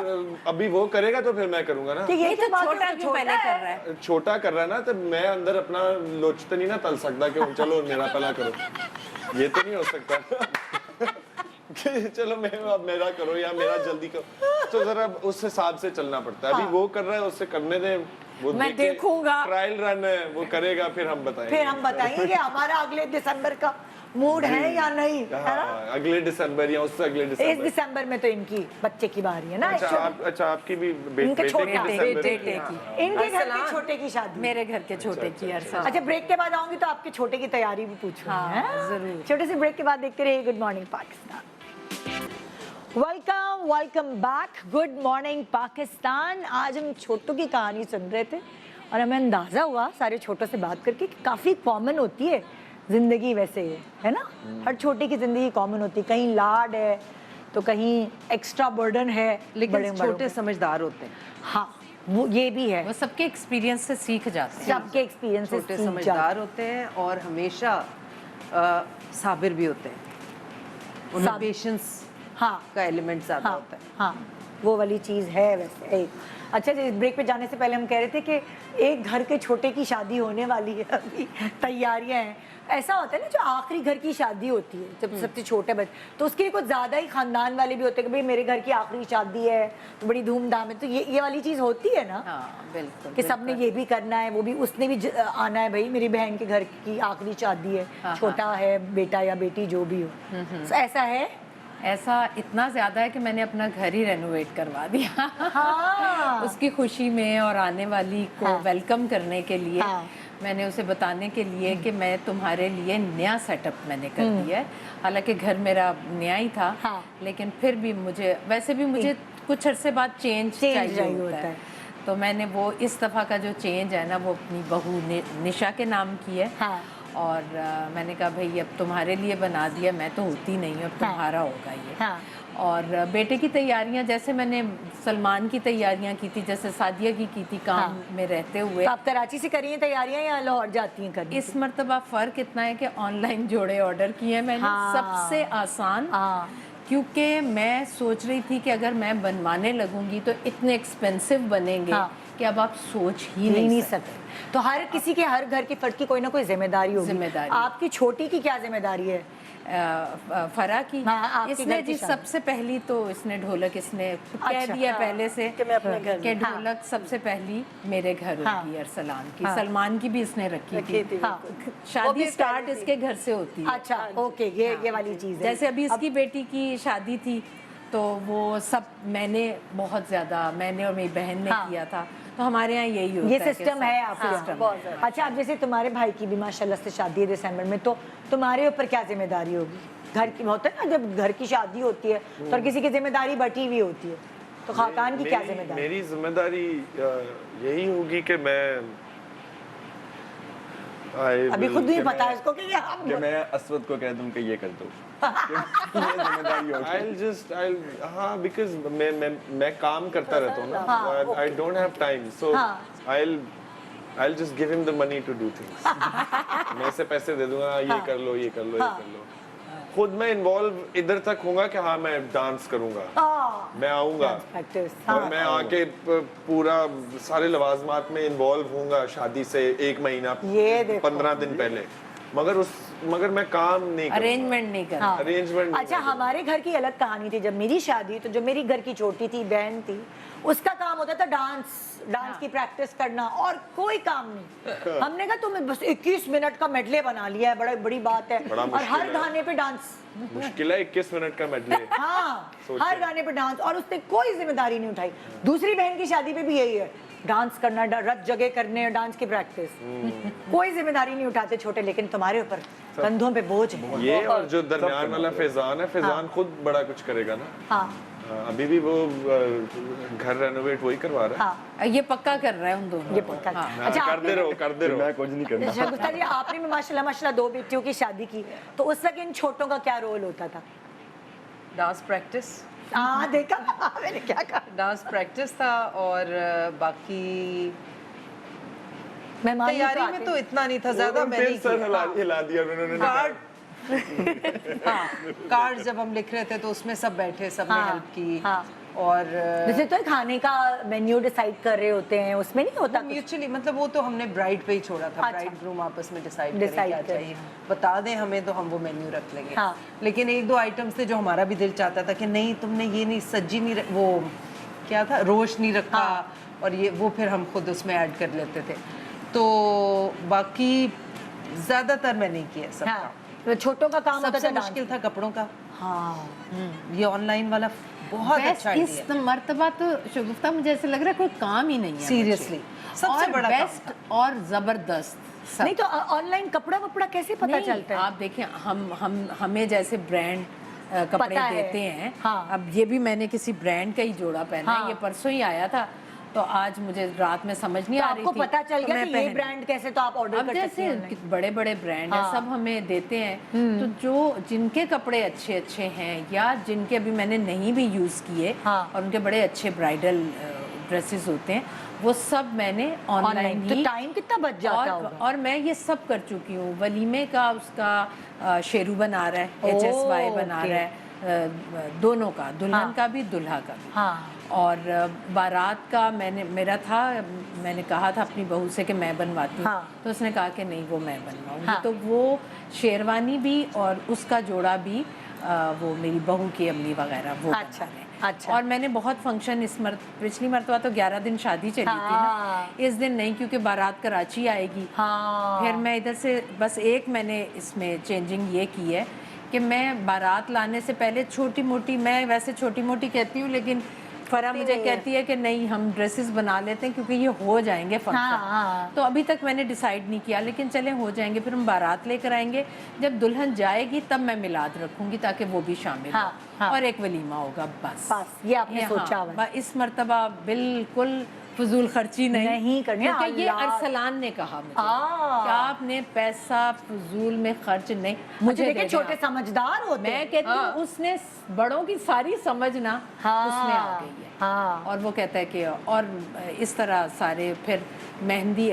अभी वो करेगा तो फिर मैं करूंगा ना। ये तो छोटा क्यों पहले कर रहा है? छोटा कर रहा है ना, तो मैं अंदर अपना लोचते नहीं ना तल सकता कि चलो मेरा पहला करो। ये तो नहीं हो सकता कि चलो मैं अब मेरा करो या मेरा जल्दी करो। तो जरा उस हिसाब से चलना पड़ता है। अभी वो कर रहा है, उससे करने दे, वो मैं देखूंगा। ट्रायल रन है, वो करेगा फिर हम बताएंगे। फिर हम बताएंगे कि हमारा अगले दिसंबर का मूड है या नहीं, है ना? अगले दिसंबर या उससे अगले इस दिसंबर। दिसंबर में तो इनकी बच्चे की बारी है ना। अच्छा आपकी भी इनके बेटे छोटे की दिसंबर बेटे में? की। इनके घर के छोटे की शादी। मेरे घर के छोटे की हर साल। अच्छा, ब्रेक के बाद आऊंगी तो आपके छोटे की तैयारी भी पूछूंगी। हाँ, जरूर। छोटे से ब्रेक के बाद देखते रहिए good morning Pakistan. Welcome back, good morning Pakistan. आज हम छोटों की कहानी सुन रहे थे और हमें अंदाजा हुआ सारे छोटों से बात करके कि काफी कॉमन होती है जिंदगी, वैसे है ना? हर छोटे की जिंदगी कॉमन होती है, कहीं लाड है तो कहीं एक्स्ट्रा बर्डन है, लेकिन छोटे समझदार होते हैं। हाँ, वो ये भी है, वो सबके एक्सपीरियंस से सीख जाते हैं। सबके एक्सपीरियंस से छोटे सीख समझदार जाते होते हैं और हमेशा साबिर भी होते हैं, उनमें पेशेंस हाँ का एलिमेंट ज़्यादा हाँ, होता है। हाँ वो वाली चीज़ है वैसे एक। अच्छा जी, इस ब्रेक पे जाने से पहले हम कह रहे थे कि एक घर के छोटे की शादी होने वाली है, अभी तैयारियां हैं। ऐसा होता है ना, जो आखिरी घर की शादी होती है जब सबसे छोटे बच्चे, तो उसके लिए कुछ ज़्यादा ही खानदान वाले भी होते हैं कि भाई मेरे घर की आखिरी शादी है तो बड़ी धूमधाम है, तो ये वाली चीज़ होती है ना। हाँ बिल्कुल, कि सबने ये भी करना है, वो भी, उसने भी आना है, भाई मेरी बहन के घर की आखिरी शादी है, छोटा है बेटा या बेटी जो भी हो। तो ऐसा है? ऐसा इतना ज़्यादा है कि मैंने अपना घर ही रेनोवेट करवा दिया। हाँ। उसकी खुशी में और आने वाली को वेलकम करने के लिए मैंने उसे बताने के लिए कि मैं तुम्हारे लिए नया सेटअप मैंने कर दिया है। हालांकि घर मेरा नया ही था, लेकिन फिर भी मुझे, वैसे भी मुझे कुछ अरसे बाद चेंज चाहिए होता है। तो मैंने वो इस दफ़ा का जो चेंज है ना, वो अपनी बहू निशा के नाम की है। और मैंने कहा भाई अब तुम्हारे लिए बना दिया, मैं तो होती नहीं हूँ, अब तुम्हारा होगा ये। और बेटे की तैयारियां, जैसे मैंने सलमान की तैयारियां की थी, जैसे सादिया की थी काम में रहते हुए। तो आप कराची से करी हैं तैयारियां या लाहौर जाती हैं करने? इस मर्तबा फ़र्क इतना है कि ऑनलाइन जोड़े ऑर्डर किए हैं मैंने, सबसे आसान। क्योंकि मैं सोच रही थी कि अगर मैं बनवाने लगूंगी तो इतने एक्सपेंसिव बनेंगे कि अब आप सोच ही नहीं सकते। तो हर किसी के, हर घर की फर्द की कोई ना कोई जिम्मेदारी होगी। आपकी छोटी की क्या जिम्मेदारी है? फरा की। इसने जी सबसे पहली तो इसने ढोलक, इसने कह दिया पहले से कि मैं अपने घर कि ढोलक सबसे पहली मेरे घर होगी, अरसलान की। सलमान की भी इसने रखी थी। शादी स्टार्ट इसके घर से होती है। अच्छा ओके, ये वाली चीज़ है। जैसे अभी इसकी बेटी की शादी थी तो वो सब मैंने बहुत ज़्यादा, मैंने और मेरी बहन ने किया था। तो हमारे यहाँ यही होता है, ये सिस्टम है आपके यहाँ। अच्छा, अब जैसे तुम्हारे भाई की भी माशाल्लाह से शादी है दिसंबर में, तो तुम्हारे ऊपर क्या जिम्मेदारी होगी? घर की होता है ना, जब घर की शादी होती है तो हर किसी की जिम्मेदारी बटी हुई होती है, तो खाकान की क्या जिम्मेदारी? मेरी जिम्मेदारी यही होगी कि मैं अभी खुद नहीं पता है इसको कि मैं असवद को कह दूं कि ये कर दो। हाँ, बिकॉज मैं काम करता रहता हूँ ना, I don't have time, so I'll just give him the money to do things. मैं से पैसे दे दूंगा, ये कर लो, ये कर लो, ये कर लो। खुद मैं इन्वॉल्व इधर तक होऊंगा कि हाँ मैं डांस करूंगा, मैं आऊंगा और मैं आके पूरा सारे लवाजमात में इन्वॉल्व होऊंगा शादी से 1 महीना 15 दिन पहले, मगर मैं काम नहीं करूंगा, अरेंजमेंट नहीं करना। अरेंजमेंट। अच्छा, हमारे घर की अलग कहानी थी। जब मेरी शादी, तो जो मेरी घर की छोटी थी बहन थी, उसका काम होता था डांस की प्रैक्टिस करना, और कोई काम नहीं। हमने कहा तुम्हें बस 21 मिनट का मेडले बना लिया है, बड़ी बात है, और हर गाने पे डांस। मुश्किल है 21 मिनट का मेडले। हाँ, हर गाने पे डांस, और उसने कोई जिम्मेदारी नहीं उठाई। दूसरी बहन की शादी पे भी यही है, डांस करना, रत जगह करने, डांस की प्रैक्टिस। कोई जिम्मेदारी नहीं उठाते छोटे, लेकिन तुम्हारे ऊपर कंधों पे बोझ है। ये और जो दरमियान वाला फैजान है, फैजान खुद बड़ा कुछ करेगा ना। अभी भी वो घर रेनोवेट वही करवा रहा है। ये पक्का कर रहा है उन दोनों। ये पक्का। अच्छा, करते रहो, मैं कुछ नहीं करना। शगुफ्ता जी, आपने भी माशाल्लाह 2 बेटियों की शादी की, तो उस वक्त इन छोटों का क्या रोल होता था? Dance practice. हाँ, देखा मैंने क्या कहा। डांस प्रैक्टिस था, और बाकी मेहमानी तैयारी में तो इतना नहीं था, ज्यादा मैंने हिला दिया उन्होंने। कार्ड जब हम लिख रहे थे तो उसमें सब बैठे, सबने हेल्प की। और जैसे तो खाने का मेन्यू डिसाइड कर रहे होते हैं, उसमें नहीं होता म्यूचुअली, मतलब वो तो हमने ब्राइड पे ही छोड़ा था। ब्राइड ग्रूम आपस में डिसाइड क्या चाहिए, बता दें हमें तो हम वो मेन्यू रख लेंगे। लेकिन 1-2 आइटम्स थे जो हमारा भी दिल चाहता था कि नहीं तुमने ये नहीं, सज्जी नहीं, वो क्या था, रोश नहीं रखा, और ये वो फिर हम खुद उसमें ऐड कर लेते थे। तो बाकी ज्यादातर मैं नहीं किया सबका। छोटों का काम सबसे मुश्किल था कपड़ों का। ये ऑनलाइन वाला बहुत अच्छा इस मर्तबा तो शगुफ्ता मुझे ऐसे लग रहा है कोई काम ही नहीं है सीरियसली, सबसे बड़ा बेस्ट और जबरदस्त। नहीं तो ऑनलाइन कपड़ा कैसे पता चलता है? आप देखिए, हमें जैसे ब्रांड कपड़े देते हैं। अब ये भी मैंने किसी ब्रांड का ही जोड़ा पहना है, ये परसों ही आया था, तो आज मुझे रात में समझ नहीं आ रही थी। आपको पता चल गया कि ये ब्रांड कैसे, तो आप ऑर्डर कर सकते हैं। जैसे बड़े-बड़े ब्रांड हैं, सब हमें देते हैं, तो जो जिनके कपड़े अच्छे हैं या जिनके अभी मैंने नहीं भी यूज किए और उनके बड़े अच्छे ब्राइडल ड्रेसेस होते हैं वो सब मैंने ऑनलाइन तो ही टाइम कितना बच जाता होगा? और मैं ये सब कर चुकी हूँ। वलीमे का उसका शेरू बना रहा है, HSY बना रहा है, दोनों का, दुल्हन का भी दुल्हा का भी। हाँ। और बारात का मेरा था, मैंने कहा था अपनी बहू से कि मैं बनवाती हूँ। हाँ। तो उसने कहा कि नहीं वो मैं बनवाऊंगी। हाँ। तो वो शेरवानी भी और उसका जोड़ा भी वो मेरी बहू की अम्मी वगैरह वो बना रहे हैं। अच्छा। और मैंने बहुत फंक्शन पिछली मरतबा तो 11 दिन शादी चली थी ना, इस दिन नहीं क्योंकि बारात कराची आएगी। हाँ। फिर मैं इधर से बस एक मैंने इसमें चेंजिंग ये की है कि मैं बारात लाने से पहले छोटी मोटी, मैं वैसे छोटी मोटी कहती हूँ लेकिन फरा मुझे कहती है कि नहीं हम ड्रेसेस बना लेते हैं क्योंकि ये हो जाएंगे फंक्शन। तो अभी तक मैंने डिसाइड नहीं किया, लेकिन चले हो जाएंगे। फिर हम बारात लेकर आएंगे, जब दुल्हन जाएगी तब मैं मिलाद रखूंगी ताकि वो भी शामिल हो। और एक वलीमा होगा बस ये आपने सोचा हुआ है। इस मर्तबा बिल्कुल फजूल खर्ची नहीं करनी। क्योंकि ये अरसलान ने कहा मुझे कि आपने पैसा फजूल में खर्च नहीं। मुझे देखे छोटे समझदार होते, मैं कहती हूँ उसने बड़ों की सारी समझना उसमें आ गई है। और वो कहता है कि और इस तरह सारे फिर मेहंदी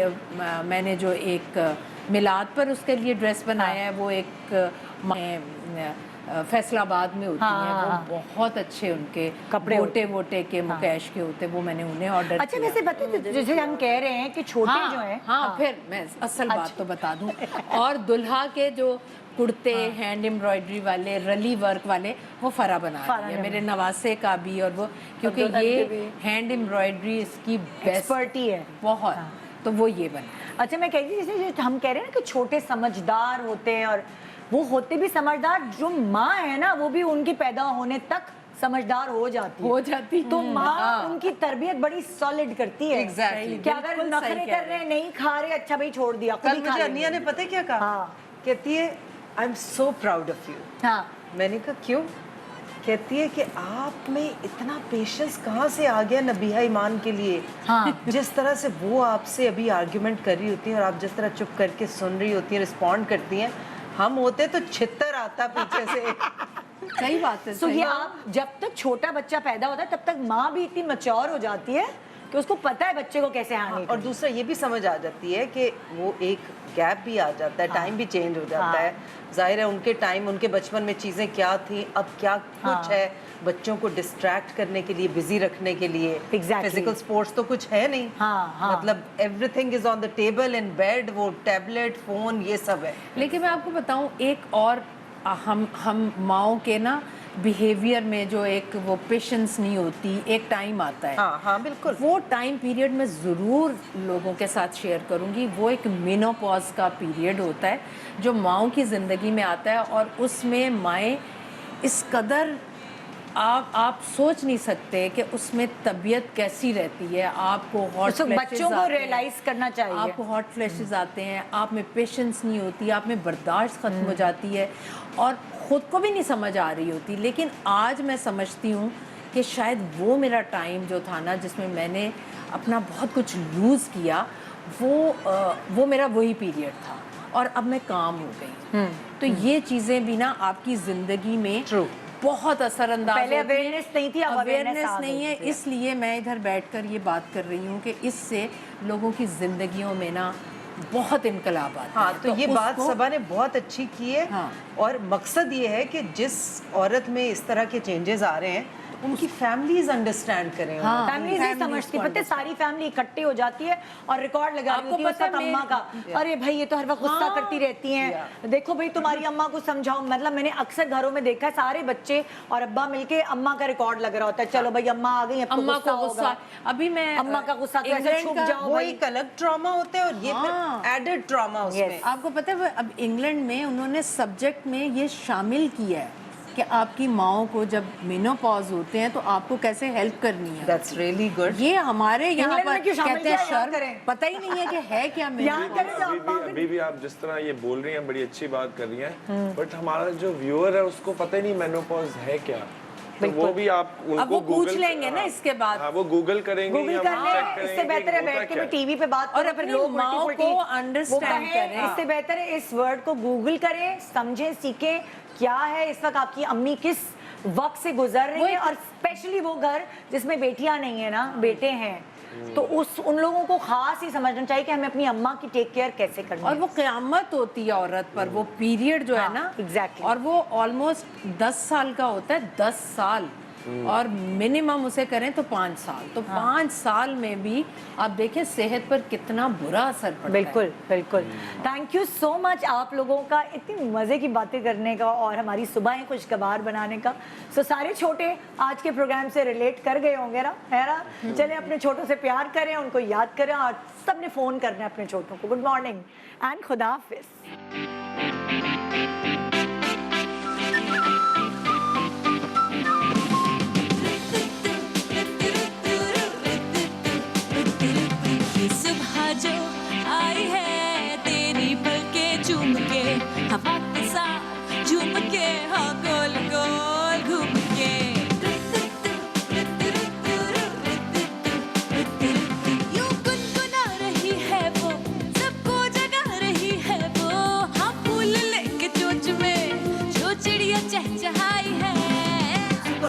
मैंने जो एक मिलाद पर उसके लिए ड्रेस बनाया है वो एक फैसलाबाद में होती हैं, वो बहुत अच्छे उनके कपड़े वोटे के मुकेश के होते, वो मैंने उन्हें ऑर्डर अच्छा वैसे बताइए, जैसे हम कह रहे हैं कि छोटे जो हैं, फिर मैं असल बात तो बता दूं। और दुल्हा के जो कुर्ते हैंड एम्ब्रॉयडरी वाले, रली वर्क वाले, वो फरा बना रही है, मेरे नवासे का भी। और वो क्योंकि ये हैंड एम्ब्रॉयडरी इसकी एक्सपर्टी है बहुत, तो वो ये बना। अच्छा मैं कह रही थी जैसे हम कह रहे हैं ना कि छोटे समझदार होते हैं, और वो होते भी समझदार, जो माँ है ना वो भी उनकी पैदा होने तक समझदार हो जाती है। तो माँ उनकी तरबियत बड़ी सॉलिड करती है। एग्जैक्टली। क्या अगर नखरे कर रहे हैं, नहीं खा रहे, अच्छा भाई छोड़ दिया। कल मुझे अनिया ने पता है क्या कहा? कहती है I am so proud of you. मैंने कहा क्यों? कहती है कि आप में इतना पेशेंस कहाँ से आ गया नबीहा ईमान के लिए। जिस तरह से वो आपसे अभी आर्ग्यूमेंट कर रही होती है और आप जिस तरह चुप करके सुन रही होती है, रिस्पॉन्ड करती हैं, हम होते तो छितर आता पीछे से। सही बात है। तो ये आप जब तक छोटा बच्चा पैदा होता है तब तक माँ भी इतनी मैच्योर हो जाती है कि उसको पता है बच्चे को कैसे हैंडल। और दूसरा ये भी समझ आ जाती है कि वो एक गैप भी आ जाता है, टाइम भी चेंज हो जाता है। जाहिर है उनके टाइम, उनके बचपन में चीज़ें क्या थी, अब क्या कुछ है, बच्चों को डिस्ट्रैक्ट करने के लिए, बिजी रखने के लिए। फिजिकल स्पोर्ट्स तो कुछ है नहीं। मतलब everything is on the table in bed, वो टैबलेट, फोन, ये सब है। लेकिन मैं आपको बताऊं एक और, हम माओ के ना बिहेवियर में जो एक वो पेशेंस नहीं होती, एक टाइम आता है। हाँ बिल्कुल। वो टाइम पीरियड में ज़रूर लोगों के साथ शेयर करूँगी। वो एक मेनोपॉज का पीरियड होता है जो माओं की ज़िंदगी में आता है, और उसमें माएँ इस कदर आप सोच नहीं सकते कि उसमें तबीयत कैसी रहती है। आपको हॉट फ्लैशेस, बच्चों को रियलाइज करना चाहिए, आपको हॉट फ्लैशेस आते हैं, आप में पेशेंस नहीं होती, आप में बर्दाश्त ख़त्म हो जाती है, और ख़ुद को भी नहीं समझ आ रही होती। लेकिन आज मैं समझती हूँ कि शायद वो मेरा टाइम जो था ना जिसमें मैंने अपना बहुत कुछ लूज़ किया, वो मेरा वही पीरियड था, और अब मैं काम हो गई। तो ये चीज़ें भी ना आपकी ज़िंदगी में बहुत असरअंदाज। पहले अवेयरनेस नहीं थी, अब अवेयरनेस नहीं है, इसलिए मैं इधर बैठकर ये बात कर रही हूँ कि इससे लोगों की ज़िंदगियों में ना बहुत इनकलाब आता है। तो ये बात सबा ने बहुत अच्छी की है। और मकसद ये है कि जिस औरत में इस तरह के चेंजेस आ रहे हैं उनकी फैमिलीज अंडरस्टैंड करें। फैमिलीज नहीं समझती, पता है सारी फैमिली इकट्ठे हो जाती है और रिकॉर्ड लगा रही होती है उसका अम्मा का, अरे भाई ये तो हर वक्त गुस्सा करती रहती हैं, देखो भाई तुम्हारी अम्मा को समझाओ। मतलब मैंने अक्सर घरों में देखा है सारे बच्चे और अब्बा मिलके अम्मा का रिकॉर्ड लग रहा होता है, चलो भाई अम्मा आ गई, अम्मा को गुस्सा। अभी मैं अम्मा का गुस्सा तो ऐसे छुप जाओ, वो एक अलग ट्रॉमा होता है और ये फिर एडेड ट्रॉमा उसमें। आपको पता है अब इंग्लैंड में उन्होंने सब्जेक्ट में ये शामिल किया है कि आपकी माओं को जब मेनोपॉज होते हैं तो आपको कैसे हेल्प करनी है। That's really good. ये हमारे यहाँ पर कहते हैं शर्म, करें? पता ही नहीं है कि है क्या। अभी भी आप जिस तरह ये बोल रही हैं बड़ी अच्छी बात कर रही हैं, बट हमारा जो व्यूअर है उसको पता ही नहीं मेनोपॉज है क्या। तो वो भी आप उनको अब वो पूछ लेंगे ना इसके बाद। वो गूगल करेंगे, इससे बेहतर है बैठ के मैं टीवी पे बात और अपनी माओ को अंडरस्टैंड करें। इससे बेहतर है इस वर्ड को गूगल करें, समझें, सीखें क्या है इस वक्त आपकी अम्मी किस वक्त से गुजर रही हैं, और स्पेशली वो घर जिसमें बेटियां नहीं है ना, बेटे हैं, तो उन लोगों को खास ही समझना चाहिए कि हमें अपनी अम्मा की टेक केयर कैसे करनी और है। वो क़यामत होती है औरत पर, वो पीरियड जो है ना, एग्जैक्टली, और वो ऑलमोस्ट 10 साल का होता है, 10 साल, और मिनिमम उसे करें तो 5 साल, तो 5 साल में भी आप देखें सेहत पर कितना बुरा असर पड़ता है। बिल्कुल बिल्कुल। थैंक यू सो मच आप लोगों का इतनी मज़े की बातें करने का और हमारी सुबहें खुशगवार बनाने का। सो सारे छोटे आज के प्रोग्राम से रिलेट कर गए होंगे ना, है ना? चले अपने छोटों से प्यार करें, उनको याद करें, और सबने फ़ोन करना है अपने छोटों को। गुड मॉर्निंग एंड खुदा हाफिज़। सुबह जो आई है तेरी पलके चूम के, हवा के साथ झूम के, हाँ गोल गोल घूम के, यूं गुनगुना रही है वो, सबको जगा रही है वो, हाँ फूल लेके चोंच में जो चिड़िया चहचहाई